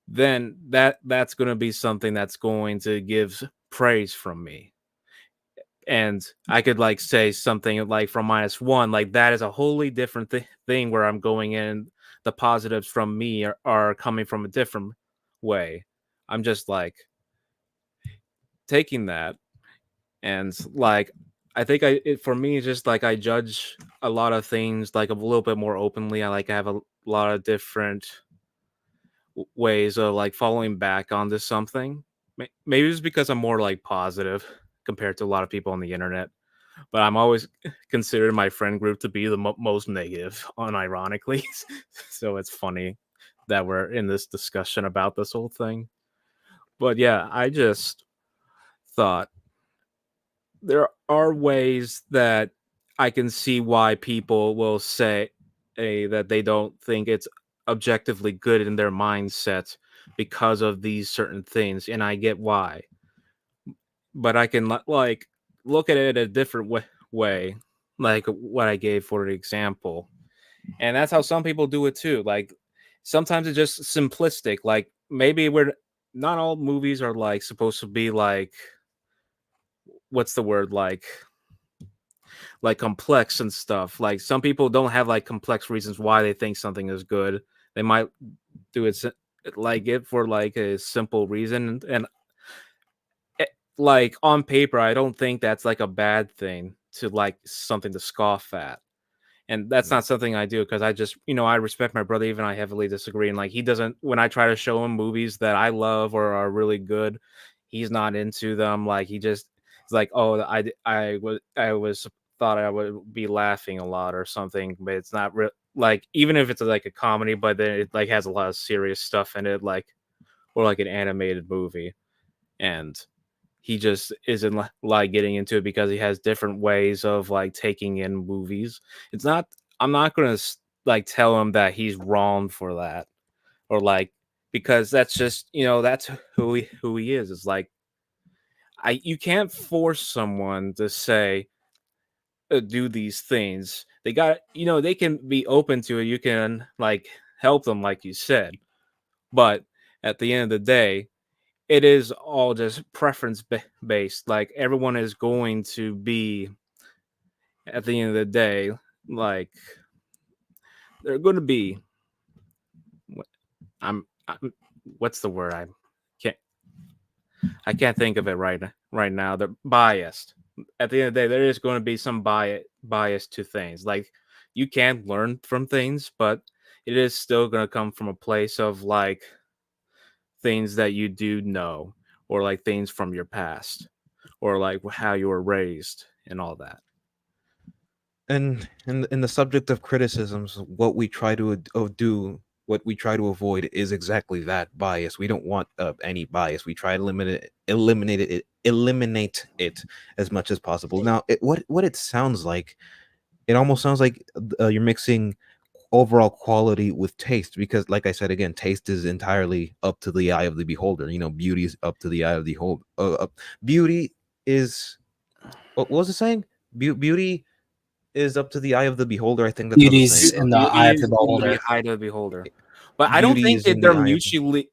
then that's going to be something that's going to give praise from me. And I could like say something like from -1, like that is a wholly different thing where I'm going in. The positives from me are coming from a different way. I'm just like taking that and like I think for me it's just like I judge a lot of things like a little bit more openly. I like have a lot of different ways of like following back onto something. Maybe it's because I'm more like positive compared to a lot of people on the internet. but I'm always considered my friend group to be the most negative, unironically. So it's funny that we're in this discussion about this whole thing. But yeah, I just thought there are ways that I can see why people will say that they don't think it's objectively good in their mindset because of these certain things, and I get why. But I can like look at it a different way, like what I gave for the example, and that's how some people do it too. Like sometimes it's just simplistic. Like maybe we're not all movies are like supposed to be like what's the word like complex and stuff. Like some people don't have like complex reasons why they think something is good. They might do it like it for like a simple reason, and like on paper, I don't think that's like a bad thing to like something to scoff at. And that's not something I do because I just, I respect my brother, even I heavily disagree. And like he doesn't, when I try to show him movies that I love or are really good, he's not into them. Like he just, it's like, oh, I was thought I would be laughing a lot or something, but it's not real. Like even if it's like a comedy, but then it like has a lot of serious stuff in it, like or like an animated movie, and he just isn't like getting into it because he has different ways of like taking in movies. It's not I'm not going to like tell him that he's wrong for that or like because that's just, that's who he is. It's like I you can't force someone to say do these things. They got, they can be open to it. You can like help them like you said. But at the end of the day, it is all just preference based. Like everyone is going to be at the end of the day, like they're going to be. I'm what's the word? Can't. I can't think of it right now. They're biased. At the end of the day, there is going to be some bias to things. Like you can learn from things, but it is still going to come from a place of like things that you do know, or like things from your past, or like how you were raised and all that. And in the subject of criticisms, what we try to do, what we try to avoid is exactly that bias. We don't want any bias. We try to eliminate it as much as possible. Now, what it sounds like, it almost sounds like you're mixing overall quality with taste, because like I said again, taste is entirely up to the eye of the beholder. Beauty is up to the eye of the beholder. Beauty is, what was it saying? Beauty is up to the eye of the beholder. I think that's what it's saying. Beauty's in the eye Beauty of the is in the beholder. eye of the beholder, but I don't Beauty think is that in the they're eye of mutually.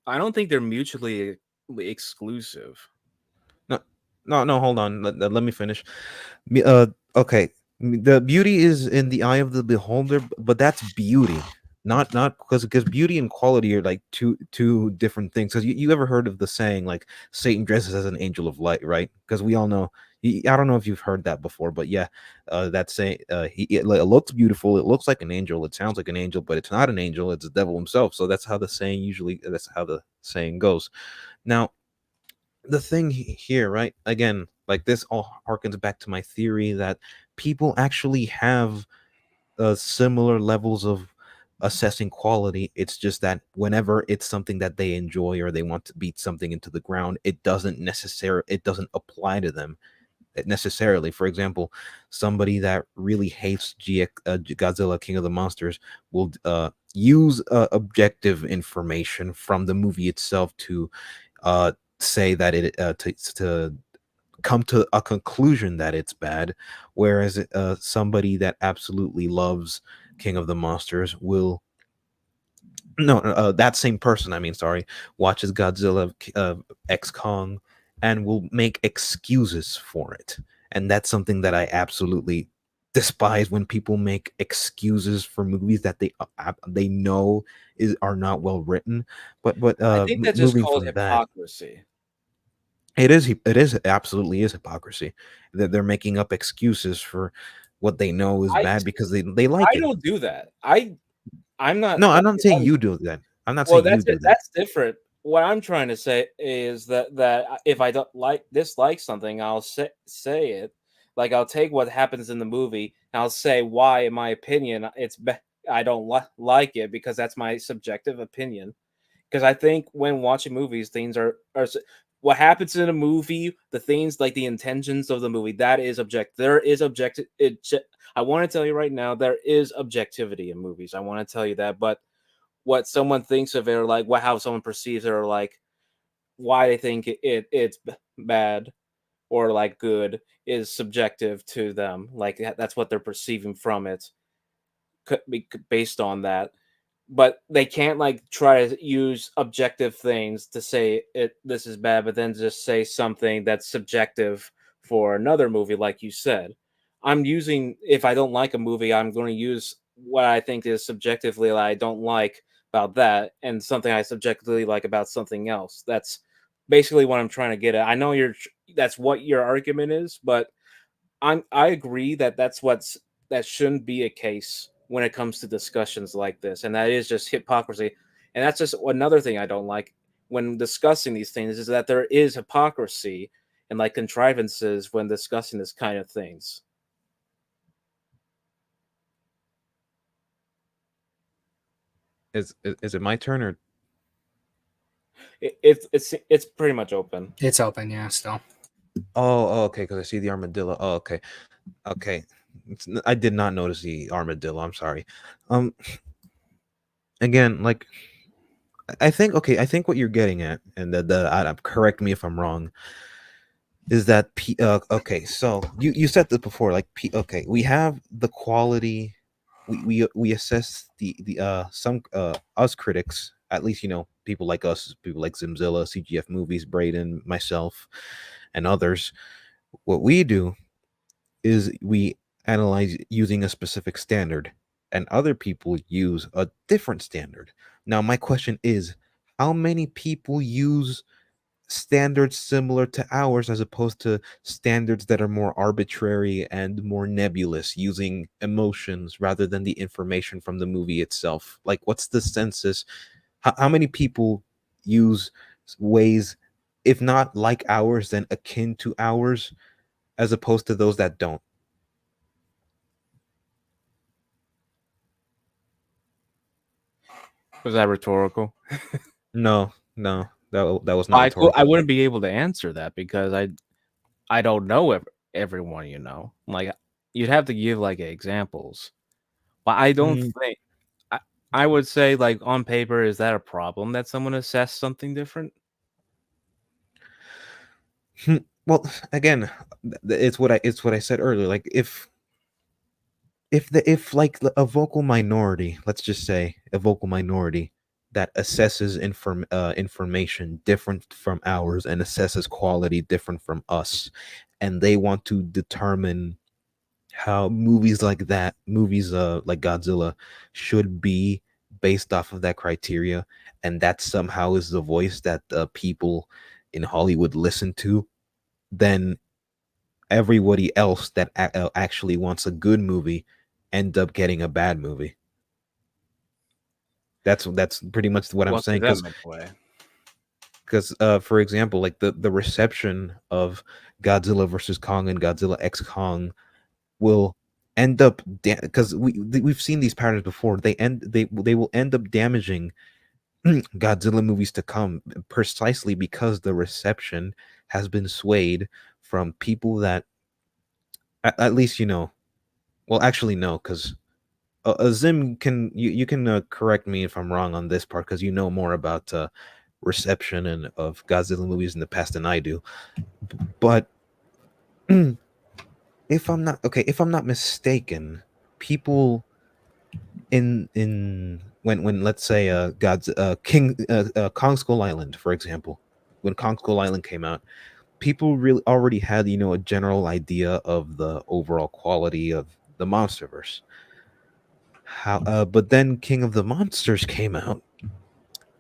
I don't think they're mutually exclusive. no, no. Hold on. Let me finish. Okay. The beauty is in the eye of the beholder, but that's beauty, not because beauty and quality are like two different things. Because you ever heard of the saying like Satan dresses as an angel of light, right? Because we all know. I don't know if you've heard that before, but yeah, that saying, it looks beautiful. It looks like an angel. It sounds like an angel, but it's not an angel. It's the devil himself. So that's how the saying usually. That's how the saying goes. Now, the thing here, right? Again, like this all harkens back to my theory that people actually have similar levels of assessing quality. It's just that whenever it's something that they enjoy or they want to beat something into the ground, it doesn't apply to them necessarily. For example, somebody that really hates Godzilla King of the Monsters will use objective information from the movie itself to say that to come to a conclusion that it's bad, whereas somebody that absolutely loves King of the Monsters will no that same person, I mean, sorry, watches Godzilla X Kong and will make excuses for it. And that's something that I absolutely despise, when people make excuses for movies that they know are not well written. But I think that's just moving called from that, hypocrisy. it is absolutely is hypocrisy that they're making up excuses for what they know is I bad because they like I it. don't do that. I'm not. No, I'm not saying you do that. I'm not Well, saying you that's do it. that. That's different. What I'm trying to say is that if I don't dislike something, I'll say it. Like I'll take what happens in the movie and I'll say why, in my opinion, I don't like it because that's my subjective opinion. Because I think when watching movies, things what happens in a movie, the things like the intentions of the movie, that is objective. There is objective. I want to tell you right now, there is objectivity in movies. I want to tell you that, but what someone thinks of it, or like how someone perceives it, or like why they think it's bad or like good, is subjective to them. Like that's what they're perceiving from it, could be based on that. But they can't like try to use objective things to say this is bad, but then just say something that's subjective for another movie, like you said. I'm using, if I don't like a movie, I'm going to use what I think is subjectively that I don't like about that, and something I subjectively like about something else. That's basically what I'm trying to get at. I know that's what your argument is, but I agree that that shouldn't be a case when it comes to discussions like this, and that is just hypocrisy. And that's just another thing I don't like when discussing these things, is that there is hypocrisy and like contrivances when discussing this kind of things. Is it my turn or It's pretty much open. It's open, yeah, still. okay, because I see the armadillo. Oh, okay. Okay. I did not notice the armadillo. I'm sorry. Um again, like I think I think what you're getting at, and correct me if I'm wrong, is that okay, so you said this before, like okay, we have the quality, we assess the some us critics, at least people like us, people like Zimzilla, CGF Movies, Braden, myself, and others. What we do is we analyze using a specific standard, and other people use a different standard. Now my question is, how many people use standards similar to ours as opposed to standards that are more arbitrary and more nebulous, using emotions rather than the information from the movie itself? Like, what's the census? How many people use ways, if not like ours, then akin to ours, as opposed to those that don't? Was that rhetorical? No, no, that was not I rhetorical. wouldn't be able to answer that because I don't know everyone. Like you'd have to give like examples. But I don't Mm, think I, I would say, like, on paper, is that a problem that someone assessed something different? well, again, it's what I said earlier. Like, if like a vocal minority, let's just say a vocal minority that assesses information different from ours and assesses quality different from us, and they want to determine how movies like that, movies like Godzilla, should be based off of that criteria, and that somehow is the voice that the people in Hollywood listen to, then everybody else that actually wants a good movie end up getting a bad movie. That's pretty much what I'm What saying, could that make way? because for example, like the reception of Godzilla versus Kong and Godzilla X Kong will end up, because we've seen these patterns before. They will end up damaging Godzilla movies to come, precisely because the reception has been swayed from people that, at least well, actually no, because Zim, you can correct me if I'm wrong on this part, because you know more about reception and of Godzilla movies in the past than I do. But if I'm not mistaken, people in when let's say God's King Kong Skull Island, for example, when Kong Skull Island came out, people really already had a general idea of the overall quality of the MonsterVerse. But then King of the Monsters came out,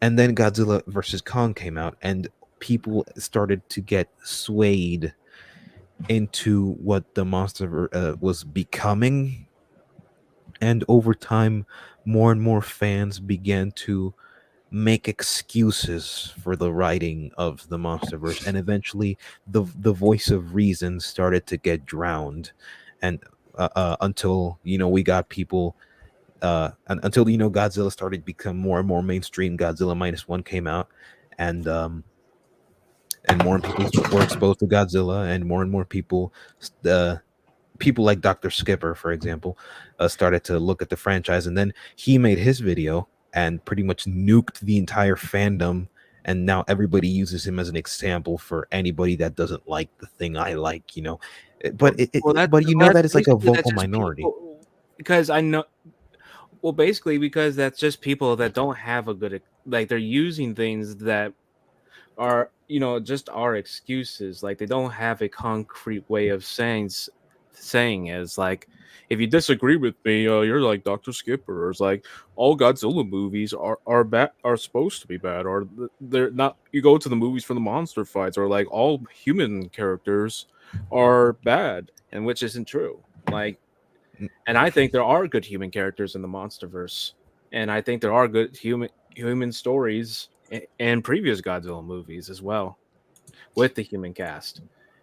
and then Godzilla versus Kong came out, and people started to get swayed into what the monster was becoming, and over time more and more fans began to make excuses for the writing of the MonsterVerse, and eventually the voice of reason started to get drowned, and until we got people until Godzilla started to become more and more mainstream. Godzilla minus one came out, and more people were exposed to Godzilla, and more people, people like Dr. Skipper, for example, started to look at the franchise, and then he made his video and pretty much nuked the entire fandom. And now everybody uses him as an example for anybody that doesn't like the thing I like, But but that it's like a basically vocal just minority. people, because I know. Well, basically, because that's just people that don't have a good, like, they're using things that are, just are excuses. Like, they don't have a concrete way of saying is like, if you disagree with me, you're like Dr. Skipper, or it's like all Godzilla movies are bad, are supposed to be bad, or they're not. You go to the movies for the monster fights, or like all human characters are bad, and which isn't true. Like, and I think there are good human characters in the MonsterVerse, and I think there are good human stories in previous Godzilla movies as well with the human cast.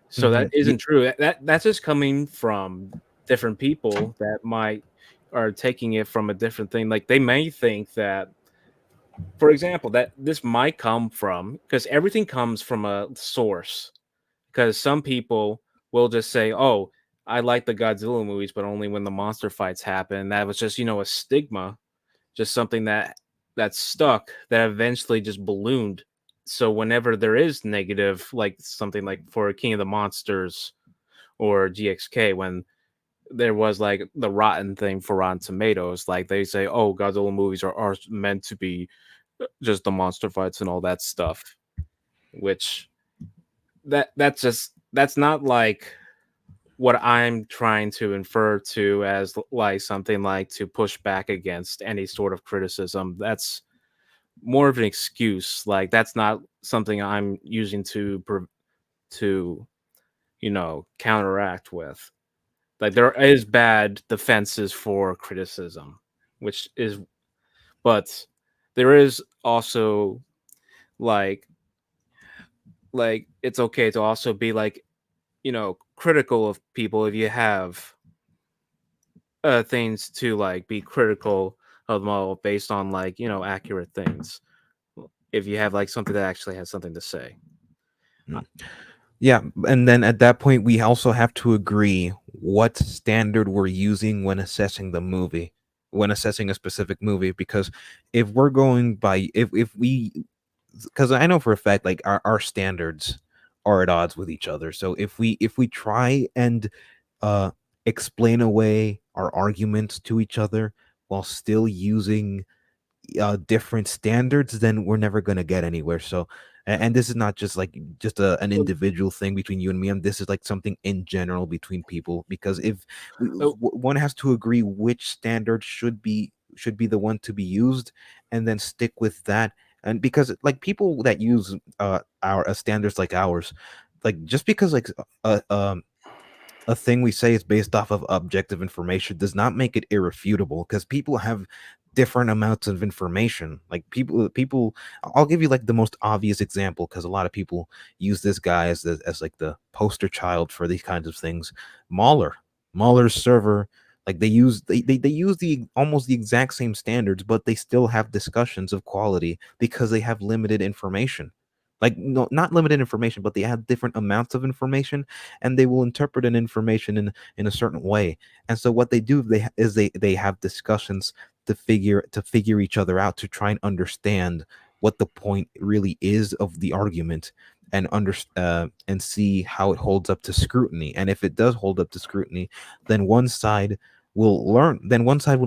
So that Yeah. isn't true. That's just coming from different people that might are taking it from a different thing. Like, they may think that, for example, that this might come from, because everything comes from a source. Because some people will just say, "Oh, I like the Godzilla movies, but only when the monster fights happen." That was just, a stigma, just something that stuck, that eventually just ballooned. So whenever there is negative, like something like for King of the Monsters or GXK, when there was like the rotten thing for Rotten Tomatoes, like they say, "Oh, Godzilla movies are meant to be just the monster fights and all that stuff," which that's not like what I'm trying to infer to as like something like to push back against any sort of criticism. That's more of an excuse. Like, that's not something I'm using to counteract with. Like, there is bad defenses for criticism, which is, but there is also like it's okay to also be like, critical of people if you have things to like be critical of them all based on like, accurate things. If you have like something that actually has something to say. Yeah, and then at that point, we also have to agree what standard we're using when assessing the movie, when assessing a specific movie. Because if we're going by, if we, because I know for a fact, like our standards are at odds with each other. So if we try and uh explain away our arguments to each other while still using different standards, then we're never going to get anywhere. So and this is not just like just an individual thing between you and me, and this is like something in general between people, because if Oh, one has to agree which standard should be the one to be used, and then stick with that. And because like people that use our standards like ours, like just because like a thing we say is based off of objective information does not make it irrefutable, because people have different amounts of information. Like people I'll give you like the most obvious example, because a lot of people use this guy as like the poster child for these kinds of things. Mahler's server, like they use the almost the exact same standards, but they still have discussions of quality because they have limited information. Like, no, not limited information, but they have different amounts of information, and they will interpret an information in a certain way. And so what they do, they have discussions to figure each other out, to try and understand what the point really is of the argument, and see how it holds up to scrutiny. And if it does hold up to scrutiny, then one side will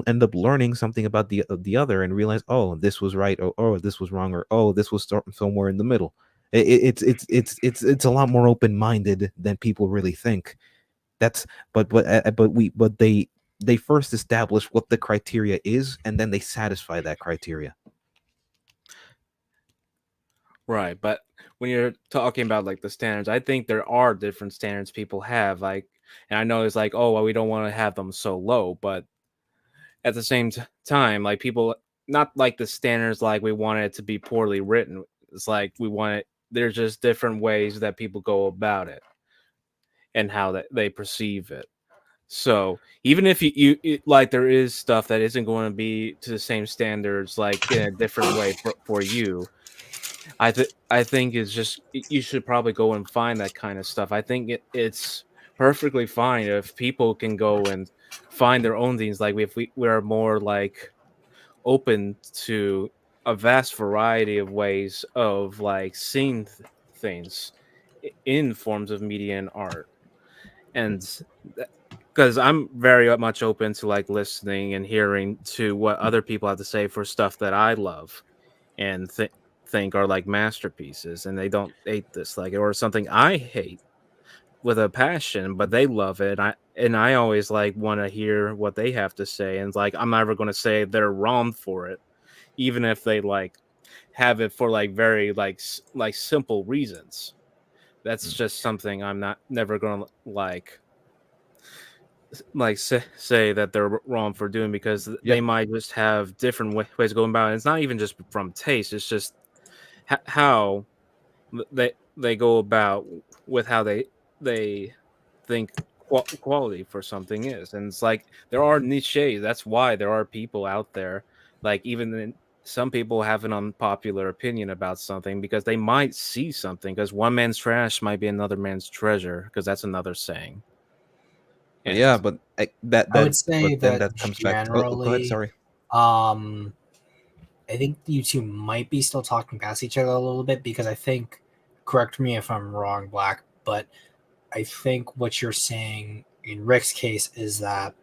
end up learning something about the other, and realize, oh, this was right, or oh, this was wrong, or oh, this was somewhere in the middle. It's a lot more open-minded than people really think. That's but they first establish what the criteria is, and then they satisfy that criteria. right. But when you're talking about like the standards, I think there are different standards people have. Like, and I know it's like, oh, well, we don't want to have them so low, but at the same time, like, people not like the standards like we want it to be poorly written. It's like we want it. There's just different ways that people go about it and how that they perceive it. So even if like there is stuff that isn't going to be to the same standards, like in a different way for you, I think it's just you should probably go and find that kind of stuff. I think it's perfectly fine if people can go and find their own things. Like if we're more like open to a vast variety of ways of like seeing things in forms of media and art, and because I'm very much open to like listening and hearing to what other people have to say for stuff that I love and think are like masterpieces, and they don't hate this like or something I hate with a passion, but they love it. And I always like want to hear what they have to say, and like I'm never going to say they're wrong for it, even if they like have it for like very like like simple reasons. That's just something I'm not never going to like say that they're wrong for doing because Yeah. they might just have different ways of going about it. It's not even just from taste; it's just how they go about with how they think quality for something is, and it's like there are niches. That's why there are people out there, like even some people have an unpopular opinion about something because they might see something. Because one man's trash might be another man's treasure. Because that's another saying. But And yeah, but that I would that say but then that that comes back to, go ahead, generally, sorry. um, I think you two might be still talking past each other a little bit because I think, correct me if I'm wrong, Black, but I think what you're saying in Rick's case is that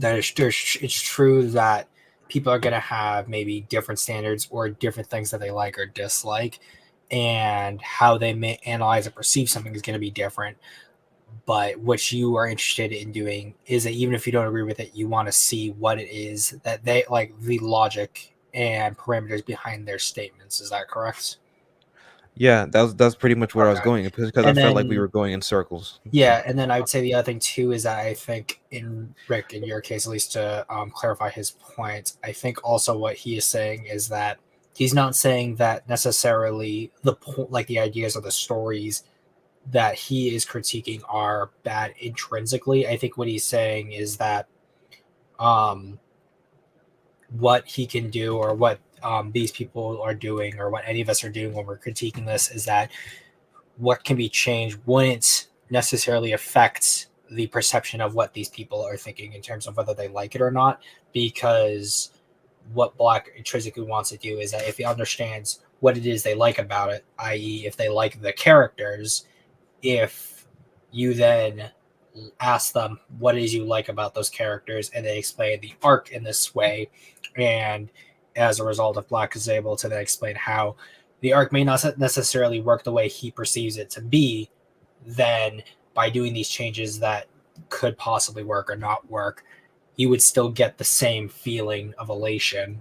it's true that people are going to have maybe different standards or different things that they like or dislike, and how they may analyze or perceive something is going to be different. But what you are interested in doing is that even if you don't agree with it, you want to see what it is that they like, the logic and parameters behind their statements. Is that correct? Yeah, that's pretty much where I was Okay. going because I And felt like we then, were going in circles. yeah, and then I would say the other thing too is that I think in Rick, in your case, at least to clarify his point, I think also what he is saying is that he's not saying that necessarily the point, like the ideas or the stories that he is critiquing are bad intrinsically. I think what he's saying is that um, what he can do or what these people are doing or what any of us are doing when we're critiquing this is that what can be changed wouldn't necessarily affect the perception of what these people are thinking in terms of whether they like it or not, because what Black intrinsically wants to do is that if he understands what it is they like about it, i.e., if they like the characters, if you then ask them what it is you like about those characters and they explain the arc in this way, and as a result, if Black is able to then explain how the arc may not necessarily work the way he perceives it to be, then by doing these changes that could possibly work or not work, you would still get the same feeling of elation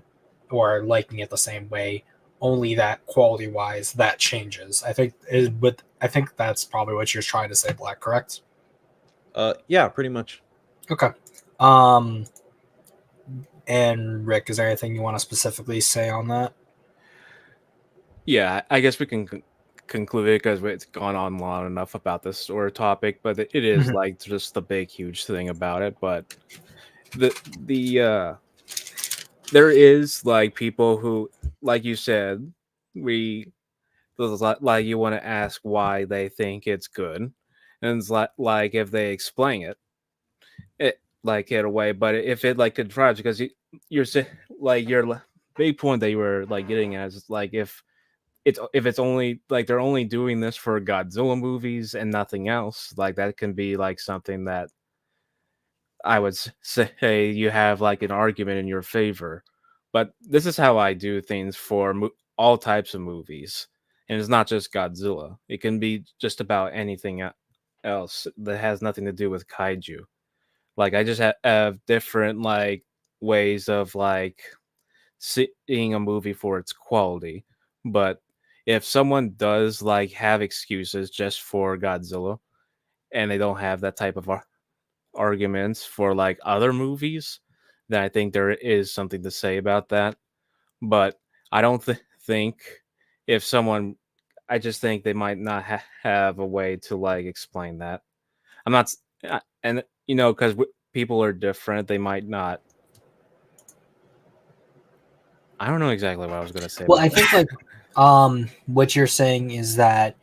or liking it the same way, only that quality wise that changes. I think that's probably what you're trying to say, Black, correct? Yeah, pretty much. Okay. Um and Rick, is there anything you want to specifically say on that? yeah, I guess we can conclude it because it's gone on long enough about this sort of topic. But it is like just the big, huge thing about it. But the there is like people who, like you said, we like you want to ask why they think it's good, and it's like if they explain it like it away. But if it like contrives, because you're like your big point that you were like getting at is like if it's only like they're only doing this for Godzilla movies and nothing else, like that can be like something that I would say you have like an argument in your favor. But this is how I do things for all types of movies. And it's not just Godzilla. It can be just about anything else that has nothing to do with kaiju. Like I just have different like ways of like seeing a movie for its quality. But if someone does like have excuses just for Godzilla and they don't have that type of arguments for like other movies, then I think there is something to say about that. but I don't think if someone, I just think they might not have a way to like explain that. I'm not, and because people are different, they might not. I don't know exactly what I was gonna say Well, about I that. think like what you're saying is that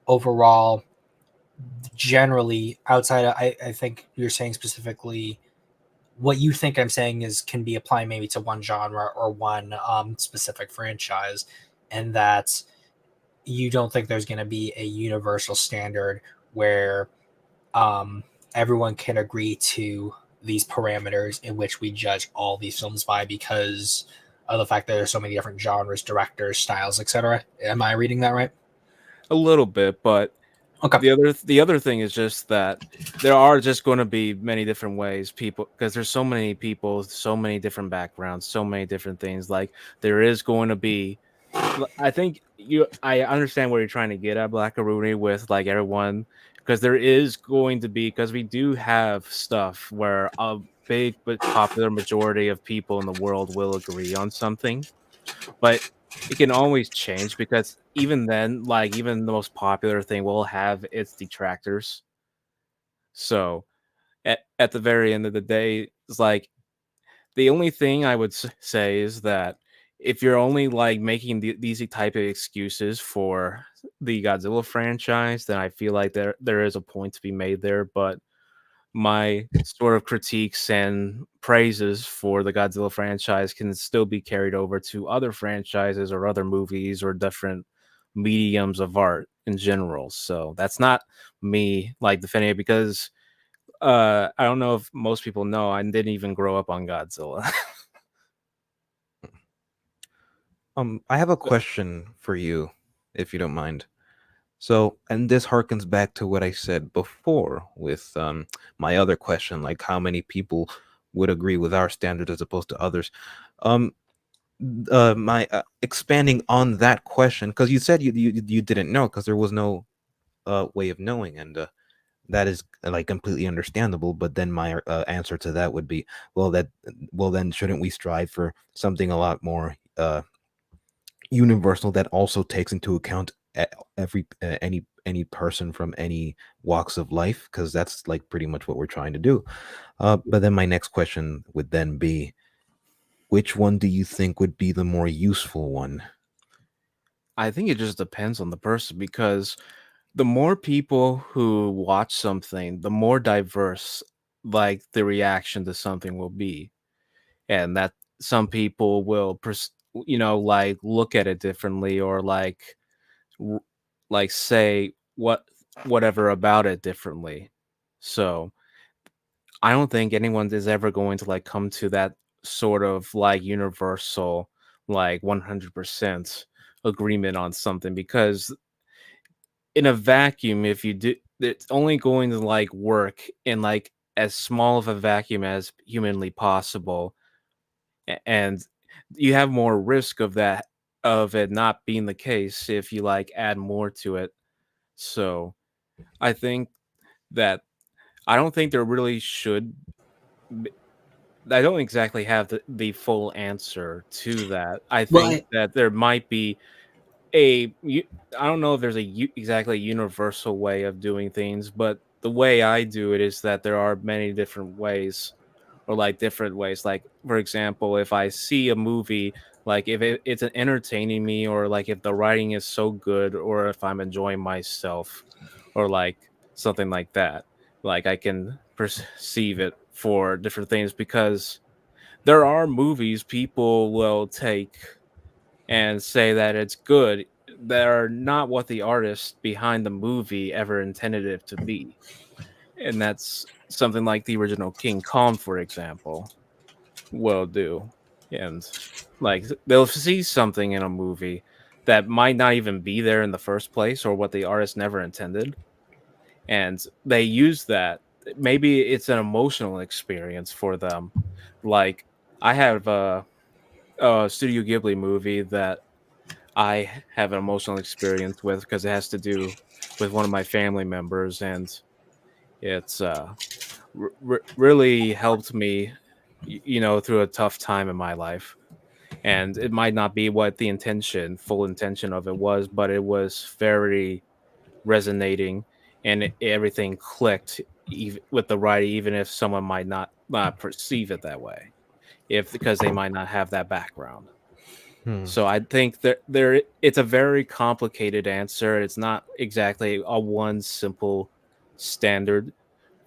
overall, generally outside of, I think you're saying specifically what you think I'm saying is can be applied maybe to one genre or one specific franchise, and that you don't think there's going to be a universal standard where um, everyone can agree to these parameters in which we judge all these films by because of the fact that there's so many different genres, directors, styles, etc. Am I reading that right? A little bit, but Okay. the other thing is just that there are just going to be many different ways people, because there's so many people, so many different backgrounds, so many different things. Like there is going to be, I think I understand where you're trying to get at, Black Rooney, with like everyone, because there is going to be, because we do have stuff where a big but popular majority of people in the world will agree on something, but it can always change because even then, like even the most popular thing will have its detractors. So at the very end of the day, it's like the only thing I would say is that if you're only like making these type of excuses for the Godzilla franchise, then I feel like there is a point to be made there. But my sort of critiques and praises for the Godzilla franchise can still be carried over to other franchises or other movies or different mediums of art in general. So that's not me like defending it because I don't know if most people know I didn't even grow up on Godzilla. I have a question for you, if you don't mind. So, and this harkens back to what I said before with my other question, like how many people would agree with our standards as opposed to others. Um, my expanding on that question, because you said you didn't know because there was no way of knowing, and that is like completely understandable. But then my answer to that would be, well, then shouldn't we strive for something a lot more universal that also takes into account every any person from any walks of life, because that's like pretty much what we're trying to do. But then my next question would then be, which one do you think would be the more useful one? I think it just depends on the person because the more people who watch something, the more diverse like the reaction to something will be. And that some people will like look at it differently or w- like say whatever about it differently. So I don't think anyone is ever going to like come to that sort of like universal like 100% agreement on something because in a vacuum, if you do, it's only going to like work in like as small of a vacuum as humanly possible, and you have more risk of that, of it not being the case if you like add more to it. So I think that I don't think there really should. b- I don't exactly have the full answer to that. I Well, think that there might be I don't know if there's exactly universal way of doing things, but the way I do it is that there are many different ways or like different ways. Like for example, if I see a movie, like if it's entertaining me or like if the writing is so good or if I'm enjoying myself or like something like that, like I can perceive it for different things because there are movies people will take and say that it's good that are not what the artist behind the movie ever intended it to be. And that's something like the original King Kong, for example, will do. And like they'll see something in a movie that might not even be there in the first place or what the artist never intended. And they use that. Maybe it's an emotional experience for them. Like I have a Studio Ghibli movie that I have an emotional experience with because it has to do with one of my family members, and it's really helped me, through a tough time in my life. and it might not be what the full intention of it was, but it was very resonating, and everything clicked with the writing, even if someone might not perceive it that way, if because they might not have that background. Hmm. So I think that it's a very complicated answer. It's not exactly a one simple standard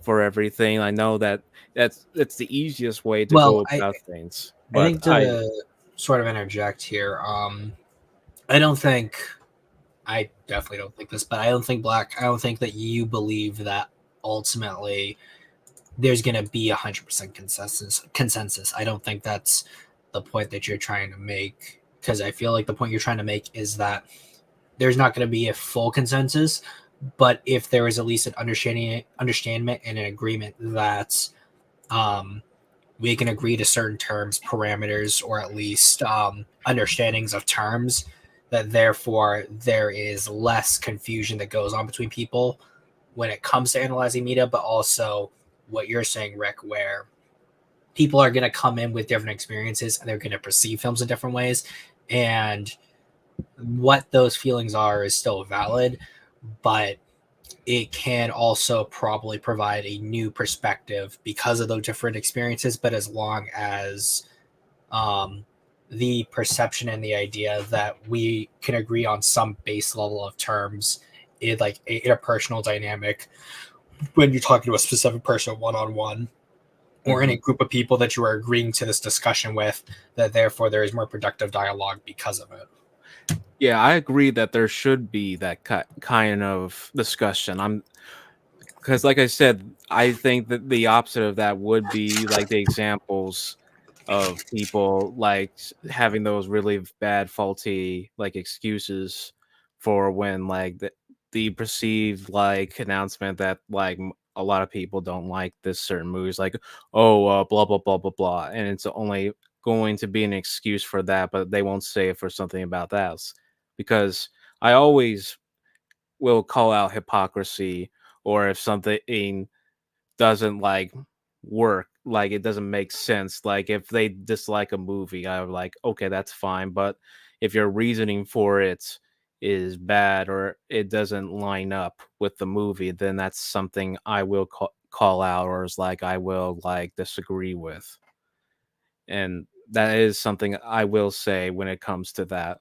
for everything. I know that that's the easiest way to Well, go about things, I but think to sort of interject here, I don't think I definitely don't think this, but I don't think Black. I don't think that you believe that ultimately there's going to be 100% consensus. I don't think that's the point that you're trying to make, because I feel like the point you're trying to make is that there's not going to be a full consensus, but if there is at least an understanding and an agreement that um, we can agree to certain terms, parameters, or at least understandings of terms, that therefore there is less confusion that goes on between people when it comes to analyzing media, but also what you're saying, Rick, where people are going to come in with different experiences and they're going to perceive films in different ways. And what those feelings are is still valid, but it can also probably provide a new perspective because of those different experiences. But as long as um, the perception and the idea that we can agree on some base level of terms in like a interpersonal dynamic when you're talking to a specific person one on one or in a group of people that you are agreeing to this discussion with, that therefore there is more productive dialogue because of it. yeah, I agree that there should be that kind of discussion. Because like I said, I think that the opposite of that would be like the examples of people like having those really bad, faulty like excuses for when like the perceived like announcement that like a lot of people don't like this certain movies, like oh blah blah blah blah blah, and it's only going to be an excuse for that, but they won't say it for something about that, because I always will call out hypocrisy, or if something doesn't like work, like it doesn't make sense. Like if they dislike a movie, I'm like, okay, that's fine. But if your reasoning for it is bad or it doesn't line up with the movie, then that's something I will call out, or is like I will like disagree with. And that is something I will say when it comes to that.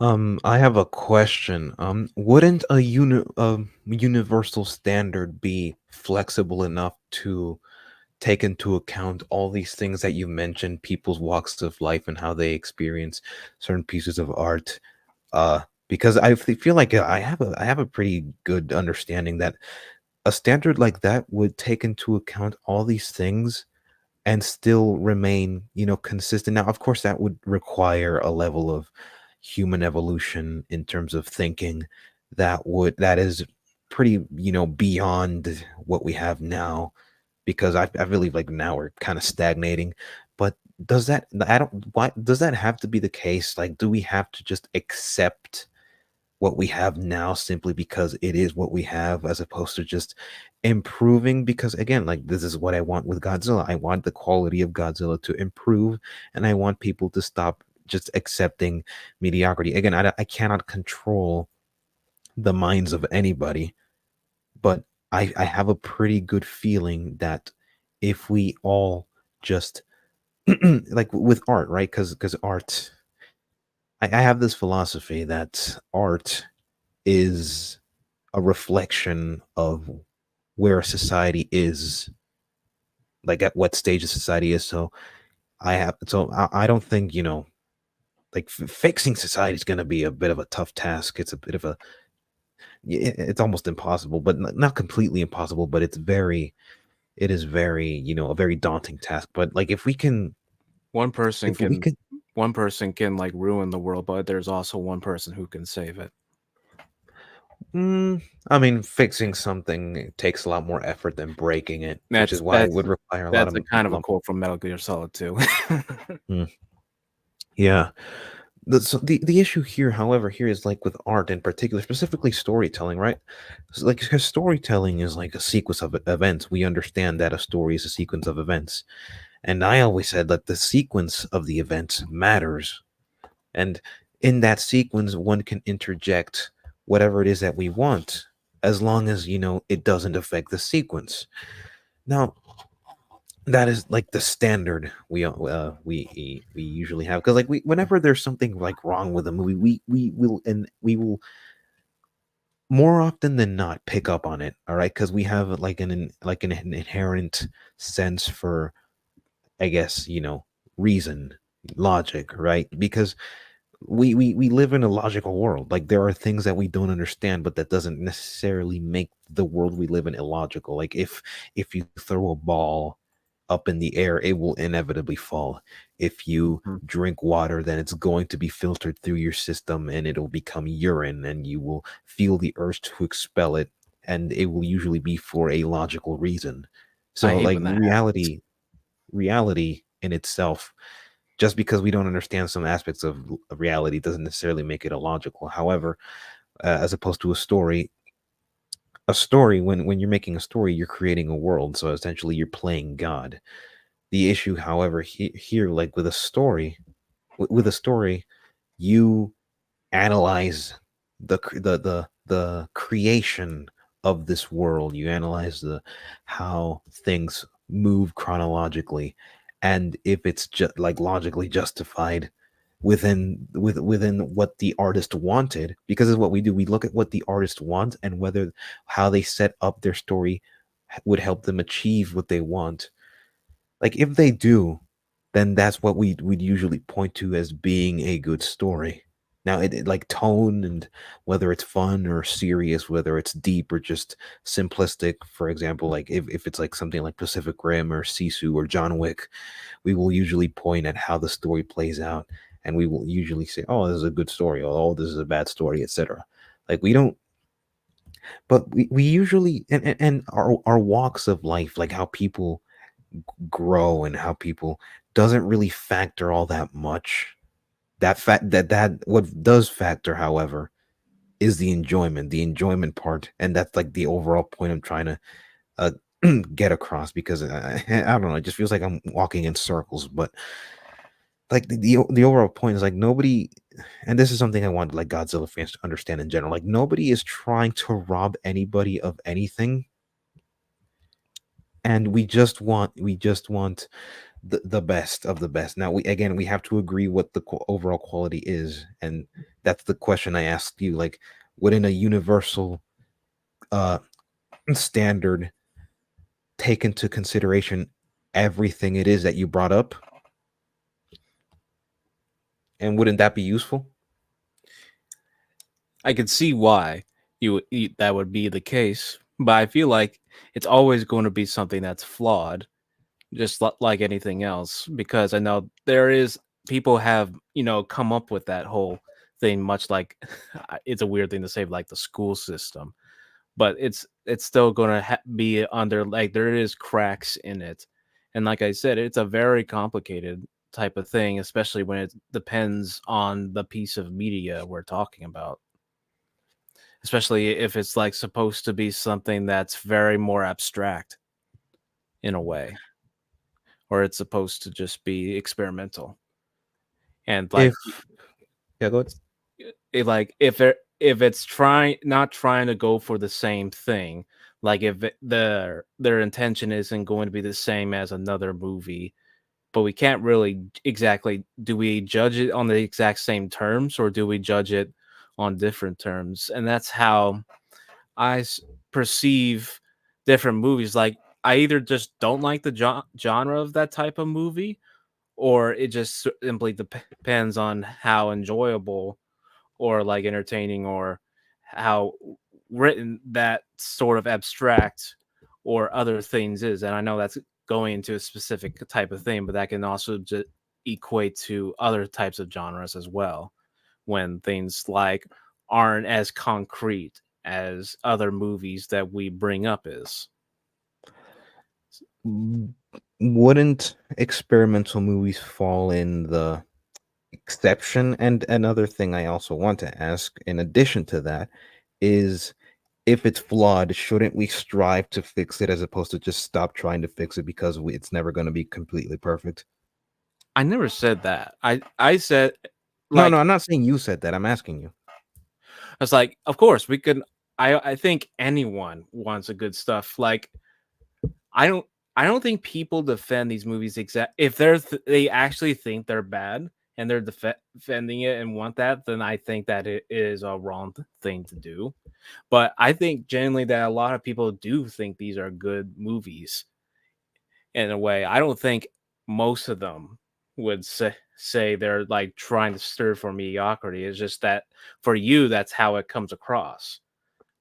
I have a question. Wouldn't a universal standard be flexible enough to take into account all these things that you mentioned, people's walks of life and how they experience certain pieces of art? Because feel like I have a pretty good understanding that a standard like that would take into account all these things and still remain, consistent. Now, of course, that would require a level of human evolution in terms of thinking that is pretty, beyond what we have now, because I believe like now we're kind of stagnating. But does that I don't why does that have to be the case? Like, do we have to just accept what we have now simply because it is what we have, as opposed to just improving? Because again, like, this is what I want with Godzilla. I want the quality of Godzilla to improve, and I want people to stop just accepting mediocrity. Again, I cannot control the minds of anybody, but I have a pretty good feeling that if we all just like with art, right? Because art, I have this philosophy that art is a reflection of where a society is, like at what stage of society is. So I don't think, like fixing society is going to be a bit of a tough task. It's a bit of a it's almost impossible, but not completely impossible, but it is very, a very daunting task. But like One person if we can could one person can like ruin the world, but there's also one person who can save it. I mean, fixing something takes a lot more effort than breaking it, which is That's why it that's would require a lot that's of a kind of a quote from Metal Gear Solid 2. Mm, yeah. The issue here, however, here is like with art in particular, specifically storytelling, right? So, like, because storytelling is like a sequence of events. We understand that a story is a sequence of events, And I always said that the sequence of the events matters. And in that sequence, one can interject whatever it is that we want, as long as, it doesn't affect the sequence. Now, that is like the standard we usually have, because like whenever there's something like wrong with a movie, we will more often than not pick up on it, all right, because we have like an inherent sense for, I guess, reason, logic, right? Because we live in a logical world. Like, there are things that we don't understand, but that doesn't necessarily make the world we live in illogical. Like, if you throw a ball up in the air, it will inevitably fall. If you Mhm. drink water, then it's going to be filtered through your system and it'll become urine, and you will feel the urge to expel it, and it will usually be for a logical reason. I So hate like when that happens. reality in itself, just because we don't understand some aspects of reality, doesn't necessarily make it illogical. However, as opposed to a story, when you're making a story, you're creating a world, so essentially you're playing God. The issue, however, here, like with a story, with a story, you analyze the creation of this world. You analyze the how things move chronologically, and if it's just like logically justified within what the artist wanted. Because is what we do, we look at what the artist wants, and whether how they set up their story would help them achieve what they want. Like, if they do, then that's what we'd usually point to as being a good story. Now, like tone, and whether it's fun or serious, whether it's deep or just simplistic. For example, like if it's like something like Pacific Rim or Sisu or John Wick, we will usually point at how the story plays out, and we will usually say, "Oh, this is a good story," or "Oh, this is a bad story," etc. Like, we don't, but we usually, and our walks of life, like how people grow and how people, doesn't really factor all that much. That what does factor, however, is the enjoyment part, and that's like the overall point I'm trying to uh, get across. Because I don't know, it just feels like I'm walking in circles. But like the overall point is like nobody, and this is something I want like Godzilla fans to understand in general. Like, nobody is trying to rob anybody of anything, and we just want the best of the best. Now, we have to agree what the overall quality is, and that's the question I asked you. Like, wouldn't a universal uh standard take into consideration everything it is that you brought up, and wouldn't that be useful? I could see why that would be the case, but I feel like it's always going to be something that's flawed, just like anything else. Because I know there is people have come up with that whole thing, much like it's a weird thing to say, like the school system, but it's still going to be under, like, there is cracks in it, and like I said, it's a very complicated type of thing, especially when it depends on the piece of media we're talking about, especially if it's like supposed to be something that's very more abstract in a way, or it's supposed to just be experimental. And like If Yeah, go ahead. like if it's trying not trying to go for the same thing, like if their intention isn't going to be the same as another movie, but we can't really exactly, do we judge it on the exact same terms, or do we judge it on different terms? And that's how I perceive different movies. Like, I either just don't like the genre of that type of movie, or it just simply depends on how enjoyable or like entertaining, or how written that sort of abstract or other things is. And I know that's going into a specific type of thing, but that can also just equate to other types of genres as well, when things like aren't as concrete as other movies that we bring up is. Wouldn't experimental movies fall in the exception? And another thing I also want to ask, in addition to that, is if it's flawed, shouldn't we strive to fix it as opposed to just stop trying to fix it because it's never going to be completely perfect? I never said that. I said No, like no, I'm not saying you said that. I'm asking you. it's like of course we can. I think anyone wants a good stuff. Like I don't I don't think people defend these movies exact if they actually think they're bad and they're defending it and want that, then I think that it is a wrong thing to do. But I think genuinely that a lot of people do think these are good movies in a way. I don't think most of them would say they're like trying to stir for mediocrity. It's just that for you, that's how it comes across.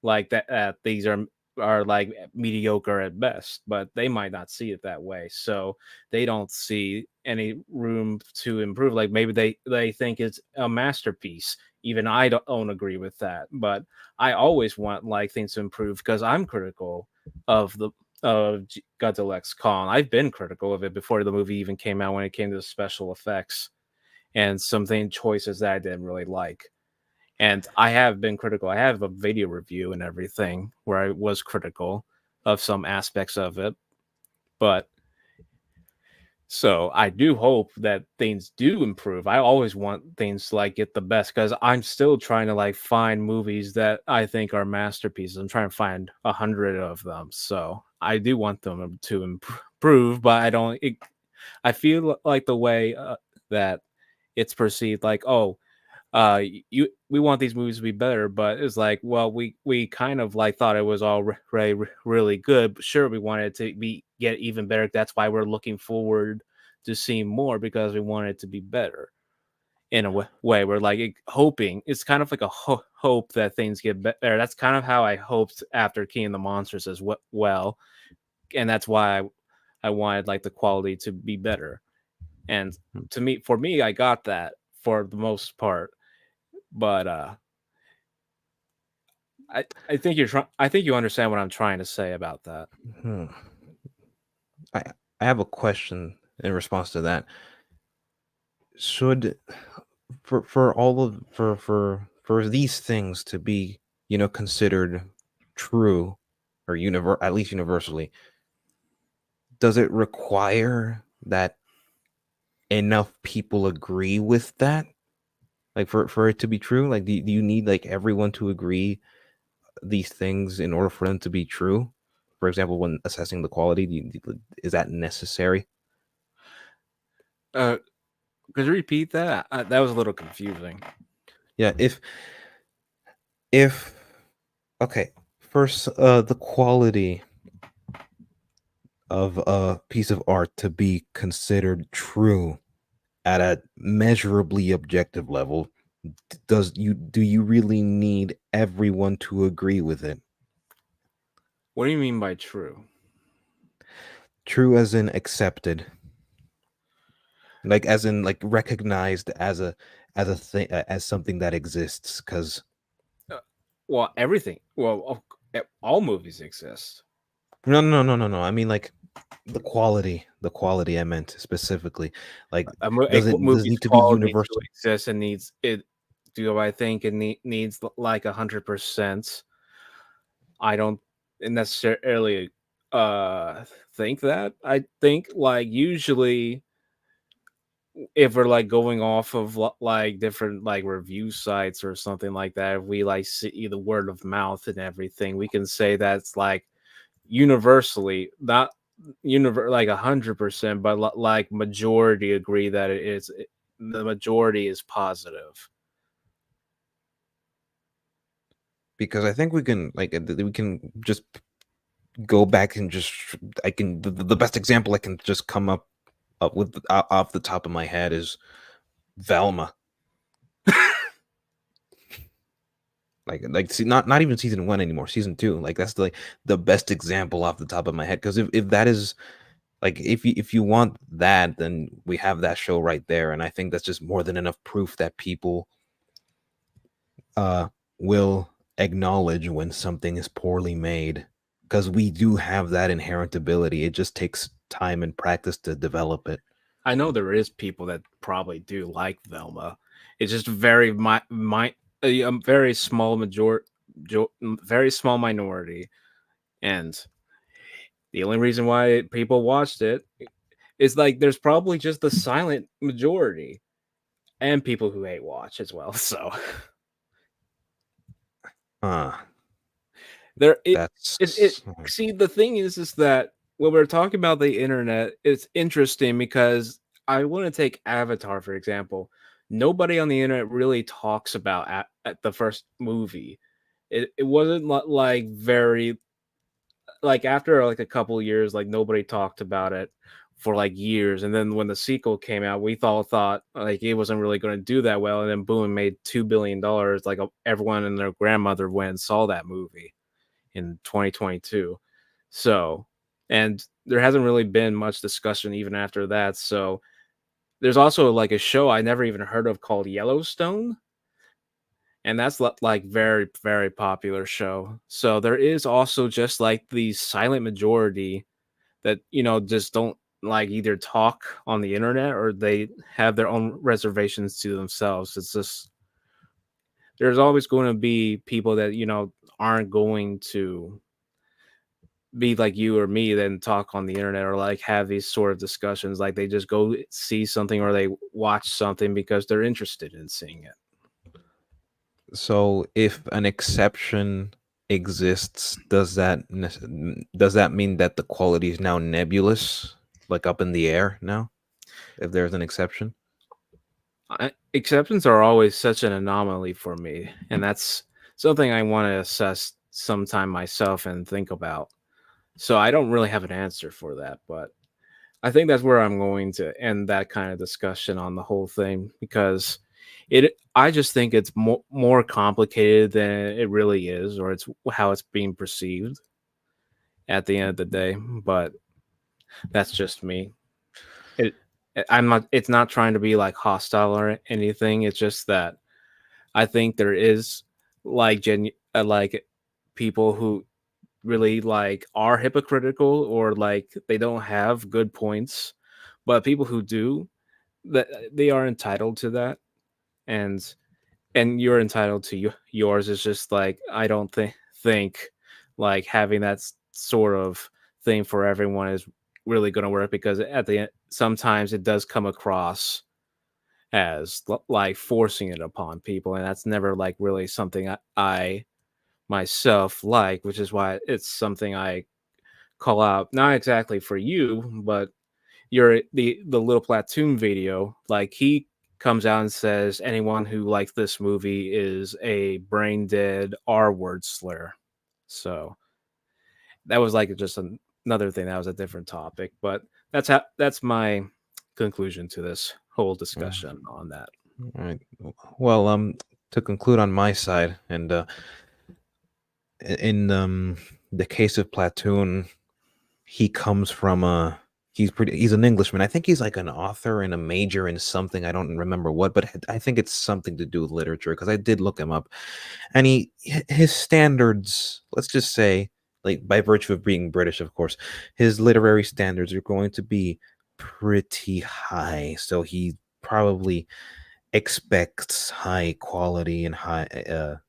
Like that these are like mediocre at best, but they might not see it that way. So they don't see any room to improve. Like maybe they think it's a masterpiece. Even I don't agree with that, but I always want like things to improve because I'm critical of the Godzilla X Kong. I've been critical of it before the movie even came out when it came to the special effects and something choices that I didn't really like. And I have been critical. I have a video review and everything where I was critical of some aspects of it. But so I do hope that things do improve. I always want things to like get the best because I'm still trying to like find movies that I think are masterpieces. I'm trying to find 100 of them. So I do want them to improve, but I don't. I feel like the way that it's perceived, like we want these movies to be better, but it's like, well, we kind of like thought it was already really good, but sure we wanted it to be get even better. That's why we're looking forward to seeing more, because we want it to be better in a way. We're like hoping, it's kind of like a hope that things get better. That's kind of how I hoped after King of the Monsters as well, and that's why I wanted like the quality to be better. And for me, I got that for the most part. But I think you're trying. I think you understand what I'm trying to say about that. Hmm. I I have a question in response to that. Should for all of for these things to be, considered true or at least universally, does it require that enough people agree with that? Like for it to be true? Like do you need like everyone to agree these things in order for them to be true? For example, when assessing the quality, is that necessary? Could you repeat that? That was a little confusing. Yeah, if okay, first the quality of a piece of art to be considered true at a measurably objective level, do you really need everyone to agree with it? What do you mean by true? True as in accepted, like as in like recognized as a thing, as something that exists. Because Well, everything. Well, all movies exist. no, I mean like the quality I meant specifically. Like, does it Movie's need to be quality to universal? exist and needs it. Do I think it needs like 100%? I don't necessarily think that. I think like usually if we're like going off of like different like review sites or something like that, if we like see the word of mouth and everything, we can say that's like universally not like 100%, but like majority agree that the majority is positive. Because I think we can like we can just go back and just I can the best example I can just come up with off the top of my head is Velma. Like see, not even season 1 anymore, season 2. Like that's the best example off the top of my head, because if that is like if you want that, then we have that show right there, and I think that's just more than enough proof that people uh will acknowledge when something is poorly made, because we do have that inherent ability. It just takes time and practice to develop it. I know there is people that probably do like Velma. It's just a very small very small minority, and the only reason why people watched it is like there's probably just the silent majority and people who hate watch as well. So Uh, there it that's see the thing is that when we're talking about the internet, it's interesting because I want to take Avatar for example. Nobody on the internet really talks about at the first movie. It wasn't like very like after like a couple of years, like nobody talked about it for like years, and then when the sequel came out, we all thought like it wasn't really going to do that well, and then boom, it made $2 billion. Like everyone and their grandmother went and saw that movie in 2022. So, and there hasn't really been much discussion even after that. So, there's also like a show I never even heard of called Yellowstone, and that's like very popular show. So there is also just like the silent majority that just don't like either talk on the internet or they have their own reservations to themselves. It's just there's always going to be people that aren't going to be like you or me then talk on the internet or like have these sort of discussions, like they just go see something or they watch something because they're interested in seeing it. so if an exception exists, does that mean that the quality is now nebulous, like up in the air now? If there's an exception, Exceptions are always such an anomaly for me, and that's something I want to assess sometime myself and think about. So I don't really have an answer for that, but I think that's where I'm going to end that kind of discussion on the whole thing because I just think it's more complicated than it really is, or it's how it's being perceived at the end of the day. But that's just me. It I'm not. It's not trying to be like hostile or anything. It's just that I think there is like like people who really like are hypocritical or like they don't have good points, but people who do, that they are entitled to that, and you're entitled to yours. Is just like I don't think like having that sort of thing for everyone is really going to work because at the end sometimes it does come across as like forcing it upon people, and that's never like really something I myself like, which is why it's something I call out, not exactly for you, but the little platoon video. Like he comes out and says anyone who likes this movie is a brain dead R-word slur. So that was like just another thing that was a different topic, but that's my conclusion to this whole yeah. discussion on that. All right. Well, to conclude on my side, and in the case of Platoon, he comes from he's an Englishman. I think he's like an author and a major in something. I don't remember what, but I think it's something to do with literature because I did look him up. And his standards, let's just say, like by virtue of being British, of course, his literary standards are going to be pretty high. So he probably expects high quality and high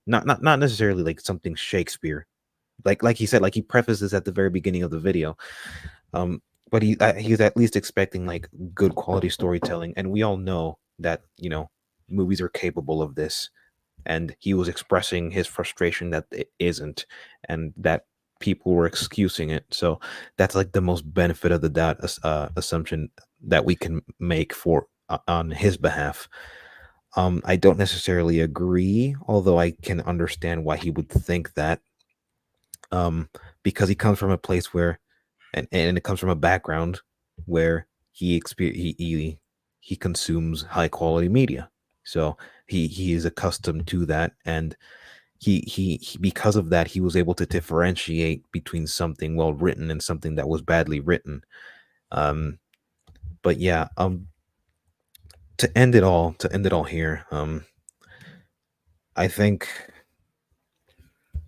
not necessarily like something Shakespeare, like he said, like he prefaces at the very beginning of the video. um but he's at least expecting like good quality storytelling, and we all know that movies are capable of this, and he was expressing his frustration that it isn't, and that people were excusing it. So that's like the most benefit of the doubt assumption that we can make for on his behalf. I don't necessarily agree, although I can understand why he would think that, um, because he comes from a place where, and it comes from a background where he consumes high quality media, so he is accustomed to that, and he because of that he was able to differentiate between something well written and something that was badly written. Um, but yeah, to end it all here, I think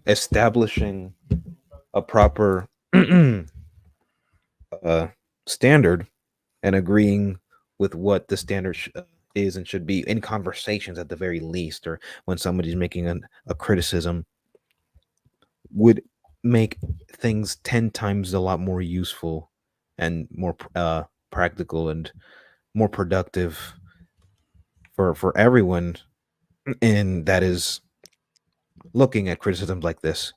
establishing a proper uh, standard and agreeing with what the standard is and should be in conversations at the very least, or when somebody's making a criticism, would make things 10 times a lot more useful and more practical and more productive for everyone, and that is looking at criticisms like this.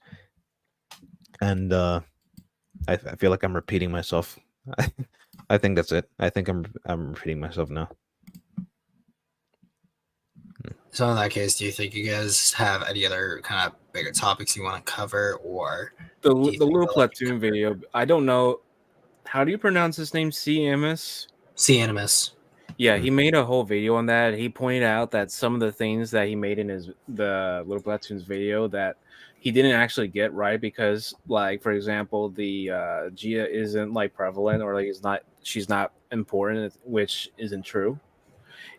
And I feel like I'm repeating myself. I think that's it. I think I'm repeating myself now. So in that case, do you think you guys have any other kind of bigger topics you want to cover, or The do you think little that, like, platoon video. I don't know. How do you pronounce his name? CMS? see Animus? Yeah, he made a whole video on that. He pointed out that some of the things that he made in the Little Platoon's video that he didn't actually get right because, like, for example, the Gia isn't like prevalent or like she's not important, which isn't true.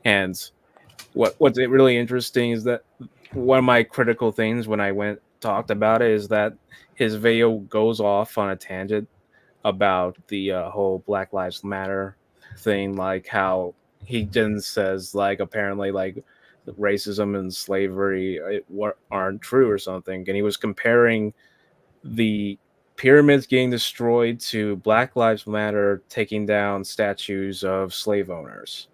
And what's really interesting is that one of my critical things when I talked about it is that his video goes off on a tangent about the whole Black Lives Matter thing, like how he then says like apparently like racism and slavery aren't true or something, and he was comparing the pyramids getting destroyed to Black Lives Matter taking down statues of slave owners,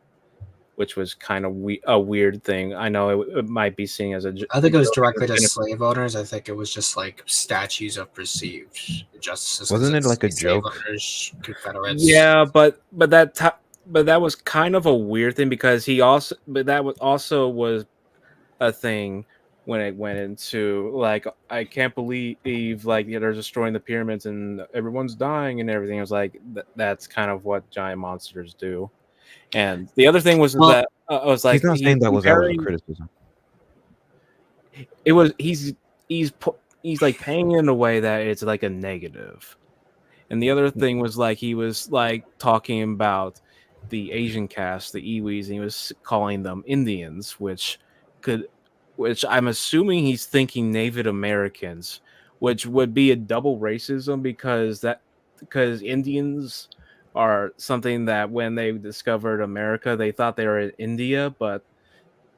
which was kind of a weird thing. I know it might be seen as a I think it was joke, directly to slave owners. I think it was just like statues of perceived injustices. 'cause Wasn't it it's like a the slave joke? owners, Confederates. Yeah, but that was kind of a weird thing because that was a thing when it went into like I can't believe like they're destroying the pyramids and everyone's dying and everything. I was like that's kind of what giant monsters do. And the other thing was Well, that I was like He's not saying that was a comparing. criticism. It was he's like paying it in a way that it's like a negative. And the other thing was like he was like talking about the Asian cast, the Iwis, and he was calling them Indians, which I'm assuming he's thinking Native Americans, which would be a double racism because Indians are something that when they discovered America, they thought they were in India, but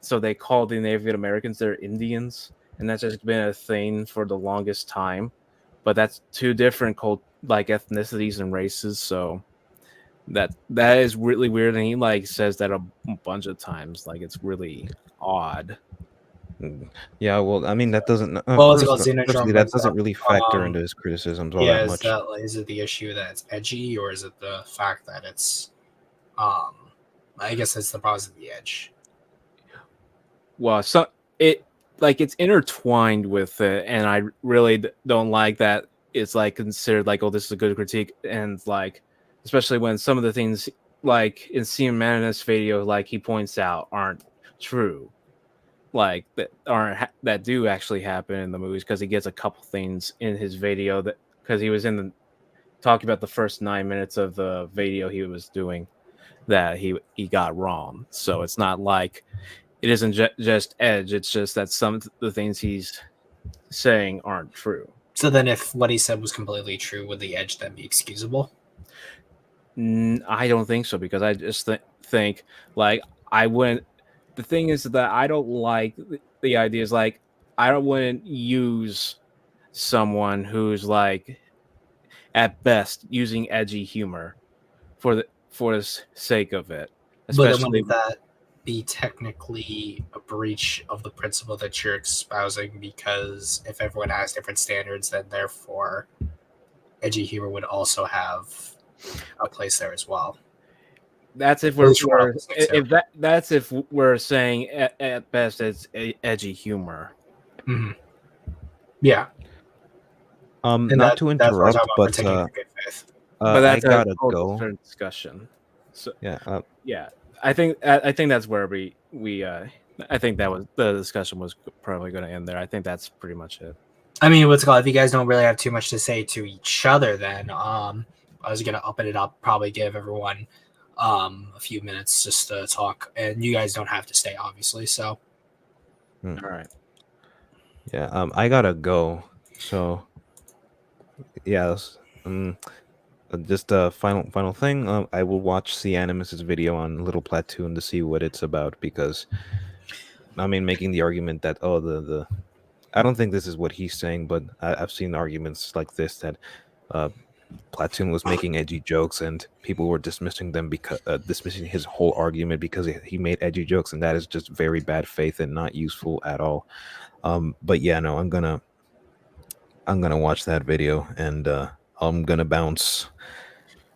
so they called the Native Americans their Indians, and that's just been a thing for the longest time. But that's two different like ethnicities and races, so that is really weird. And he like says that a bunch of times, like it's really odd. Yeah, well, I mean that doesn't. Well, it's called Firstly, Xenodrome that brings doesn't up. really factor into his criticisms all Yeah, that is much. that is it the issue that it's edgy, or is it the fact that it's I guess it's the problem of the edge. Well, so it's intertwined with it, and I really don't like that it's like considered like, oh, this is a good critique, and like especially when some of the things like in CM's video, like he points out, aren't true, like that do actually happen in the movies, because he gets a couple things in his video that because he was talking about the first 9 minutes of the video he was doing that he got wrong. So it's not like it isn't just edge. It's just that some of the things he's saying aren't true. So then, if what he said was completely true, would the edge then be excusable? I don't think so, because I just think like I wouldn't. The thing is that I don't like the ideas like wouldn't use someone who's like at best using edgy humor for the sake of it. But then Especially wouldn't that be technically a breach of the principle that you're espousing? Because if everyone has different standards, then therefore edgy humor would also have a place there as well. that's if that's if we're saying at best it's edgy humor. Mm-hmm. Yeah. Not to interrupt, but that's I gotta a whole go. different discussion. So Yeah. yeah, I think that's where we I think that was the discussion was probably going to end there. I think that's pretty much it. I mean, what's it called? If you guys don't really have too much to say to each other, then I was gonna open it up, probably give everyone a few minutes just to talk, and you guys don't have to stay, obviously. So, All right. Yeah. I gotta go. So, yeah. Just a final thing. I will watch C Animus's video on Little Platoon to see what it's about, because I mean, making the argument that I don't think this is what he's saying, but I've seen arguments like this that uh, Platoon was making edgy jokes and people were dismissing them because dismissing his whole argument because he made edgy jokes, and that is just very bad faith and not useful at all. But yeah, no, I'm gonna watch that video and I'm gonna bounce.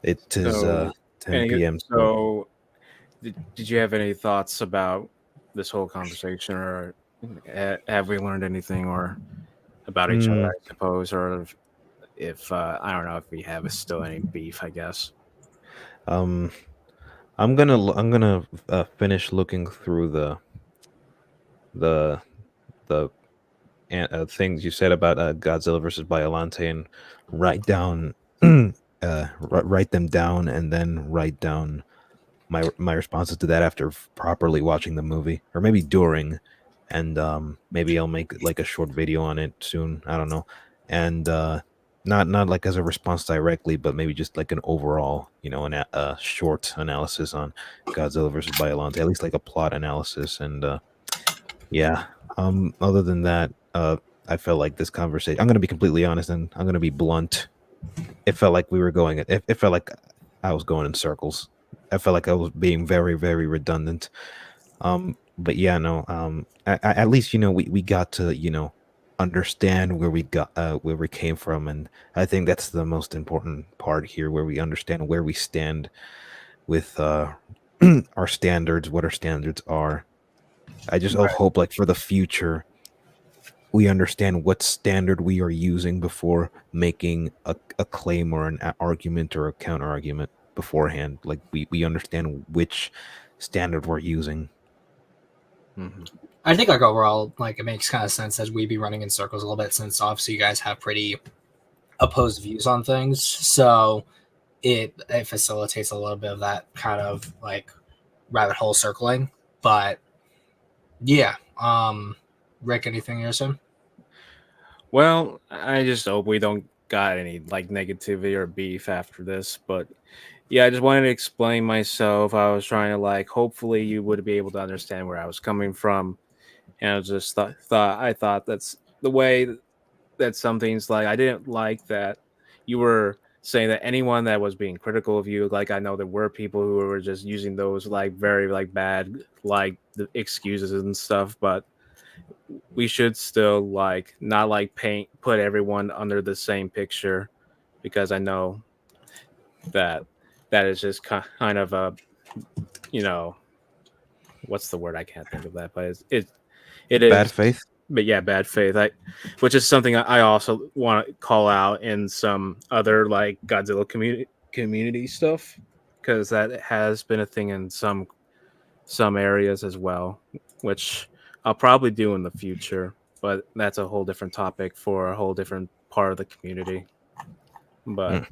It is So, 10 p.m. So did you have any thoughts about this whole conversation, or have we learned anything or about each other, mm, I suppose, or if I don't know if we have still any beef, I guess. um, I'm gonna finish looking through the the things you said about Godzilla versus Biollante and write down write them down and then write down my responses to that after properly watching the movie or maybe during, and maybe I'll make like a short video on it soon. I don't know, and not like as a response directly, but maybe just like an overall, a short analysis on Godzilla versus Biollante, at least like a plot analysis, and yeah. Other than that, I felt like this conversation. I'm gonna be completely honest and I'm gonna be blunt. It felt like we were going. It felt like I was going in circles. I felt like I was being very, very redundant. But yeah, no. At least we got to understand where we came from, and I think that's the most important part here, where we understand where we stand with our standards, what our standards are. I just hope, like, for the future, we understand what standard we are using before making a claim or an argument or a counter argument beforehand. Like, we understand which standard we're using. Mm-hmm. I think like overall, like it makes kind of sense as we be running in circles a little bit since obviously you guys have pretty opposed views on things. So it facilitates a little bit of that kind of like rabbit hole circling. But yeah, Rick, anything you're saying? Well, I just hope we don't got any like negativity or beef after this. But yeah, I just wanted to explain myself. I was trying to like hopefully you would be able to understand where I was coming from. And I just thought that's the way that some things like I didn't like that you were saying that anyone that was being critical of you, like I know there were people who were just using those like very like bad like the excuses and stuff, but we should still like not like put everyone under the same picture, because I know that that is just kind of a, you know, what's the word, I can't think of that, but it Bad is, faith. but yeah, bad faith. Which is something I also want to call out in some other like Godzilla community stuff, because that has been a thing in some areas as well, which I'll probably do in the future. But that's a whole different topic for a whole different part of the community. But Mm.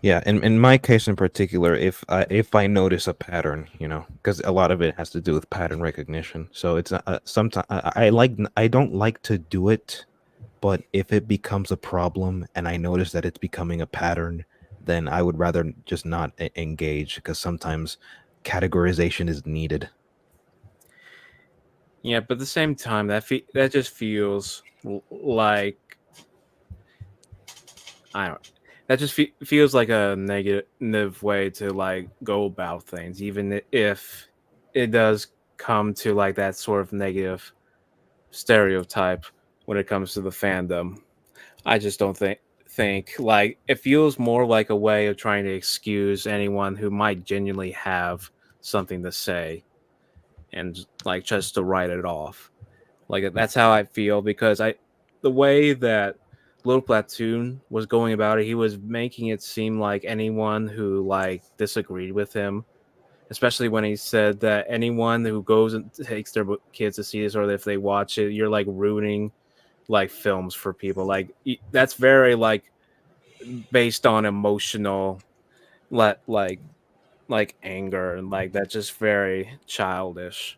Yeah, in my case in particular, if I notice a pattern, because a lot of it has to do with pattern recognition. So it's sometimes I don't like to do it, but if it becomes a problem and I notice that it's becoming a pattern, then I would rather just not engage, because sometimes categorization is needed. yeah, but at the same time, that just feels like I don't. That just feels like a negative way to like go about things, even if it does come to like that sort of negative stereotype when it comes to the fandom. I just don't think like it feels more like a way of trying to excuse anyone who might genuinely have something to say, and like just to write it off. Like that's how I feel, because the way that Little Platoon was going about it, he was making it seem like anyone who like disagreed with him, especially when he said that anyone who goes and takes their kids to see this, or if they watch it, you're like ruining like films for people. Like that's very like based on emotional like anger, and like that's just very childish.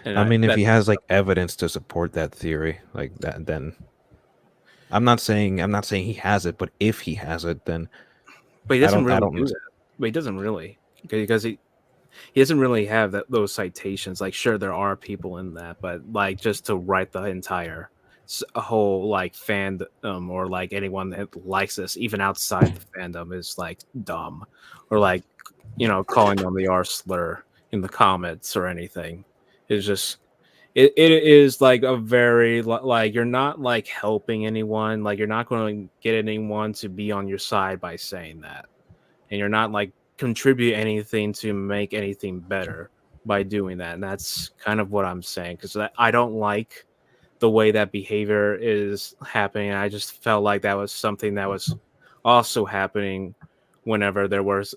And I mean, if that he has like evidence to support that theory, like that, then I'm not saying he has it, but if he has it, then but he I doesn't don't I really don't. do that. But he doesn't really, because he doesn't really have those citations. Like, sure, there are people in that, but like just to write the entire a whole like fandom or like anyone that likes this, even outside the fandom, is like dumb, or like calling them the R slur in the comments or anything. It's just it is like a very like you're not like helping anyone. Like you're not going to get anyone to be on your side by saying that, and you're not like contribute anything to make anything better by doing that. And that's kind of what I'm saying, because I don't like the way that behavior is happening. I just felt like that was something that was also happening whenever there was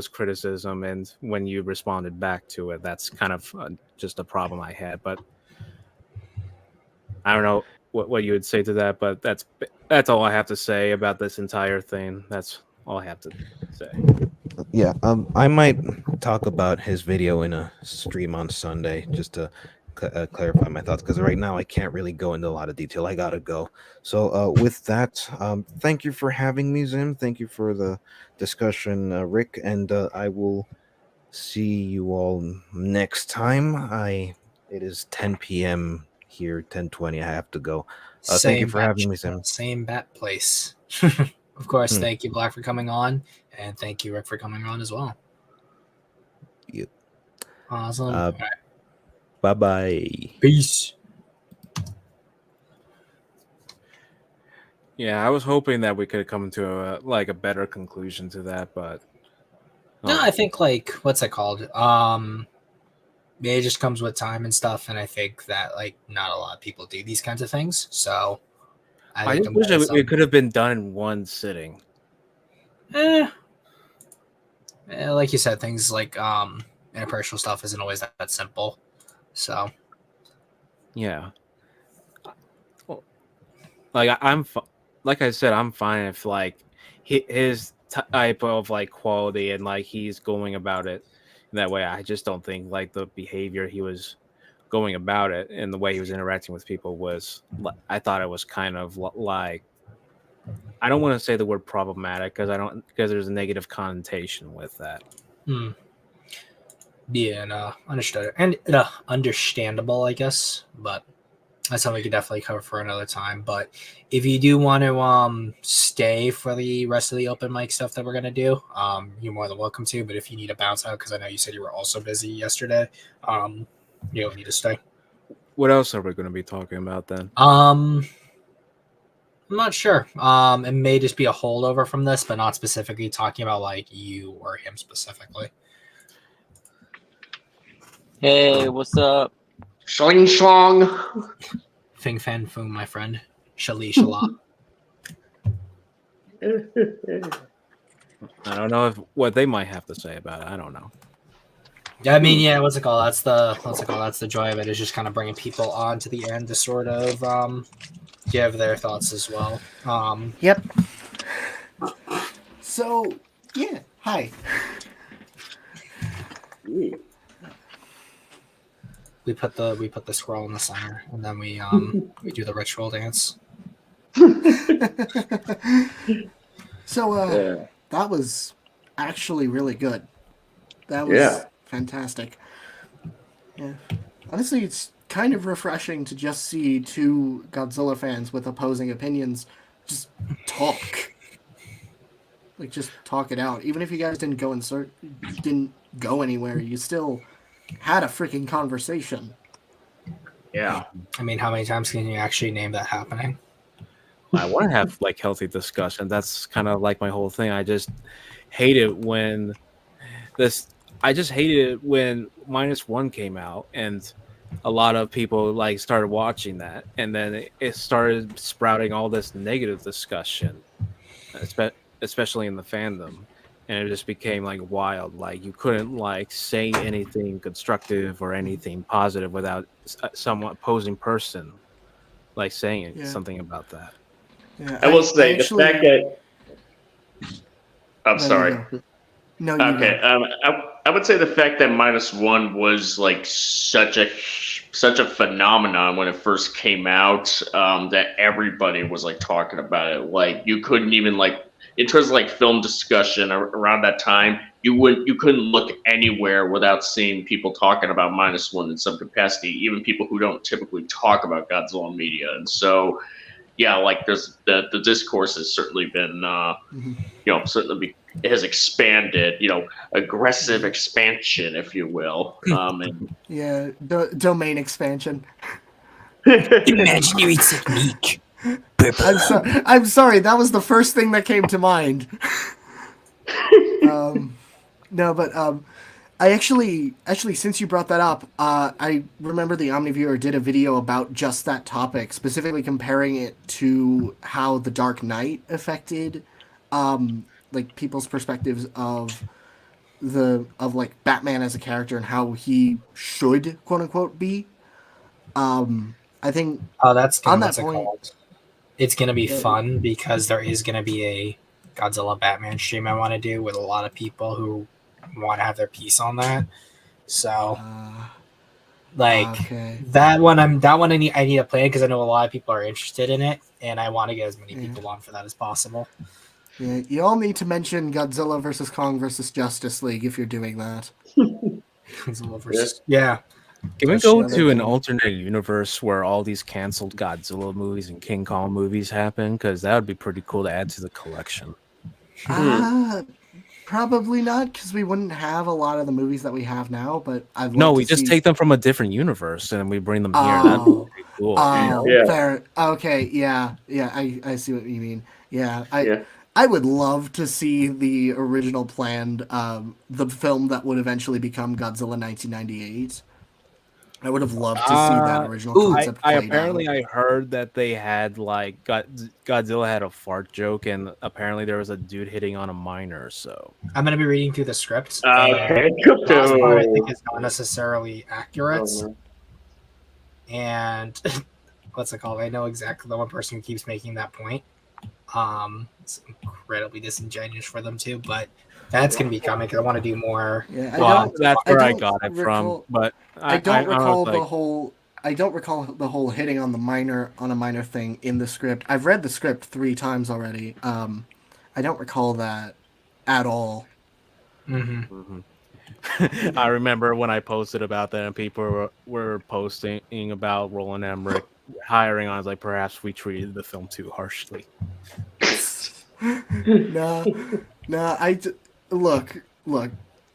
criticism, and when you responded back to it. That's kind of just a problem I had. But I don't know what you would say to that, but that's all I have to say about this entire thing. That's all I have to say. Yeah, I might talk about his video in a stream on Sunday just to clarify my thoughts, because right now I can't really go into a lot of detail. I gotta go. So, with that, thank you for having me, Zim. Thank you for the discussion, Rick, and I will see you all next time. It is 10 p.m. here, 10:20. I have to go. Thank you Same for bat having me, channel, Zim. same bat place. Of course, Hmm. thank you, Black, for coming on, and thank you, Rick, for coming on as well. Yep. Awesome. Uh, All right. Bye bye. Peace. Yeah, I was hoping that we could come to a better conclusion to that, but No, I think like what's it called? It just comes with time and stuff, and I think that like not a lot of people do these kinds of things. So I I think just wish it could have been done in one sitting. Like you said, things like interpersonal stuff isn't always that simple. So Yeah. Well, like like I said, I'm fine if like his type of like quality and like he's going about it in that way. I just don't think like the behavior he was going about it and the way he was interacting with people was. I thought it was kind of like, I don't want to say the word problematic because there's a negative connotation with that. yeah, no, understood and understandable, I guess, but that's something we could definitely cover for another time. But if you do want to stay for the rest of the open mic stuff that we're gonna do, you're more than welcome to. But if you need to bounce out, because I know you said you were also busy yesterday, you don't need to stay. What else are we going to be talking about then? I'm not sure. It may just be a holdover from this, but not specifically talking about like you or him specifically. Hey, what's up? Shling shlong. Fing fan foom, my friend. Shali shala. I don't know what they might have to say about it. I don't know. I mean, yeah, what's it called? That's the joy of it, is just kind of bringing people on to the end to sort of give their thoughts as well. Yep. So, yeah. Hi. We put the scroll in the center, and then we do the ritual dance. So, that was actually really good. That was fantastic. Yeah. Honestly, it's kind of refreshing to just see two Godzilla fans with opposing opinions just talk. Like, just talk it out. Even if you guys didn't go anywhere, you still had a freaking conversation. Yeah. I mean, how many times can you actually name that happening? I want to have like healthy discussion. That's kind of like my whole thing. I just hate it when -1 came out and a lot of people like started watching that, and then it started sprouting all this negative discussion, especially in the fandom, and it just became like wild. Like you couldn't like say anything constructive or anything positive without some opposing person like saying something about that. Yeah, I will say the fact that. I'm sorry. No, you Okay. I would say the fact that -1 was like such a phenomenon when it first came out, that everybody was like talking about it. Like you couldn't even like, in terms of like film discussion around that time, you couldn't look anywhere without seeing people talking about -1 in some capacity, even people who don't typically talk about Godzilla media. And so, yeah, like there's the discourse has certainly been, it has expanded, aggressive expansion, if you will. And Yeah, domain expansion. Imaginary technique. I'm sorry. That was the first thing that came to mind. No, but I actually, since you brought that up, I remember the OmniViewer did a video about just that topic, specifically comparing it to how The Dark Knight affected, like people's perspectives of like Batman as a character and how he should quote unquote be. I think Oh, that's on gonna that point, it's gonna be Yeah. fun because there is gonna be a Godzilla Batman stream I want to do with a lot of people who want to have their piece on that. So, okay. that one, I need to plan because I know a lot of people are interested in it, and I want to get as many people on for that as possible. Yeah, you all need to mention Godzilla versus Kong versus Justice League if you're doing that. Godzilla versus yeah. Can we That's go the other to an thing. alternate universe where all these canceled Godzilla movies and King Kong movies happen? Because that would be pretty cool to add to the collection. Probably not, because we wouldn't have a lot of the movies that we have now. But I'd love No, to we just see... take them from a different universe and we bring them here. That'd be pretty cool. Yeah. Fair. Okay, yeah, I see what you mean. Yeah, Yeah. I would love to see the original planned, the film that would eventually become Godzilla 1998. I would have loved to see that original concept I played apparently out. I heard that they had like Godzilla had a fart joke, and apparently there was a dude hitting on a miner. So I'm gonna be reading through the script. Okay, The last part I think is not necessarily accurate, and what's it called? I know exactly the one person who keeps making that point. It's incredibly disingenuous for them too, but that's gonna be coming because I want to do more. Yeah, that's where I don't got it recall- from. But I don't recall was like, the whole. I don't recall the whole hitting on a minor thing in the script. I've read the script 3 times already. I don't recall that at all. I remember when I posted about that, and people were posting about Roland Emmerich hiring on. I was like, perhaps we treated the film too harshly. No, look.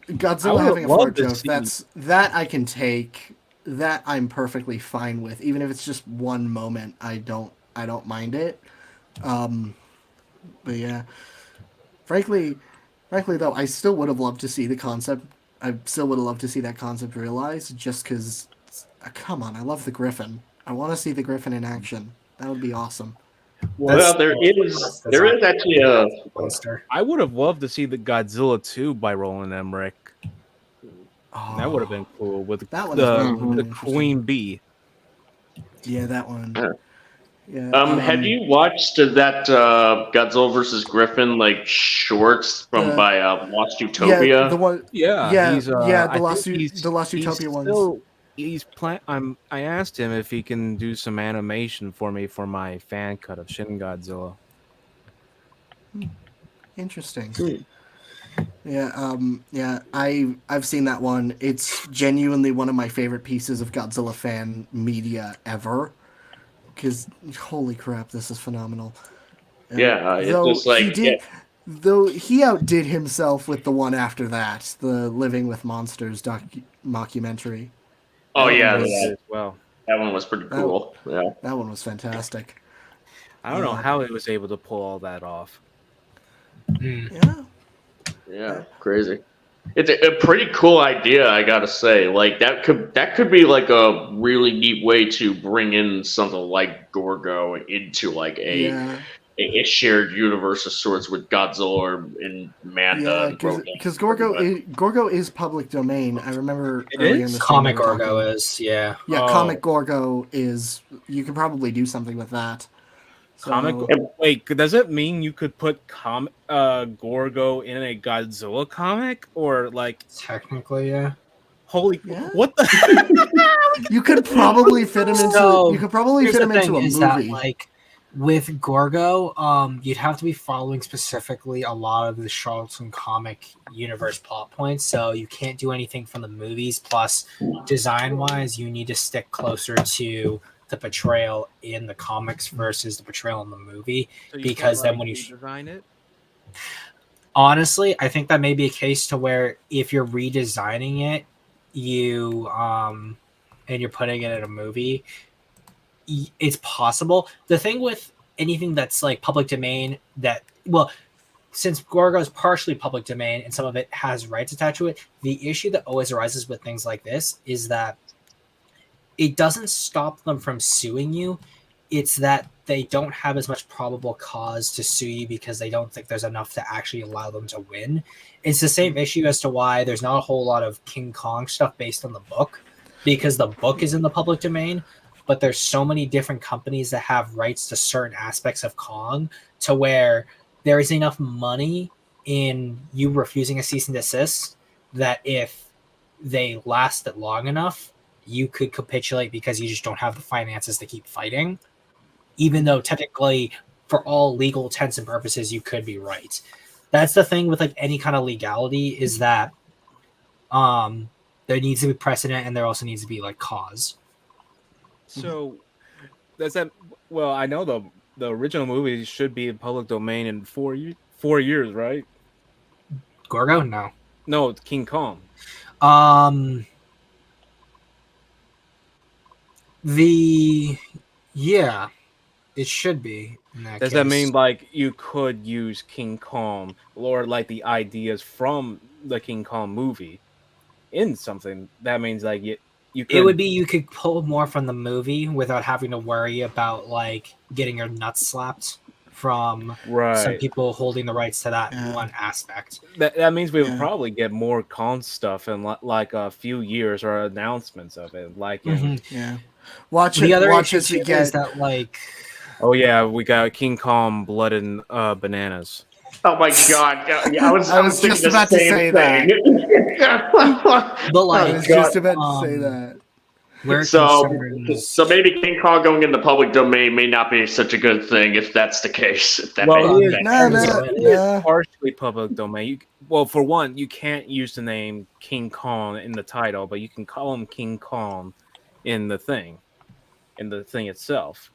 Godzilla would having a love fart to joke. see- That I can take. That I'm perfectly fine with, even if it's just one moment. I don't mind it. But yeah, frankly though, I still would have loved to see the concept. I still would have loved to see that concept realized, just because. Come on, I love the Griffin. I want to see the Griffin in action. That would be awesome. Well, there is actually a monster. I would have loved to see the Godzilla 2 by Roland Emmerich. That would have been cool with That one as well would've been the interesting. Queen Bee. Yeah, that one. Yeah. have you watched that Godzilla versus Griffin like shorts by Lost Utopia? Yeah, the one. Yeah, he's, the the Lost Utopia ones. I asked him if he can do some animation for me for my fan cut of Shin Godzilla. Interesting. Yeah, I've seen that one. It's genuinely one of my favorite pieces of Godzilla fan media ever. Because holy crap, this is phenomenal. Yeah, it's just like Though he outdid himself with the one after that, the Living with Monsters mockumentary. Oh yeah, as well. That one was pretty cool. Yeah, that one was fantastic. I don't know how he was able to pull all that off. Yeah, crazy. It's a pretty cool idea, I gotta say. Like that could be like a really neat way to bring in something like Gorgo into like a shared universe of sorts with Godzilla and Manda. Yeah, because Gorgo is public domain. I remember It is? Comic Gorgo is, yeah. Yeah, Comic Gorgo is. You could probably do something with that. So, Wait, does it mean you could put Gorgo in a Godzilla comic, or like technically, yeah? Holy, what the? You could probably fit him into. You could probably fit him into a movie. That, With Gorgo, you'd have to be following specifically a lot of the Charlton comic universe plot points, so you can't do anything from the movies. Plus, design-wise, you need to stick closer to the portrayal in the comics versus the portrayal in the movie. So you Because can't, then like, when you redesign it. honestly, I think that may be a case to where if you're redesigning it, you and you're putting it in a movie, it's possible. The thing with anything that's like public domain that well, since Gorgo is partially public domain and some of it has rights attached to it, the issue that always arises with things like this is that it doesn't stop them from suing you. It's that they don't have as much probable cause to sue you because they don't think there's enough to actually allow them to win. It's the same issue as to why there's not a whole lot of King Kong stuff based on the book, because the book is in the public domain, but there's so many different companies that have rights to certain aspects of Kong to where there is enough money in you refusing a cease and desist that if they last it long enough, you could capitulate because you just don't have the finances to keep fighting, even though technically, for all legal intents and purposes, you could be right. That's the thing with like any kind of legality is that there needs to be precedent and there also needs to be like cause. So does that? Well, I know the original movie should be in public domain in 4 years, right? Gorgo, no. No, it's King Kong. Yeah, it should be in that Does case. that mean like you could use King Kong or like the ideas from the King Kong movie in something? That means like you could. It would be you could pull more from the movie without having to worry about like getting your nuts slapped from some right. people holding the rights to that one aspect. That means we would probably get more Kong stuff in like a few years or announcements of it, like in. Watch The it. other Watch issue as we too get. is that like Oh yeah, we got King Kong, blood and bananas. Oh my god! I was thinking just the about to same say thing. but like I was just about to say that. where So concerns maybe King Kong going in the public domain may not be such a good thing if that's the case. If that Well, makes it sense. is partially public domain. Well, for one, you can't use the name King Kong in the title, but you can call him King Kong in the thing itself.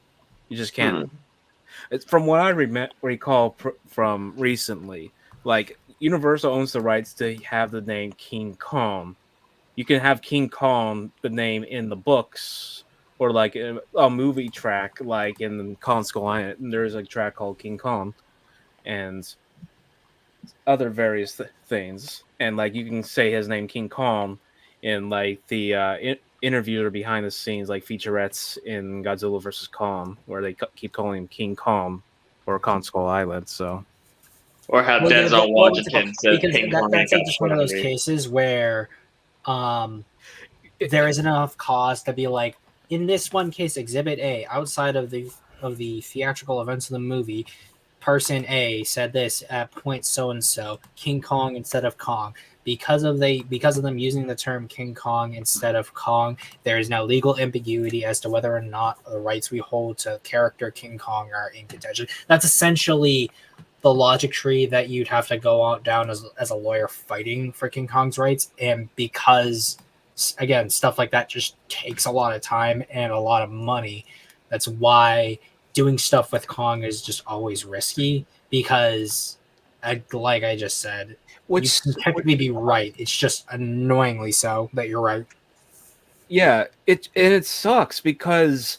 You just can't. It's from what I recall from recently, like Universal owns the rights to have the name King Kong. You can have King Kong, the name in the books, or like a movie track, like in Kong Skull Island. There's a track called King Kong, and other various things. And like you can say his name King Kong in like the interviews or behind the scenes, like featurettes in Godzilla vs Kong, where they keep calling him King Kong or Kong Skull Island. So. Or how well, Denzel what's it called? Washington says Because King Kong that's ain't like got just one of those swagger. cases where there is enough cause to be like in this one case Exhibit A outside of the theatrical events of the movie, person A said this at point so and so, King Kong instead of Kong. Because of them using the term King Kong instead of Kong, there is now legal ambiguity as to whether or not the rights we hold to character King Kong are in contention. That's essentially the logic tree that you'd have to go out down as a lawyer fighting for King Kong's rights. And because again, stuff like that just takes a lot of time and a lot of money. That's why doing stuff with Kong is just always risky because, like I just said, you can technically be right. It's just annoyingly so that you're right. Yeah, it sucks because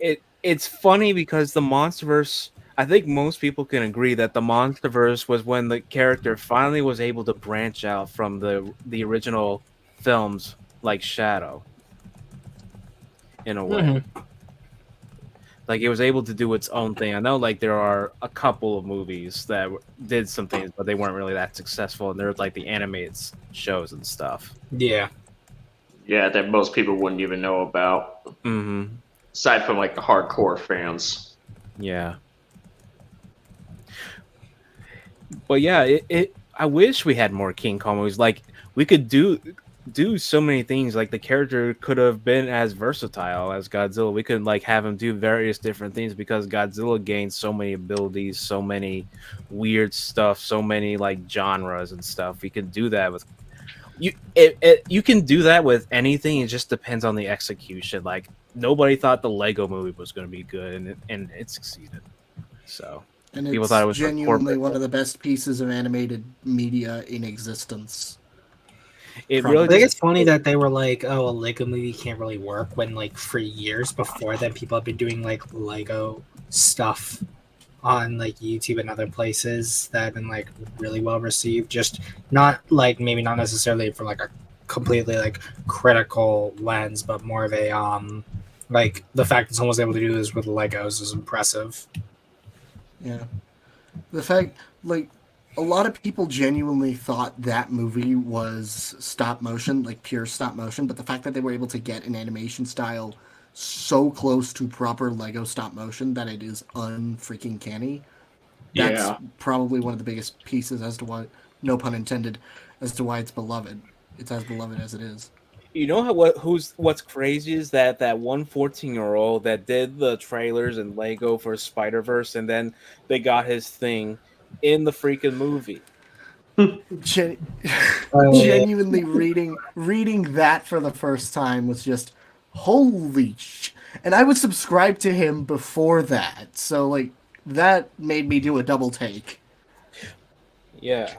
it's funny because the MonsterVerse. I think most people can agree that the MonsterVerse was when the character finally was able to branch out from the original films, like Shadow. In a way, like it was able to do its own thing. I know, like there are a couple of movies that did some things, but they weren't really that successful, and they're like the animated shows and stuff. Yeah. Yeah, that most people wouldn't even know about. Mm-hmm. Aside from like the hardcore fans. Yeah. But yeah, I wish we had more King Kong movies. Like we could do do so many things. Like the character could have been as versatile as Godzilla. We could like have him do various different things because Godzilla gained so many abilities, so many weird stuff, so many like genres and stuff. We can do that with you. You can do that with anything. It just depends on the execution. Like nobody thought the Lego movie was going to be good, and it succeeded. So And people it's thought it was for genuinely corporate. one of the best pieces of animated media in existence. It Probably. I really think just it's funny that they were like, "Oh, a Lego movie can't really work," when like for years before that, people have been doing like Lego stuff on like YouTube and other places that have been like really well received. Just not like maybe not necessarily from like a completely like critical lens, but more of a like the fact that someone was able to do this with Legos is impressive. Yeah. The fact, like, a lot of people genuinely thought that movie was stop motion, like pure stop motion, but the fact that they were able to get an animation style so close to proper Lego stop motion that it is unfreaking canny, that's probably one of the biggest pieces as to why, no pun intended, as to why it's beloved. It's as beloved as it is. You know what's crazy is that one 14-year-old that did the trailers and Lego for Spider-Verse, and then they got his thing in the freaking movie. Genuinely reading that for the first time was just holy and I would subscribe to him before that, so like that made me do a double take. Yeah.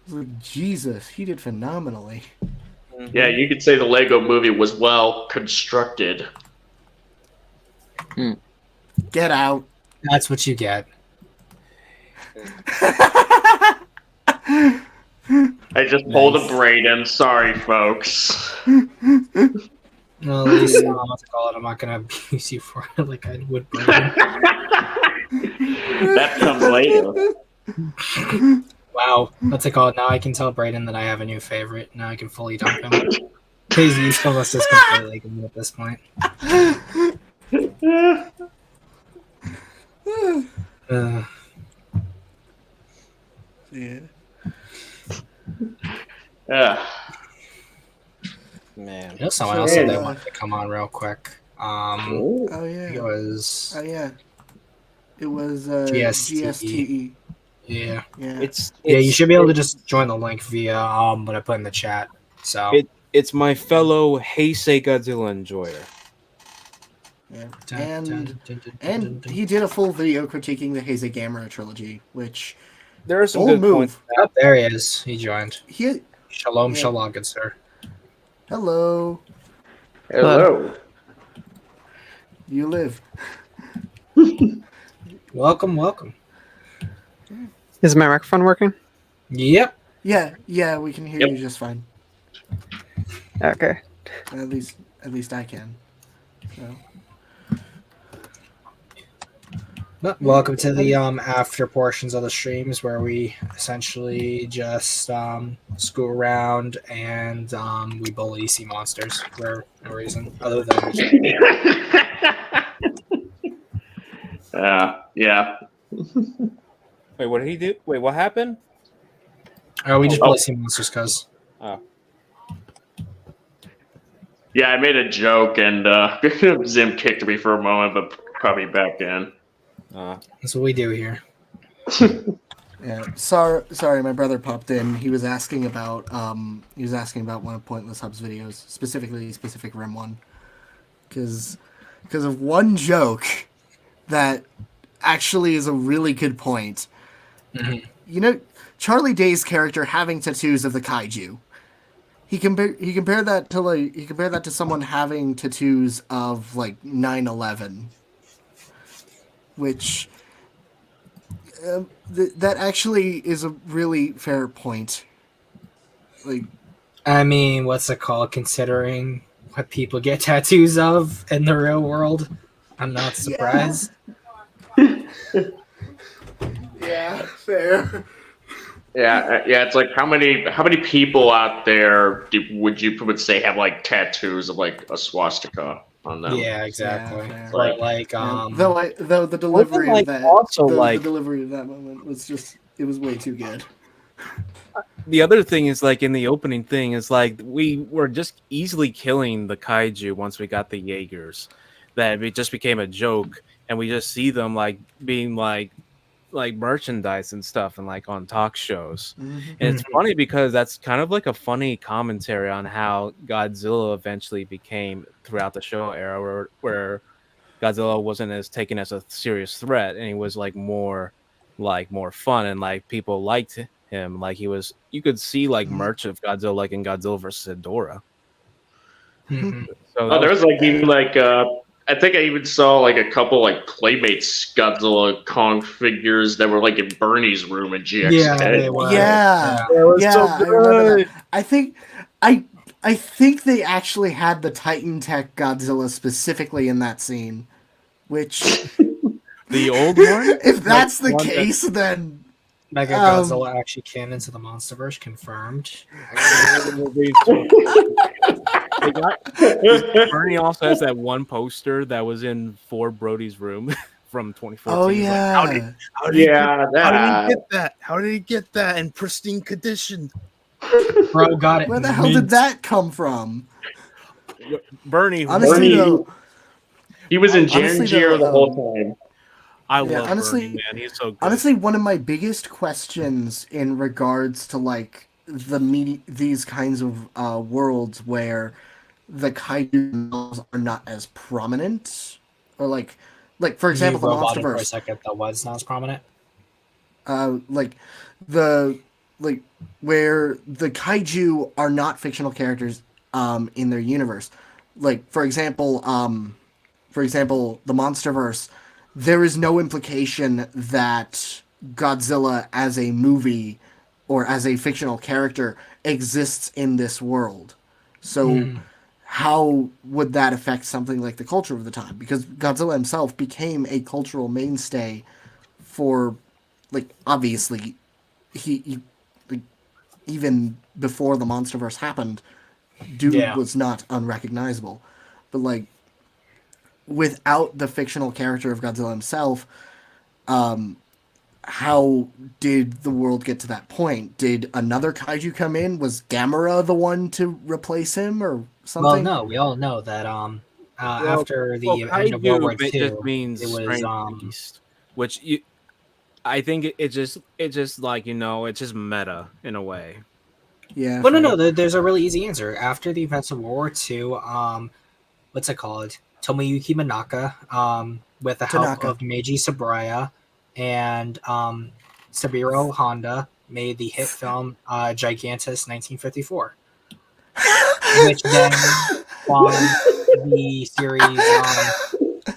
Like, Jesus, he did phenomenally. Yeah, you could say the Lego movie was well constructed. Get out. That's what you get. I just pulled a Braden. Sorry, folks. Well, at least what's it called? I'm not gonna abuse you for it like I would. That comes later. Wow, what's it called? Now I can tell Brayden that I have a new favorite. Now I can fully dump him. His usefulness is completely gone at this point. Yeah. Man. You know, someone else said they wanted to come on real quick. Oh yeah. It was. Oh yeah. It was GSTE. GSTE. Yeah. Yeah. Yeah, you should be able to just join the link via what I put in the chat. So it's my fellow Heisei Godzilla enjoyer. Yeah. And he did a full video critiquing the Heisei Gamera trilogy, which there are some bold good move. points. Oh, there he is. He joined. Shalom, Yeah. shalom, good sir. Hello. Hello. You live. Welcome. Is my microphone working? Yep. Yeah, we can hear you just fine. Okay. At least I can. So. But welcome to the after portions of the streams where we essentially just screw around and we bully sea monsters for no reason other than yeah. Wait, what did he do? Wait, what happened? we just bully sea monsters because Yeah, I made a joke and Zim kicked me for a moment, but probably back in. that's what we do here. Yeah, sorry, my brother popped in. He was asking about one of Pointless Hub's videos, specifically Specific Rim 1, because of one joke that actually is a really good point. Mm-hmm. You know, Charlie Day's character having tattoos of the kaiju. He compared that to someone having tattoos of like 9/11, which that actually is a really fair point. Like, I mean, what's it called? Considering what people get tattoos of in the real world, I'm not surprised. Yeah, fair. Yeah. It's like how many people out there would you say have like tattoos of like a swastika on them? Yeah, exactly. Yeah, or like though the delivery like of that also the like delivery of that moment was just it was way too good. the other thing is like in the opening thing is like we were just easily killing the kaiju once we got the Jaegers. That it just became a joke, and we just see them like being like merchandise and stuff and like on talk shows. Mm-hmm. And it's funny because that's kind of like a funny commentary on how Godzilla eventually became throughout the show era where Godzilla wasn't as taken as a serious threat and he was like more fun and like people liked him. Like he was, you could see like merch of Godzilla like in Godzilla versus Ghidorah. Mhm. So Oh, there was like even like I think I even saw like a couple like Playmates Godzilla Kong figures that were like in Bernie's room in GX10. Yeah, they were. Yeah, That was so I remember good. that. I think they actually had the Titan Tech Godzilla specifically in that scene, which The old one. if that's Like, the one that- case, then Mega Godzilla actually canon to the MonsterVerse confirmed. Bernie also has that one poster that was in Ford Brody's room from 2014. oh He's like, yeah, how did he that. get that? How did he get that in pristine condition? Bro got it. where the hell did that come from? Bernie, Honestly, Bernie- though, He was in Honestly, Janjiro though, the whole time. I yeah, love honestly- Bernie, man. He's so good. honestly, one of my biggest questions in regards to like these kinds of worlds where the kaiju themselves are not as prominent, or like for example, the robotic for a MonsterVerse. second that was not as prominent. Like where the kaiju are not fictional characters in their universe. Like for example, the MonsterVerse, there is no implication that Godzilla as a movie or as a fictional character exists in this world. So how would that affect something like the culture of the time? Because Godzilla himself became a cultural mainstay for, like, obviously, he like, even before the MonsterVerse happened, dude was not unrecognizable. But, like, without the fictional character of Godzilla himself, how did the world get to that point? Did another kaiju come in? Was Gamera the one to replace him or Well, something? no, we all know that Well, after the end of kaiju World War it II, just means it was strange beast, which I think it just like it's just meta in a way. Yeah. Well, no, fair. there's a really easy answer. After the events of World War II, what's it called? Tomoyuki Manaka, with the help Tanaka. of Meiji Saburaya and Saburo Honda, made the hit film Gigantus 1954, which then spawned the series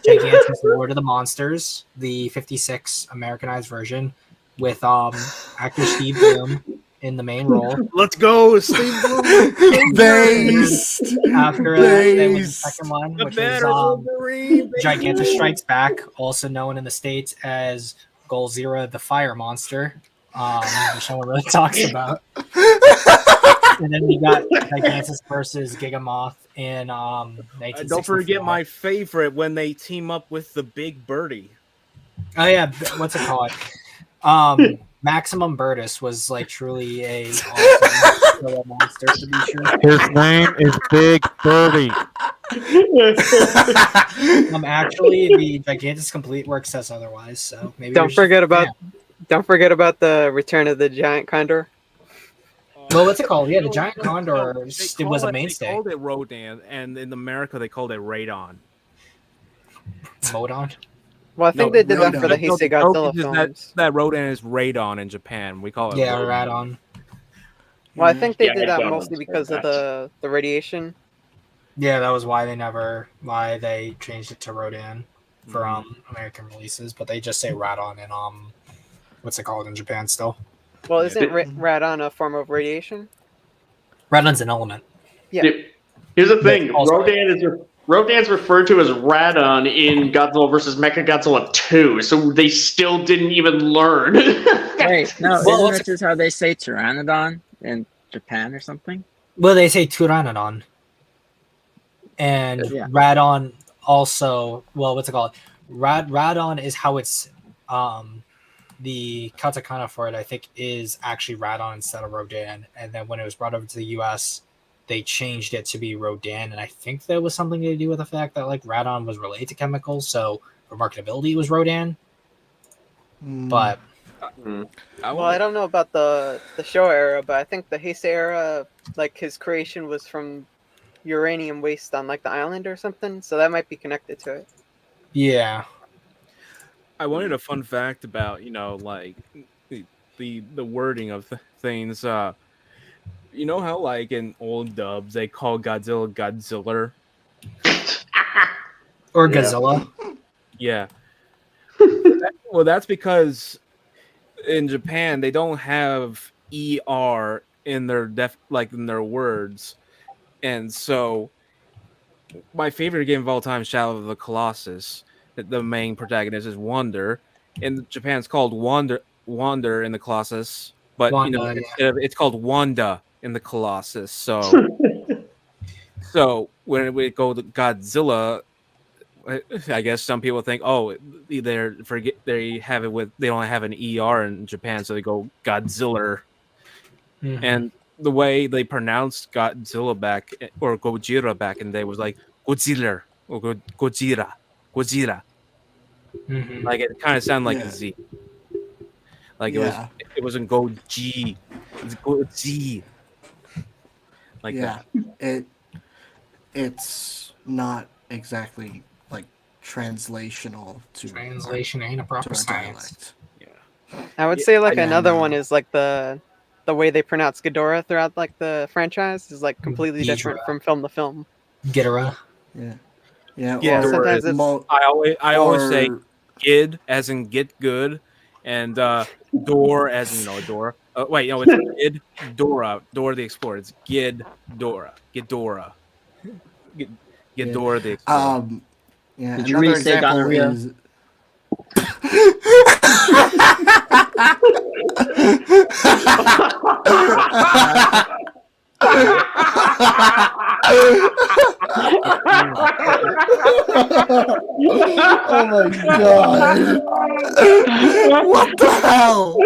Gigantus Lord of the Monsters, the 56 Americanized version, with actor Steve Bloom in the main role. Let's go, Steve Bloom. Based. After that, there was the Based. second one, The which better was Wolverine. Gigantus Strikes Back, also known in the States as Golzira the Fire Monster, which no one really talks about. And then we got Gigantus versus Gigamoth in 1964. Don't forget my favorite when they team up with the Big Birdie. Oh yeah, what's it called? Maximum Burtis was like truly a awesome monster to be sure. His name is Big Birdie. Actually, the Gigantus Complete Work says otherwise, so maybe Don't forget about the Return of the Giant Condor. Well, what's it called? Yeah, the Giant Condor They was a They mainstay. called it Rodan, and in America they called it Radon. Modon. Well, I think No, they did that for the Radon. Heisei Godzilla That, films. that Rodan is Radon in Japan. We call it Yeah, Rodan. Radon. Well, I think they Yeah, did I that don't mostly because of understand the radiation. Yeah, that was why they changed it to Rodan for American releases, but they just say Radon in what's it called in Japan still. Well, isn't radon a form of radiation? Radon's an element. Yeah. Here's the thing: Also- Rodan's referred to as Radon in Godzilla vs. Mechagodzilla 2, so they still didn't even learn. Wait, no, Well, isn't that just how they say Pteranodon in Japan or something? Well, they say Pteranodon. And Yeah. Radon also, well, what's it called? Radon is how it's the katakana for it, I think, is actually Radon instead of Rodan. And then when it was brought over to the US, they changed it to be Rodan. And I think there was something to do with the fact that like Radon was related to chemicals, so for marketability it was Rodan. But well, I don't know about the show era, but I think the Heisei era, like his creation was from uranium waste on like the island or something, so that might be connected to it. yeah. I wanted a fun fact about like the wording of things. You know how like in old dubs they call Godzilla Godzilla? Or Yeah. Godzilla. Yeah. Well, that's because in Japan they don't have er in their in their words, and so my favorite game of all time, Shadow of the Colossus. The main protagonist is Wonder. In Japan, it's called Wander in the Colossus, but Wanda, it's called Wanda in the Colossus. So, so when we go to Godzilla, I guess some people think, oh, they have it with they don't have an er in Japan, so they go Godzilla. Mhm. And the way they pronounced Godzilla or Gojira back in the day was like Godzilla or Gojira. Mhm. Like it kind of sounded like Yeah. a Z. Like Yeah. it wasn't Goji. It's Goji. Like Yeah. that. It's not exactly like translational to Translation ain't a our proper science. dialect. I would say like Yeah, another no. one is like the way they pronounce Ghidorah throughout like the franchise is like completely different Ghidorah. from film to film. Ghidorah. Yeah. Yeah. Yeah, or sometimes it's I always say or- Gid as in get good, and door as in a door. Wait, no, it's Gid Dora the Explorer. It's Gid Dora. Ghidorah. Ghidorah the Explorer. Yeah. Did you Another really say example gonorrhea? is. Oh my god! What the hell?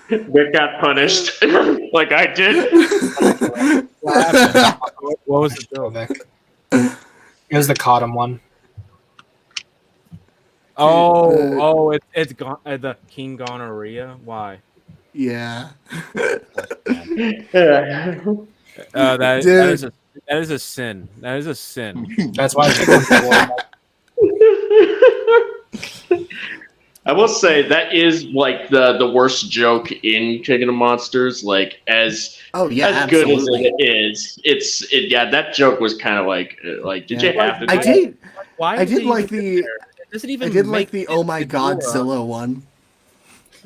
Vic got punished like I did. What was the joke? Vic. It was the Cotton one. It's the King Gonorrhea. Why? Yeah. That is a sin. That is a sin. That's why I picked one for War. I will say that is like the worst joke in King of Monsters. Like as Oh yeah, as good as absolutely. it is, yeah, that joke was kind of like did you have to? I did. Why I did like the. Does it I even did like make the Oh My Ghidorah? Godzilla one.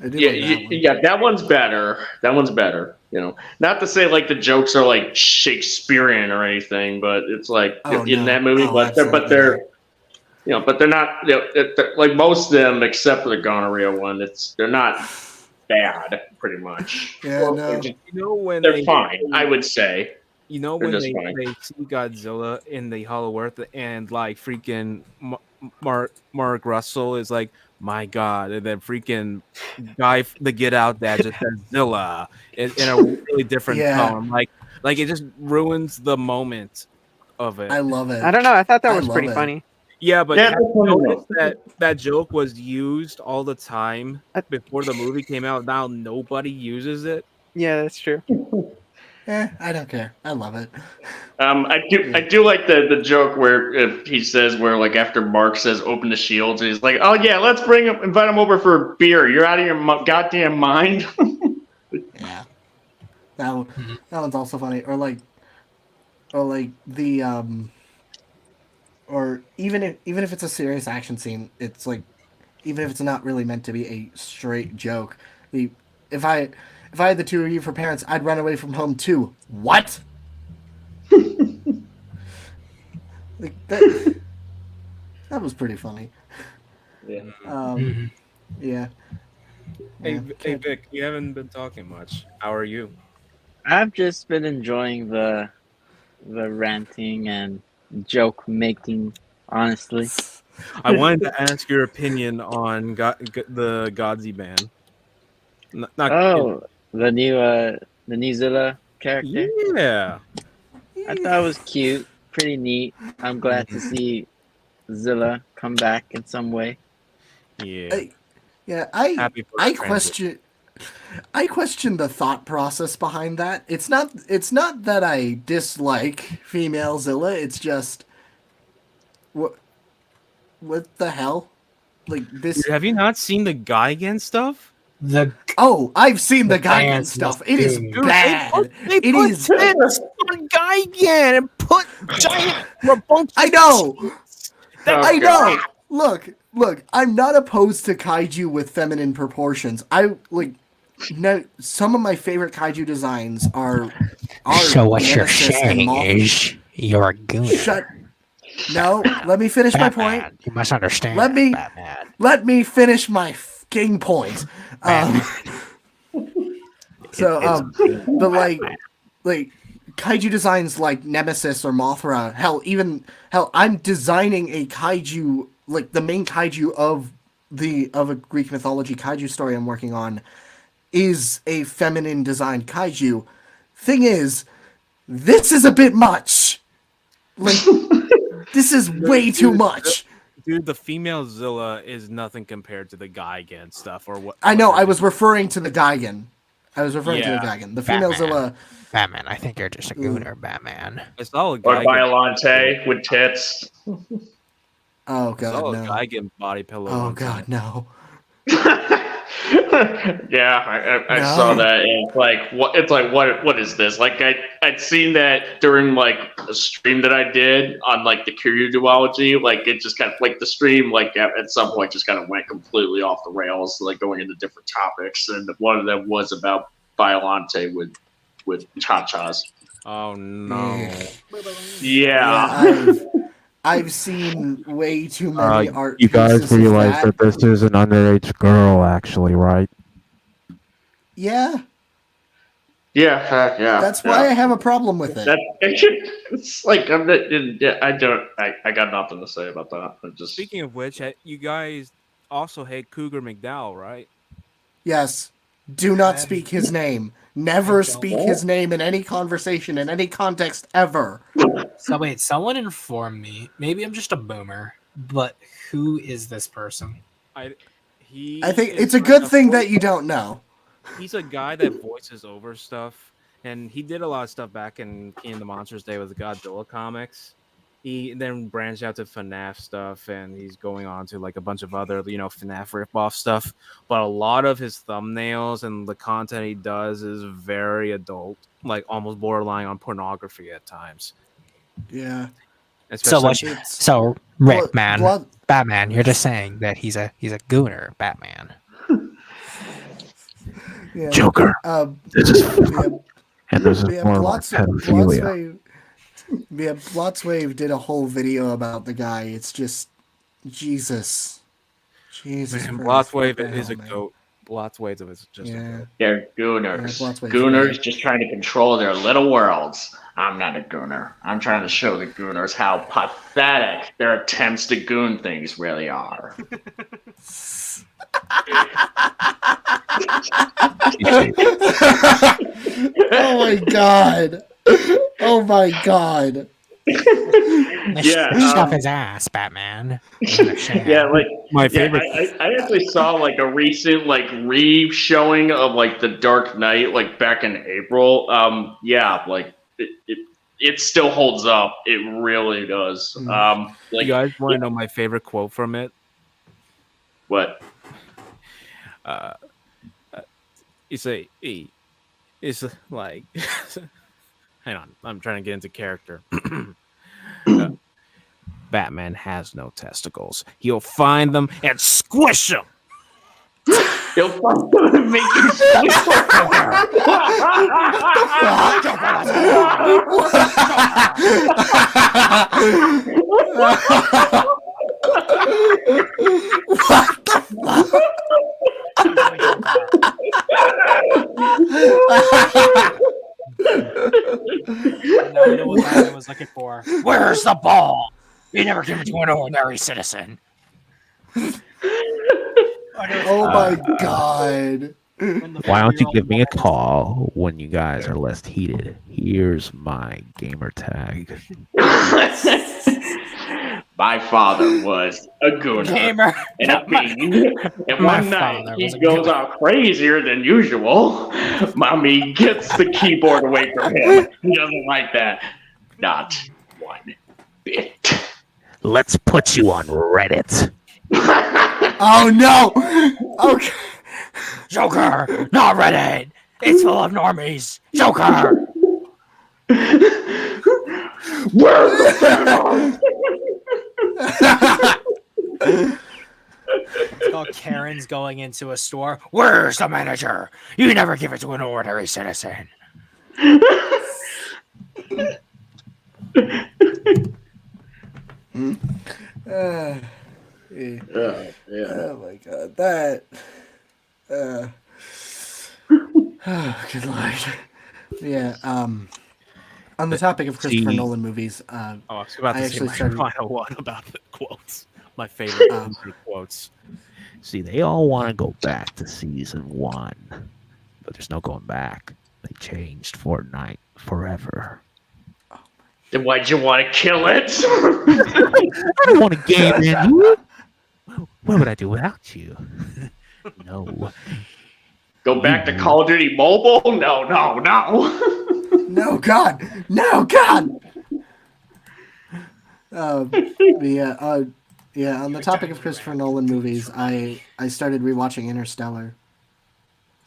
I did Yeah, like that one. yeah, that one's better. That one's better. Not to say like the jokes are like Shakespearean or anything, but it's like Oh, in no. that movie. Oh, But they're but they're not. They're, like most of them, except for the gonorrhea one, they're not bad. Pretty much. Yeah, no. When They're fine. I would say. when just they fine. see Godzilla in the Hollow Earth and like freaking Mark Russell is like, my God, and then freaking guy the Get Out that just says Zilla in a really different Yeah. tone. Like it just ruins the moment of it. I love it. I don't know. I thought that I was pretty love it. funny. Yeah, but Yeah, have that's you funny noticed that joke was used all the time before the movie came out. Now nobody uses it. Yeah, that's true. I don't care. I love it. I do like the joke where he says where like after Mark says open the shields, he's like, oh yeah, let's invite him over for a beer. You're out of your goddamn mind. Yeah. That one's also funny. Or like the or even if it's a serious action scene, it's like even if it's not really meant to be a straight joke. If I had the two of you for parents, I'd run away from home too. What? Like that was pretty funny. Yeah. Yeah. Hey, Yeah. hey Vic, you haven't been talking much. How are you? I've just been enjoying the the ranting and joke making. Honestly, I wanted to ask your opinion on the Godsey ban. the new Zilla character. Yeah. I thought it was cute, pretty neat. I'm glad to see Zilla come back in some way. Yeah. I Happy for I the transition. question the thought process behind that. It's not that I dislike female Zilla. It's just what the hell? Like this. Dude, have you not seen the Gigan stuff? Oh, I've seen the Gigan fans stuff. must It is be- bad. They It put is. tits on Gigan and put giant rambunctious I know. tits. I know. Look. I'm not opposed to kaiju with feminine proportions. I like. No, some of my favorite kaiju designs are. So what you're Nemesis and saying Mothra. is you're a gooner. Shut. No, let me finish my Batman. point. You must understand. Let me- Batman. Let me finish my fucking point. But like kaiju designs like Nemesis or Mothra, hell, I'm designing a kaiju, like the main kaiju of a Greek mythology kaiju story I'm working on is a feminine designed kaiju. Thing is, this is a bit much. Like, this is way too much. Dude, the female Zilla is nothing compared to the Gigan stuff or what. I know, I was referring to the Gigan. To the Yeah. Gigan. The female Batman. Zilla. Batman, I think you're just a gooner, Batman. I saw a Or Gigan. Violante with tits. Oh I god, saw a no. Gigan body pillow. Oh one god, time. no. Yeah, I No. saw that, and it's like what is this? Like I'd seen that during like a stream that I did on like the Kiryu duology. Like it just kind of like the stream like at some point just kind of went completely off the rails, like going into different topics, and one of them was about Violante with cha-chas. Oh no. Yeah. I've seen way too many art You guys pieces of realize that. that this is an underage girl, actually, right? Yeah, Yeah, that's why I have a problem with it. It's like I got nothing to say about that. I just Speaking of which, you guys also hate Cougar McDowell, right? Yes. Do not speak his name. Never speak his name in any conversation, in any context, ever. So wait, someone inform me. Maybe I'm just a boomer, but who is this person? I think it's a good thing that you don't know. He's a guy that voices over stuff, and he did a lot of stuff back in King of the Monsters Day with the Godzilla comics. He then branched out to FNAF stuff, and he's going on to like a bunch of other, FNAF ripoff stuff. But a lot of his thumbnails and the content he does is very adult, like almost borderline on pornography at times. Yeah. So what? So Rick, Blood- Batman, you're just saying that he's a gooner, Batman. Yeah. Joker. This is and this is Yeah, more like pedophilia. Blotswave did a whole video about the guy. It's just Jesus. Jesus. Man, Christ, what Blotswave the is hell, a man? goat. Blotswave is just a goat. They're gooners. Yeah, Blotswave's Gooners great. just trying to control their little worlds. I'm not a gooner. I'm trying to show the gooners how pathetic their attempts to goon things really are. Oh my god. Oh my god. Stuff his ass, Batman. Yeah, like My favorite. I actually saw like a recent like re-showing of like The Dark Knight like back in April. Yeah, like it still holds up. It really does. Like You guys want to know my favorite quote from it? what? It's like, hang on, I'm trying to get into character. Batman has no testicles. He'll find them and squish them. He'll fucking make you Now we know what Batman was looking for. Where's the ball? You never give it to an ordinary citizen. Oh my god. Why don't you give me a call when you guys are less heated? Here's my gamer tag. My father was a gooner Gamer. and a fiend, and one night he goes out crazier than usual. Mommy gets the keyboard away from him. He doesn't like that. Not one bit. Let's put you on Reddit. Oh no! Okay. Joker, not Reddit. It's full of normies. Joker. Where's the Thanos? It's called Karen's going into a store. Where's the manager? You never give it to an ordinary citizen. Yeah. Oh my god, that. Oh, good lord. Yeah. On the topic of Christopher Nolan movies, I was about to say my final one about the quotes. My favorite quotes. See, they all want to go back to season 1, but there's no going back. They changed Fortnite forever. Then why'd you want to kill it? I don't want to game in you. What would I do without you? No. Go back to Call of Duty Mobile? No. No, God! No, God! Yeah, on the topic of Christopher Nolan movies, I started rewatching Interstellar.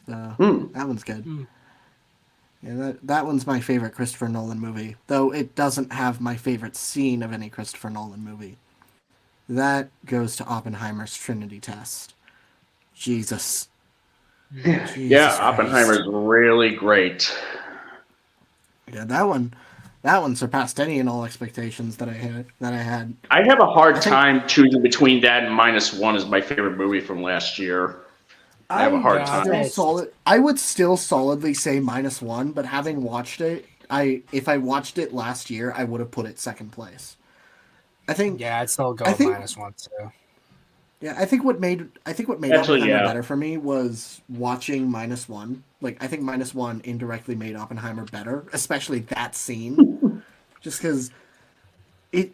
So, that one's good. Yeah, that one's my favorite Christopher Nolan movie, though it doesn't have my favorite scene of any Christopher Nolan movie. That goes to Oppenheimer's Trinity test. Jesus. Yeah, Oppenheimer's really great. Yeah, that one surpassed any and all expectations that I had. I have a hard time choosing between that and -1 as my favorite movie from last year. I have a hard time. I would still solidly say -1, but having watched it, if I watched it last year, I would have put it second place. I'd still go -1 too. Yeah, I think what made Oppenheimer better for me was watching -1. Like, I think -1 indirectly made Oppenheimer better, especially that scene, just because it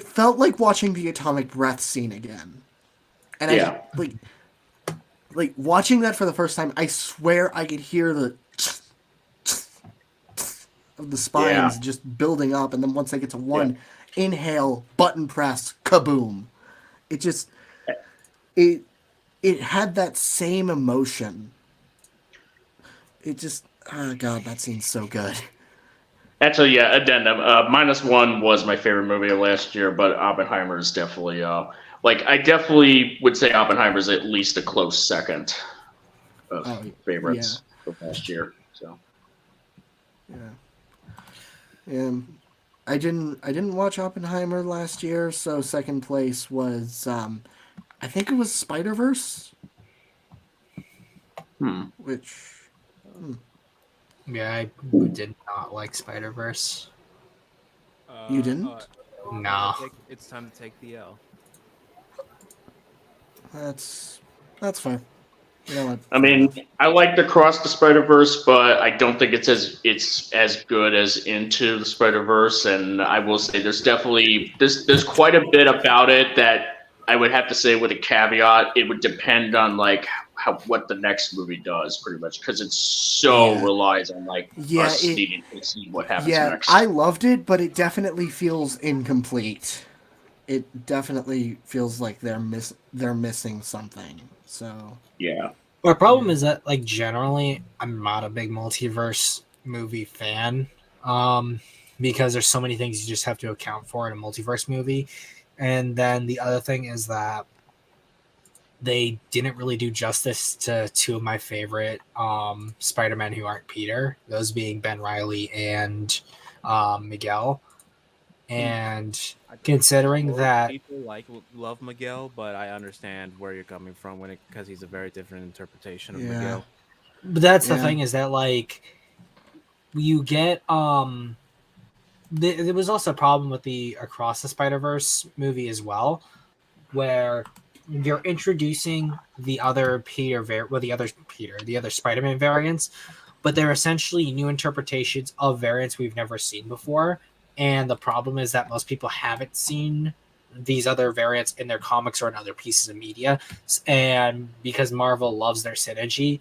felt like watching the atomic breath scene again, and I like watching that for the first time. I swear I could hear the of the spines just building up, and then once they get to one, inhale, button press, kaboom! It just it had that same emotion. It just, oh god, that scene's so good. Actually, yeah, addendum. -1 was my favorite movie of last year, but Oppenheimer is definitely, I definitely would say Oppenheimer's at least a close second of favorites of last year. So, yeah. I didn't watch Oppenheimer last year, so second place was, I think it was Spider-Verse. Which. Yeah, I did not like Spider-Verse. You didn't? No. It's time to take the L. That's fair. You know what? I mean, I like the Cross the Spider-Verse, but I don't think it's as good as Into the Spider-Verse. And I will say there's definitely there's quite a bit about it that I would have to say with a caveat. It would depend on what the next movie does, pretty much, because it relies on us needing to see what happens next. I loved it, but it definitely feels incomplete. It definitely feels like they're missing something. So yeah. My problem is that, generally, I'm not a big multiverse movie fan, because there's so many things you just have to account for in a multiverse movie. And then the other thing is that they didn't really do justice to two of my favorite Spider-Men who aren't Peter, those being Ben Reilly and Miguel. And considering that people love Miguel, but I understand where you're coming from because he's a very different interpretation of Miguel. But that's the thing, is that you get there was also a problem with the Across the Spider-Verse movie as well, where you're introducing the other the other Spider-Man variants, but they're essentially new interpretations of variants we've never seen before. And the problem is that most people haven't seen these other variants in their comics or in other pieces of media. And because Marvel loves their synergy,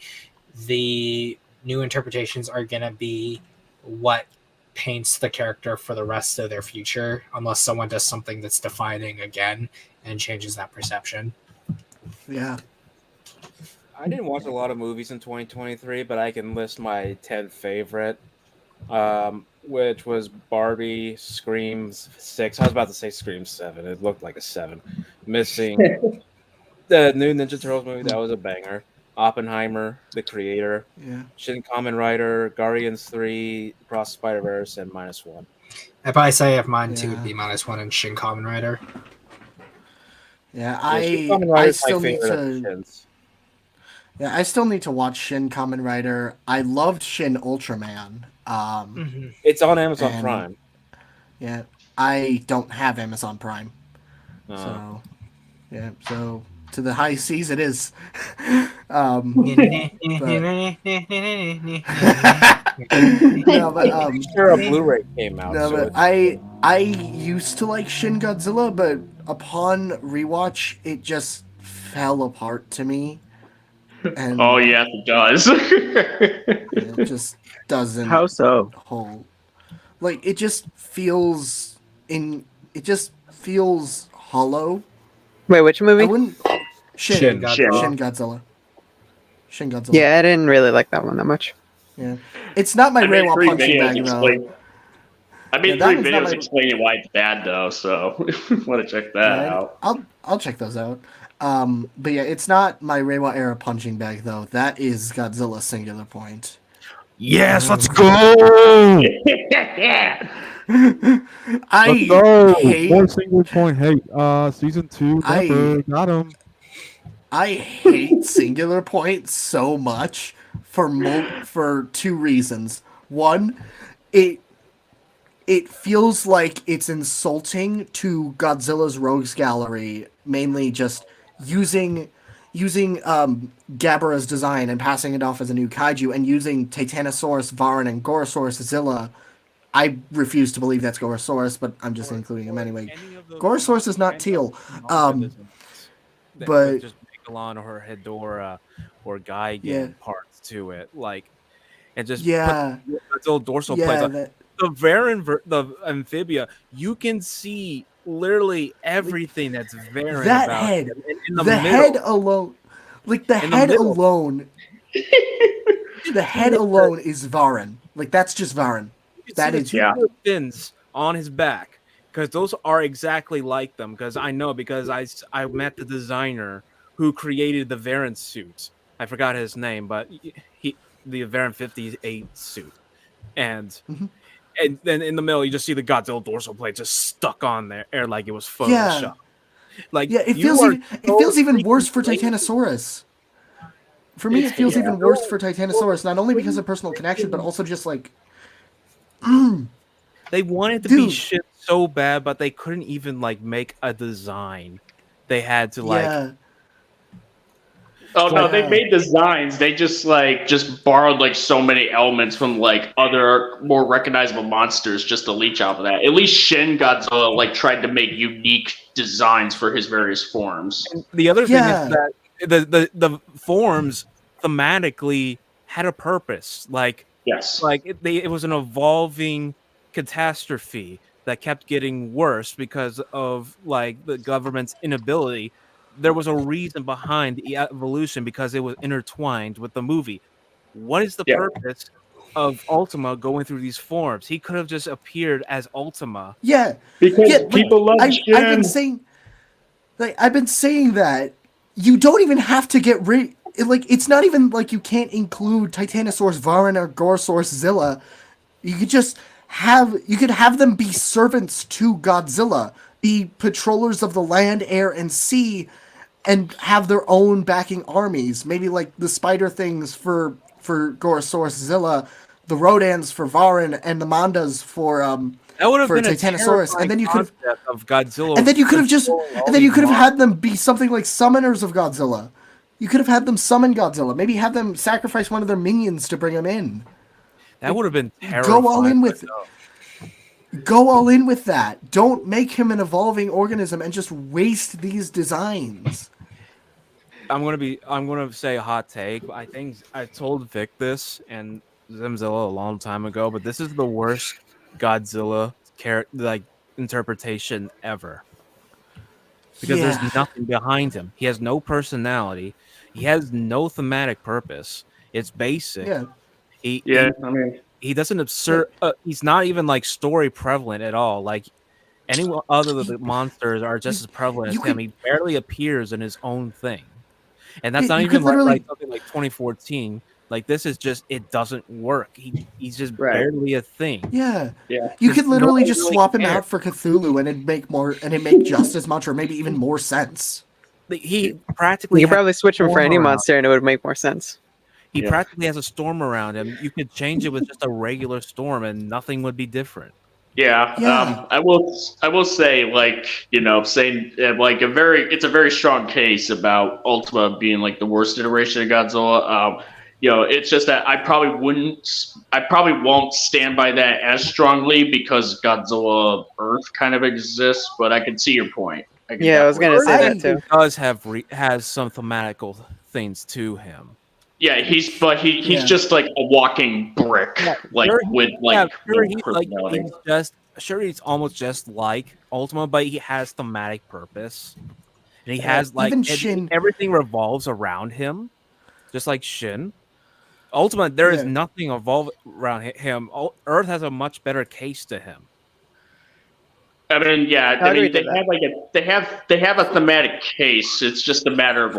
the new interpretations are going to be what paints the character for the rest of their future, unless someone does something that's defining again and changes that perception. Yeah. I didn't watch a lot of movies in 2023, but I can list my 10 favorite, which was Barbie, Scream 6. I was about to say Scream 7. It looked like a 7. Missing the new Ninja Turtles movie. That was a banger. Oppenheimer, The Creator. Yeah. Shin Kamen Rider, Guardians 3, Cross Spider-Verse, and -1. I'd probably say if mine too would be -1 in Shin Kamen Rider. Yeah, Shin Kamen I Rider's still my need favorite of the to. Shins. Yeah, I still need to watch Shin Kamen Rider. I loved Shin Ultraman. It's on Amazon and- Prime. Yeah, I don't have Amazon Prime, Uh, so yeah. So to the high seas it is. No, I'm sure a Blu-ray came out. No, so but it's- I used to like Shin Godzilla, but upon rewatch, it just fell apart to me. And Oh yeah, it does. it just doesn't. How so? Hold. Like it just feels It just feels hollow. Wait, which movie? I wouldn't. Shin Godzilla. Shin Godzilla. Yeah, I didn't really like that one that much. Yeah. It's not my I made Reiwa 3 punching videos bag explain. though. I made Yeah, that 3 one's not videos my- explaining why it's bad though, so want to check that Yeah, out. I'll check those out. But yeah, it's not my Reiwa era punching bag though. That is Godzilla Singular Point. Yes, let's go. Yeah. Let's go. hate More single point hate. Season 2. I- Never got him. I hate Singular Point so much for 2 reasons. One, it feels like it's insulting to Godzilla's Rogues Gallery, mainly just using Gabara's design and passing it off as a new kaiju, and using Titanosaurus, Varan, and Gorosaurus Zilla. I refuse to believe that's Gorosaurus, but I'm just including him anyway. any of the- Gorosaurus is not any teal. of the organisms that but- with just Megalon or Hedorah or Gigan Yeah. parts to it, like, and just Yeah. put its little dorsal Yeah, plates. Like, that- the Varan, the amphibia, you can see literally everything that's Varan that about head, him. And in the the middle, head alone, like the In the head middle. alone, the head alone is Varan. Like that's just Varan. you that see is- the Yeah. two fins on his back, because those are exactly like them. Because I know, because I met the designer who created the Varan suit. I forgot his name, but the Varan 58 suit, and Mhm. and then in the middle you just see the Godzilla dorsal plate just stuck on there, like it was Photoshop. Yeah. Like Yeah, it you feels are even freaking worse for lazy. Titanosaurus. For me, it feels even worse for Titanosaurus, not only because of personal connection, but also just like, They wanted to be Dude. shit so bad, but they couldn't even like make a design. They had to like yeah, Oh no, Yeah. they made designs. They just borrowed like so many elements from like other more recognizable monsters just to leech off of that. At least Shin Godzilla like tried to make unique designs for his various forms. the other thing Yeah. is that the forms thematically had a purpose. Like Yes. it was an evolving catastrophe that kept getting worse because of like the government's inability. There was a reason behind the evolution because it was intertwined with the movie. What is the Yeah. purpose of Ultima going through these forms? He could have just appeared as Ultima. yeah. Because Yeah, people love I've Shin. been saying that you don't even have to get rid. It's not even like you can't include Titanosaurus, Varan, or Gorosaurus Zilla. You could have them be servants to Godzilla, be patrollers of the land, air, and sea, and have their own backing armies. Maybe like the spider things for Gorosaurus Zilla, the Rodans for Varan, and the Mandas for That would have for been a Titanosaurus, and then you could have of Godzilla. And then you could have just, controlling all and then you these could have monsters. had them be something like summoners of Godzilla. You could have had them summon Godzilla. Maybe have them sacrifice one of their minions to bring him in. That would have been terrifying. Go all in with that. Don't make him an evolving organism and just waste these designs. I'm gonna say a hot take. I think I told Vic this and Zimzilla a long time ago, but this is the worst Godzilla interpretation ever. Because there's nothing behind him. He has no personality. He has no thematic purpose. It's basic. Yeah. He doesn't absurd. He's not even like story prevalent at all. Like anyone other than the monsters are just as prevalent as him. He barely appears in his own thing, and that's not even like something like 2014. Like this is just it doesn't work. He's just barely a thing. Yeah. You could literally just swap him out for Cthulhu, and it'd make just as much, or maybe even more sense. He practically. You could probably switch him for any monster, and it would make more sense. He practically has a storm around him. You could change it with just a regular storm, and nothing would be different. Yeah. I will say, like, saying like it's a very strong case about Ultima being like the worst iteration of Godzilla. It's just that I probably won't stand by that as strongly because Godzilla Earth kind of exists, but I can see your point. I was gonna say that too. He does has some thematical things to him. Yeah, he's just like a walking brick, he's almost just like Ultima, but he has thematic purpose, and he has like everything revolves around him, just like Shin. Ultima, there is nothing evolve around him. Earth has a much better case to him. I mean, they have a thematic case. It's just a matter of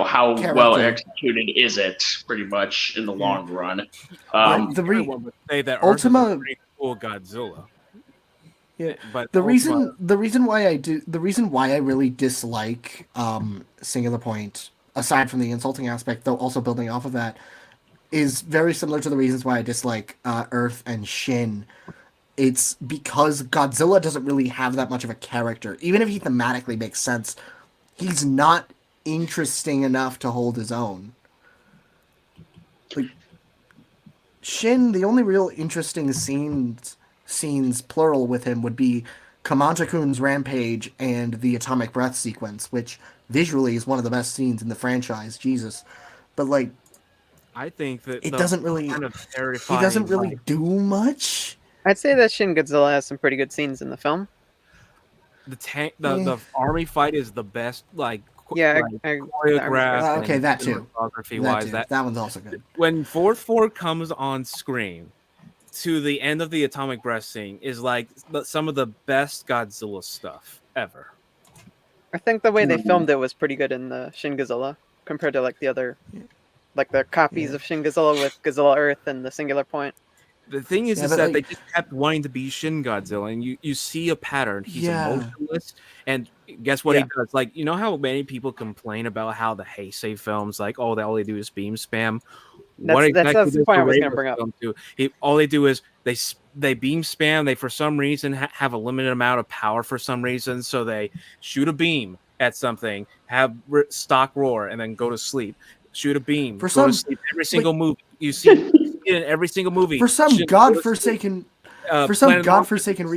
how well executed is it, pretty much in the long run. Say that Ultima Earth is a pretty cool Godzilla. Yeah, but the reason why I really dislike Singular Point, aside from the insulting aspect, though also building off of that, is very similar to the reasons why I dislike Earth and Shin. It's because Godzilla doesn't really have that much of a character. Even if he thematically makes sense, he's not interesting enough to hold his own. Like Shin, the only real interesting scenes plural with him would be Kamanta-kun's rampage and the atomic breath sequence, which visually is one of the best scenes in the franchise. Jesus, but I think that it doesn't really. Kind of he doesn't really do much. I'd say that Shin Godzilla has some pretty good scenes in the film. The army fight is the best. Choreographed. Okay, that too. That one's also good. When 4-4 comes on screen, to the end of the atomic breath scene is like some of the best Godzilla stuff ever. I think the way they filmed it was pretty good in the Shin Godzilla compared to the other, the copies of Shin Godzilla with Godzilla Earth and the Singular Point. The thing is that they just kept wanting to be Shin Godzilla, and you see a pattern. He's emotionless, and guess what he does? You know how many people complain about how the Heisei films, all they do is beam spam? That's the point I was going to bring up. All they do is they beam spam. They, for some reason, have a limited amount of power for some reason, so they shoot a beam at something, have stock roar, and then go to sleep. Shoot a beam, go to sleep. Every single movie you see in every single movie. For some godforsaken reason, for some godforsaken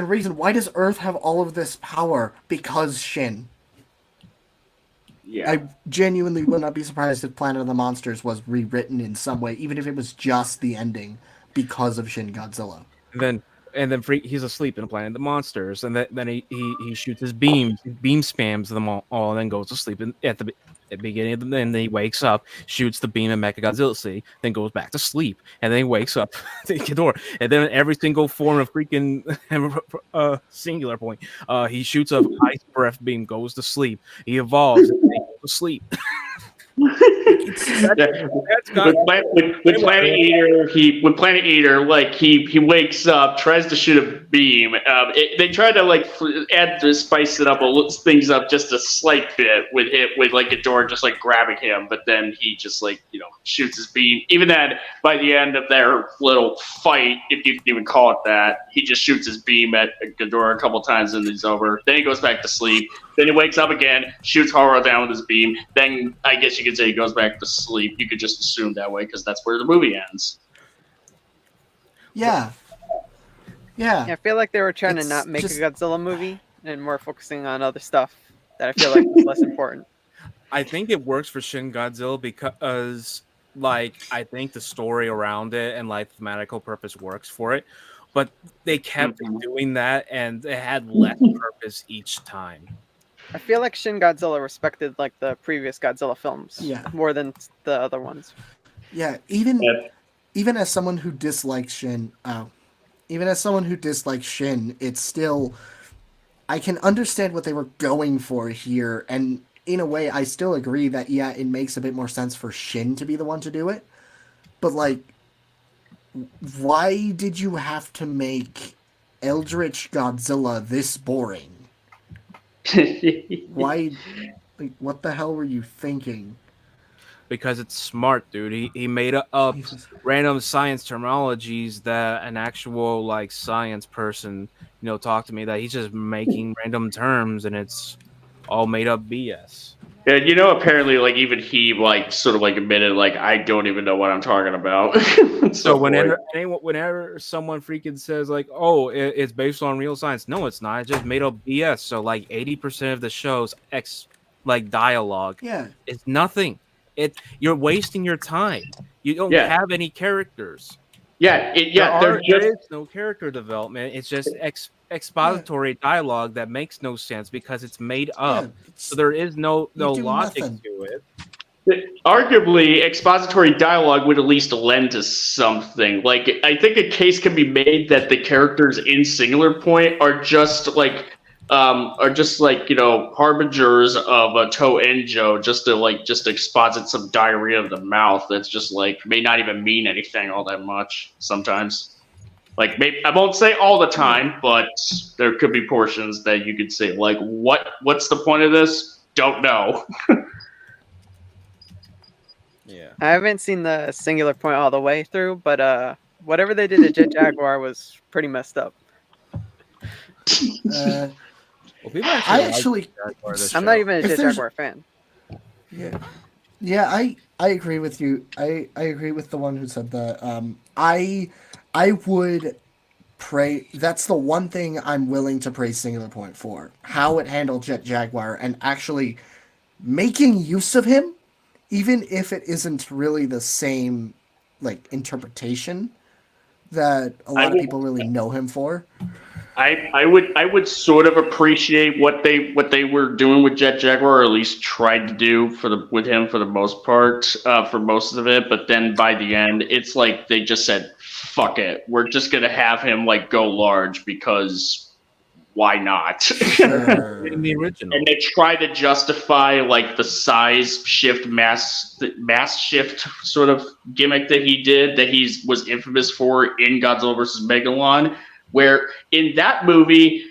reason, why does Earth have all of this power? Because Shin. I genuinely would not be surprised if Planet of the Monsters was rewritten in some way, even if it was just the ending, because of Shin Godzilla. And then he's asleep in Planet of the Monsters, and then he shoots his beam spams them all, and then goes to sleep at the beginning of the, then he wakes up, shoots the beam at Mechagodzilla City, then goes back to sleep, and then he wakes up to Ghidorah, and then every single form of freaking Singular Point, he shoots a ice breath beam, goes to sleep, he evolves, and then goes to sleep. with Planet Eater, like he wakes up, tries to shoot a beam. They try to like spice it up, things up just a slight bit with like Ghidorah just like grabbing him, but then he just like shoots his beam. Even then, by the end of their little fight, if you can even call it that, he just shoots his beam at Ghidorah a couple times and he's over. Then he goes back to sleep. Then he wakes up again, shoots Horror down with his beam. Then I guess you could say he goes back to sleep. You could just assume that way because that's where the movie ends. Yeah. Yeah. I feel like they were trying to not make a Godzilla movie and more focusing on other stuff that I feel like is less important. I think it works for Shin Godzilla because, like, I think the story around it and like thematical purpose works for it. But they kept doing that, and it had less purpose each time. I feel like Shin Godzilla respected like the previous Godzilla films more than the other ones. Yeah, even as someone who dislikes Shin, it's still, I can understand what they were going for here, and in a way, I still agree that it makes a bit more sense for Shin to be the one to do it. But like, why did you have to make Eldritch Godzilla this boring? Why? Like, what the hell were you thinking? Because it's smart, dude. He made up random science terminologies that an actual like science person, talked to me that he's just making random terms and it's all made up BS. Yeah, apparently, like even he like sort of like admitted, like I don't even know what I'm talking about. So whenever someone freaking says like, "Oh, it's based on real science," no, it's not. It's just made up BS. So like 80% of the show's dialogue, is nothing. You're wasting your time. You don't have any characters. There is no character development. It's just expository dialogue that makes no sense because it's made up. So there is no logic to it. Arguably, expository dialogue would at least lend to something. Like, I think a case can be made that the characters in Singular Point are just like harbingers of a Toenjo, just to exposit some diarrhea of the mouth that's just like may not even mean anything all that much sometimes. Like, maybe, I won't say all the time, but there could be portions that you could say like, what's the point of this? Don't know. Yeah, I haven't seen the Singular Point all the way through, but whatever they did to Jet Jaguar was pretty messed up. I'm not even a Jet Jaguar fan. Yeah, I agree with you. I agree with the one who said that. I would pray. That's the one thing I'm willing to praise Singular Point for. How it handled Jet Jaguar and actually making use of him, even if it isn't really the same like interpretation that a lot of people really know him for. I would sort of appreciate what they were doing with Jet Jaguar, or at least tried to do with him for the most part, for most of it. But then by the end, it's like they just said, "Fuck it, we're just gonna have him like go large because why not?" In the original, and they try to justify like the size shift, mass shift sort of gimmick that he did, that he was infamous for in Godzilla vs. Megalon. Where in that movie,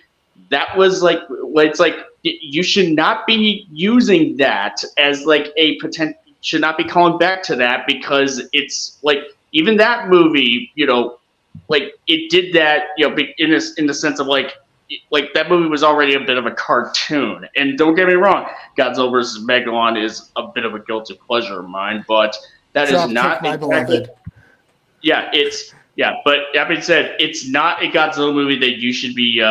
that was like, it's like you should not be using that as like a potential. Should not be calling back to that because it's like even that movie, like it did that, in the sense of like that movie was already a bit of a cartoon. And don't get me wrong, Godzilla vs. Megalon is a bit of a guilty pleasure of mine, but that is not my beloved. Yeah, but that being said, it's not a Godzilla movie that you should be,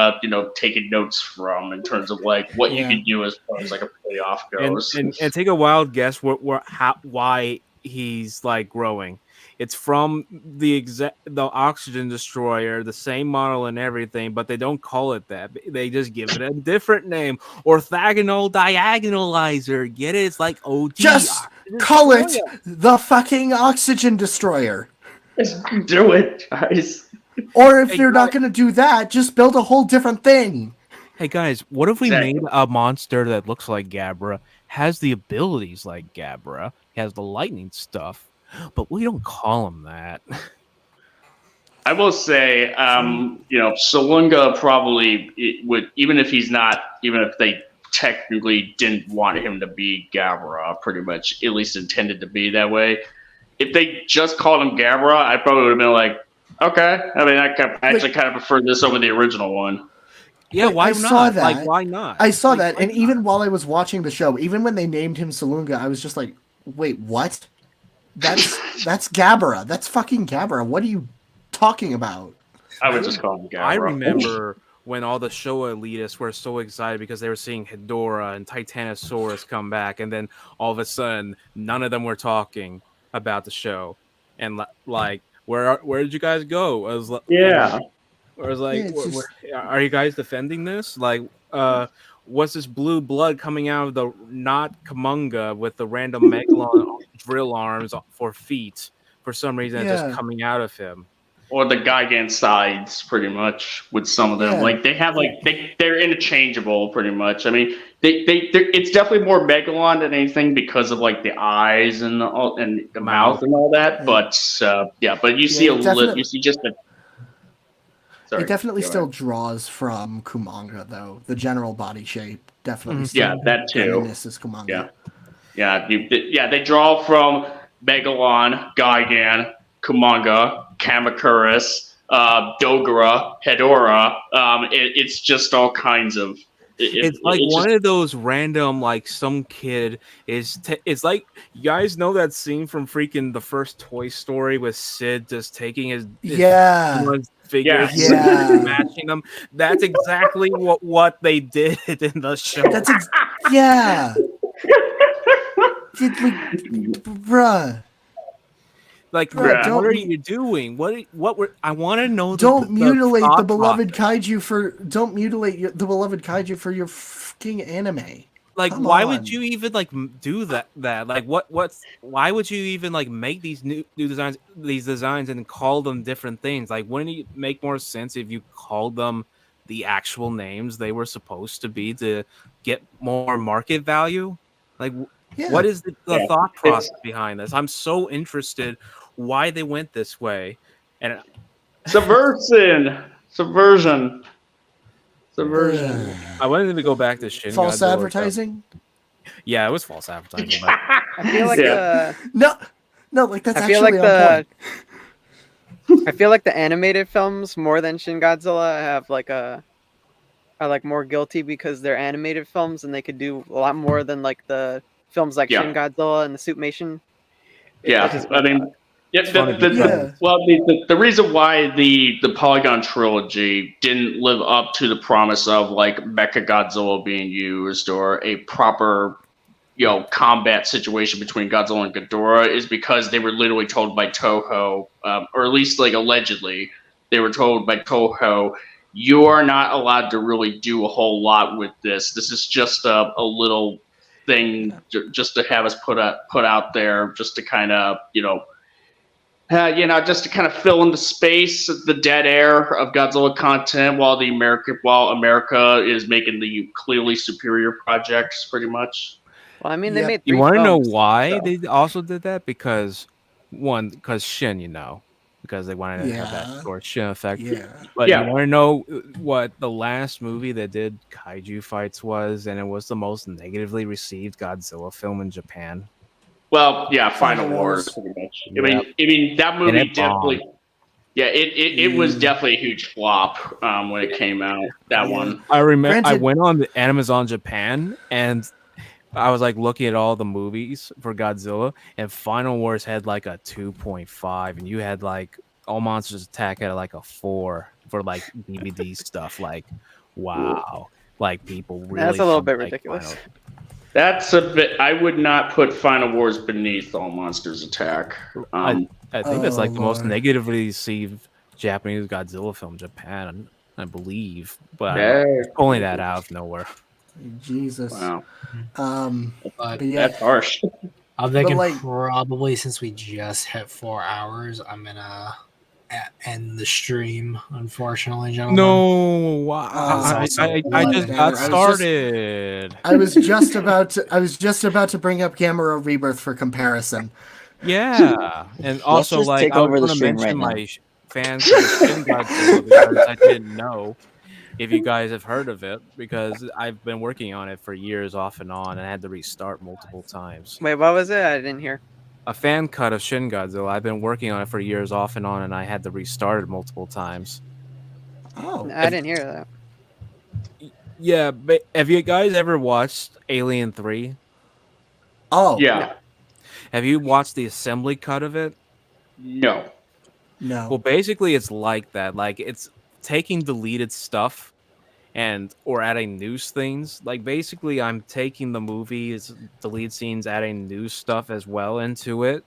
taking notes from in terms of like what you can do as far as like a payoff goes. And take a wild guess why he's like growing. It's from the oxygen destroyer, the same model and everything, but they don't call it that. They just give it a different name. Orthogonal diagonalizer. Get it? It's like OG. Just call it the fucking oxygen destroyer. Do it, guys. Or if you're not going to do that, just build a whole different thing. Hey, guys, what if we made a monster that looks like Gabra? has the abilities like Gabra. He has the lightning stuff, but we don't call him that. I will say, Salunga probably would, even if he's not, even if they technically didn't want him to be Gabra, pretty much at least intended to be that way. If they just called him Gabra, I probably would have been like, okay. I mean, I actually kind of prefer this over the original one. Yeah, Wait, why I not? saw that. Like, why not? I saw Like, that, why and not? even while I was watching the show, even when they named him Salunga, I was just like, wait, what? That's Gabra. That's fucking Gabra. What are you talking about? I would just call him Gabra. I remember when all the Showa elitists were so excited because they were seeing Hedora and Titanosaurus come back, and then all of a sudden, none of them were talking about the show. And like, where did you guys go? I was like, Yeah. I was like, Yeah, it's just- are you guys defending this? Like, what's this blue blood coming out of the not Kamunga with the random Megalon drill arms for feet? For some reason, it's Yeah. just coming out of him. Or the Gigan sides, pretty much, with some of them. Yeah. Like they have, they're interchangeable, pretty much. I mean, it's definitely more Megalon than anything because of like the eyes and the mouth and all that. Yeah. But you see definitely- you see just the. Sorry, it definitely go still ahead. draws from Kumanga, though. The general body shape definitely still Yeah, that too. reminisces Kumanga. They draw from Megalon, Gigan, Kumanga, Kamacuras, Dogora, Hedora. It's just all kinds of. It's like one of those random, like some kid is. It's like you guys know that scene from freaking the first Toy Story with Sid just taking his figures, Yeah. matching them. That's exactly what they did in the show. Yeah. Bruh. Like, Bruh, what are you doing? I want to know. Don't mutilate the thought beloved process. kaiju for. Don't mutilate the beloved kaiju for your fucking anime. Like, Come why on. would you even like do that? Like, why would you even like make these new designs, and call them different things? Like, wouldn't it make more sense if you called them the actual names they were supposed to be to get more market value? Like, what is the thought process behind this? I'm so interested why they went this way, and Subversion. I wanted to go back to Shin False Godzilla. advertising? Yeah, it was false advertising. But I feel like No, like that's I feel actually like on point. I feel like the animated films more than Shin Godzilla are like more guilty because they're animated films and they could do a lot more than like the films like Shin Godzilla and the Suitmation. Yeah, I mean, funny the reason why the Polygon trilogy didn't live up to the promise of like Mecha Godzilla being used or a proper, combat situation between Godzilla and Ghidorah is because they were literally told by Toho, or at least like allegedly, they were told by Toho, you are not allowed to really do a whole lot with this. This is just a little thing just to have us put out there, just to kind of just to kind of fill in the space, the dead air of Godzilla content, while America is making the clearly superior projects, pretty much. Well, I mean, they made. You want to know why they also did that? Because Shin, because they wanted to have that sort of Shin effect. Yeah. But you want to know what the last movie that did kaiju fights was, and it was the most negatively received Godzilla film in Japan. Well, yeah, Final Wars, pretty much. Yep. I mean that movie definitely. bombed. Yeah, it was definitely a huge flop when it came out. That one. I remember I Granted- went on the Amazon Japan and I was like looking at all the movies for Godzilla, and Final Wars had like a 2.5, and you had like All Monsters Attack had like a 4 for like DVD stuff. Like, wow, like people really. That's a little bit like ridiculous. That's a bit. I would not put Final Wars beneath All Monsters Attack. I think that's like the most Lord. negatively received Japanese Godzilla film in Japan, I believe. But Yeah. I'm just pulling that out of nowhere. Jesus. Wow, But yeah. that's harsh. I'm thinking like- probably since we just hit 4 hours, I'm gonna end the stream, unfortunately, gentlemen. No, I just got started. I was just about to bring up Gamera Rebirth for comparison. Yeah, and also just like take I was over the going to stream mention right now. my fan code of Shin Godzilla because I didn't know if you guys have heard of it because I've been working on it for years off and on and I had to restart multiple times. Wait, what was it? I didn't hear. A fan cut of Shin Godzilla. I've been working on it for years off and on and I had to restart it multiple times. Oh, I didn't hear that. Yeah, but have you guys ever watched Alien 3? Oh, Yeah. Have you watched the assembly cut of it? No. No. Well, basically, it's like that. Like, it's taking deleted stuff or adding new things. Like, basically, I'm taking the movie's deleted scenes, adding new stuff as well into it,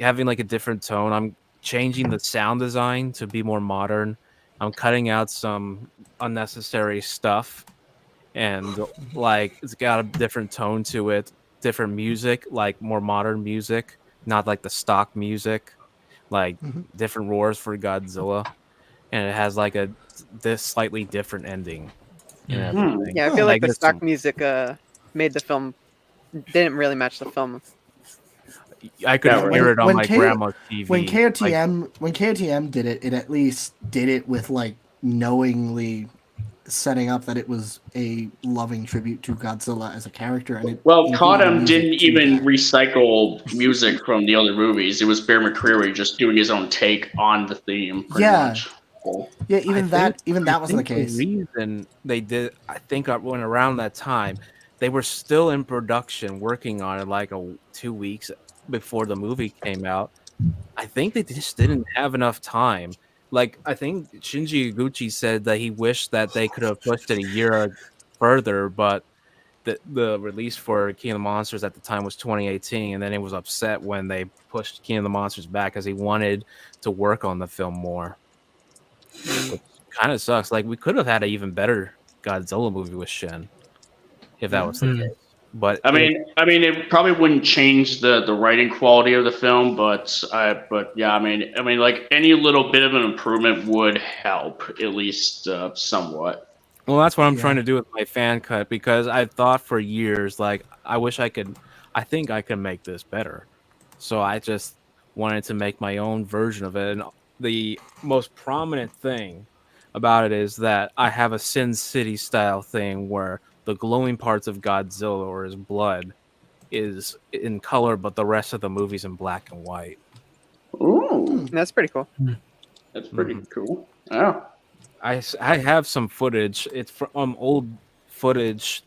having like a different tone. I'm changing the sound design to be more modern. I'm cutting out some unnecessary stuff, and like it's got a different tone to it, different music, like more modern music, not like the stock music, like different roars for Godzilla, and it has like this slightly different ending and everything. Yeah, I feel like the there's stock some- music made the film didn't really match the film. I could hear it on my grandma's TV. When KOTM did it, it at least did it with like knowingly setting up that it was a loving tribute to Godzilla as a character. And KOTM didn't even recycle music from the other movies. It was Bear McCreary just doing his own take on the theme. Pretty much. Yeah, even that wasn't the case. The reason they did, I think, when around that time, they were still in production, working on it like 2 weeks before the movie came out. I think they just didn't have enough time. Like, I think Shinji Iguchi said that he wished that they could have pushed it a year further, but the release for King of the Monsters at the time was 2018, and then he was upset when they pushed King of the Monsters back because he wanted to work on the film more. Which kind of sucks. Like, we could have had an even better Godzilla movie with Shin if that was the case. But I mean, it probably wouldn't change the writing quality of the film, but yeah, I mean, like any little bit of an improvement would help at least somewhat. Well, that's what I'm trying to do with my fan cut because I thought for years, like, I think I could make this better. So I just wanted to make my own version of it. And the most prominent thing about it is that I have a Sin City style thing where the glowing parts of Godzilla or his blood is in color, but the rest of the movie's in black and white. Ooh, that's pretty cool. That's pretty cool. Yeah. I have some footage. It's from old footage,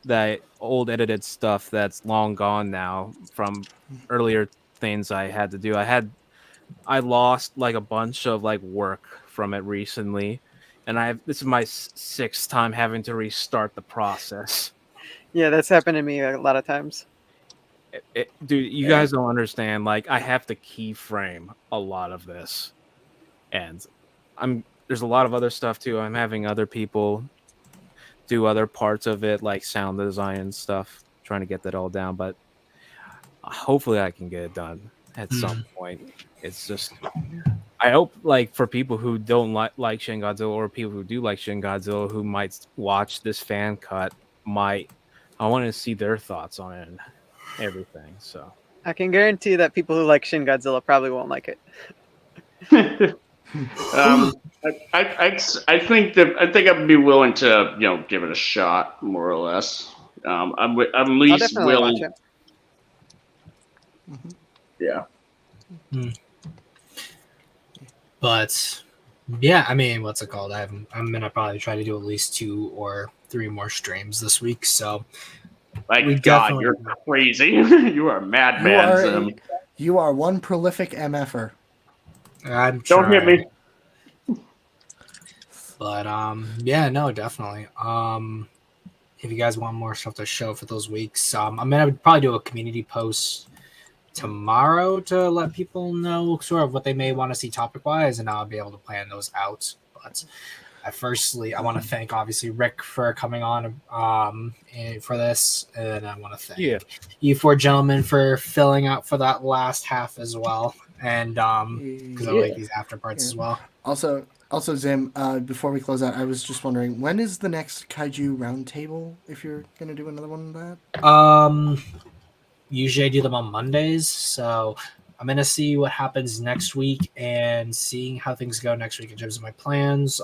old edited stuff that's long gone now from earlier things I had to do. I lost like a bunch of like work from it recently, and this is my 6th time having to restart the process. Yeah, that's happened to me a lot of times. Dude, you guys don't understand. Like, I have to keyframe a lot of this, and there's a lot of other stuff too. I'm having other people do other parts of it, like sound design and stuff, trying to get that all down. But hopefully, I can get it done at some point. It's just, I hope, like, for people who don't like Shin Godzilla or people who do like Shin Godzilla who might watch this fan cut, I want to see their thoughts on it and everything. So I can guarantee that people who like Shin Godzilla probably won't like it. I think I'd be willing to give it a shot, more or less. I'm at least willing. Watch it. Yeah. But yeah, I mean, what's it called? I'm gonna probably try to do at least 2 or 3 more streams this week. So, like, God, you're crazy. You are a madman, Zim. You are one prolific MFer. Don't hit me. But yeah, no, definitely. If you guys want more stuff to show for those weeks, I'm gonna probably do a community post tomorrow to let people know sort of what they may want to see topic wise, and I'll be able to plan those out. But I want to thank obviously Rick for coming on for this, and I want to thank you 4 gentlemen for filling out for that last half as well. and because I like these after parts as well. Also, Zim, before we close out, I was just wondering, when is the next Kaiju Roundtable, if you're going to do another one of that? Usually I do them on Mondays, so I'm going to see what happens next week and seeing how things go next week in terms of my plans.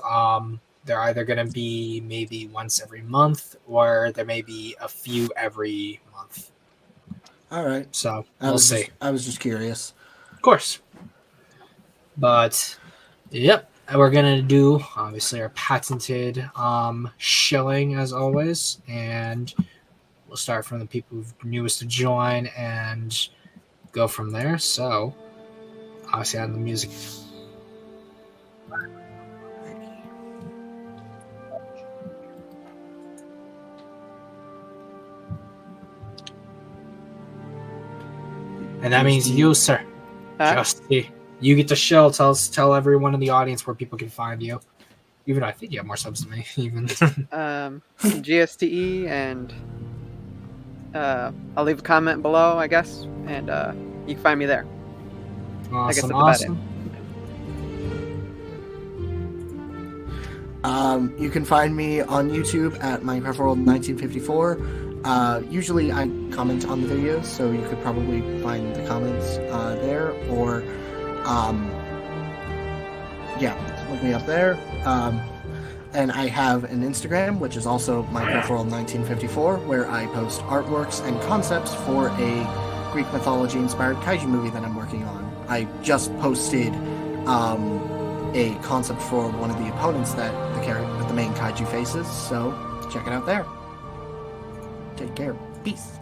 They're either going to be maybe once every month, or there may be a few every month. All right. So we'll see. I was just curious. Of course. But, yep. We're going to do, obviously, our patented shilling, as always. And we'll start from the people who've newest to join and go from there. So, obviously, on the music. And that means you, sir. Justy. You get to shill. Tell everyone in the audience where people can find you. Even though I think you have more subs than me. Even. GSTE, and I'll leave a comment below, I guess, and you can find me there. Awesome, I guess awesome. You can find me on YouTube at Minecraft World 1954. Usually I comment on the videos, so you could probably find the comments there, or look me up there. And I have an Instagram, which is also Minecraft World 1954, where I post artworks and concepts for a Greek mythology-inspired kaiju movie that I'm working on. I just posted a concept for one of the opponents that the main kaiju faces, so check it out there. Take care. Peace.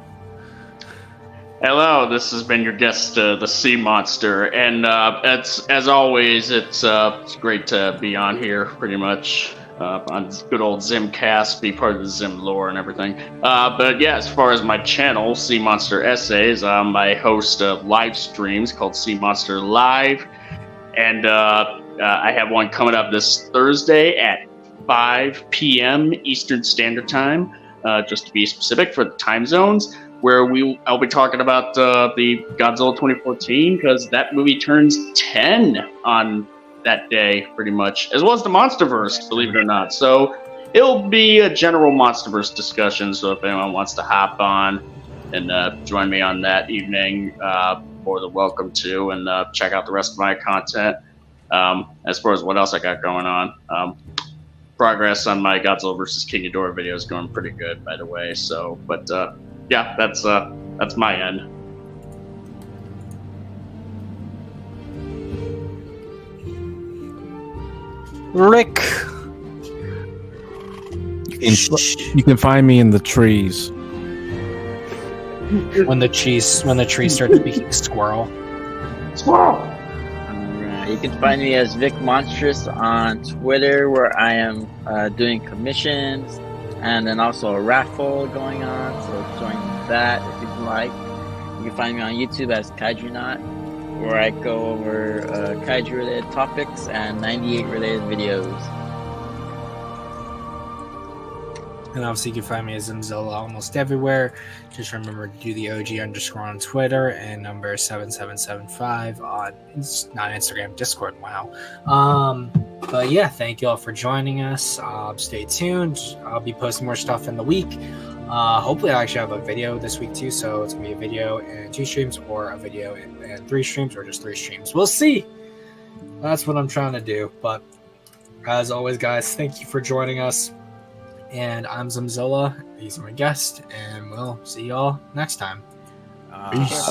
Hello, this has been your guest, the Sea Monster, and as always, it's great to be on here, pretty much, on good old Zimcast, be part of the Zim lore and everything. But yeah, as far as my channel, Sea Monster Essays, I host live streams called Sea Monster Live, and I have one coming up this Thursday at 5 p.m. Eastern Standard Time, just to be specific for the time zones, where I'll be talking about the Godzilla 2014, because that movie turns 10 on that day, pretty much, as well as the Monsterverse, believe it or not. So it'll be a general Monsterverse discussion, so if anyone wants to hop on and join me on that evening, more than welcome to, and check out the rest of my content. As far as what else I got going on, progress on my Godzilla vs. King Ghidorah video is going pretty good, by the way. So, but yeah, that's my end. Rick. You can find me in the trees. When the trees start speaking squirrel. Squirrel. You can find me as Vic Monstrous on Twitter, where I am doing commissions, and then also a raffle going on, so join that if you'd like. You can find me on YouTube as Kaijunaut, where I go over kaiju related topics and 98 related videos. And obviously you can find me as Zimzilla almost everywhere. Just remember to do the OG underscore on Twitter and number 7775 on not Instagram, Discord. Wow. But yeah, thank you all for joining us. Stay tuned. I'll be posting more stuff in the week. Hopefully I actually have a video this week too, so it's gonna be a video and 2 streams, or a video and 3 streams, or just 3 streams. We'll see. That's what I'm trying to do. But as always, guys, thank you for joining us. And I'm Zimzilla. He's my guest, and we'll see y'all next time. Peace.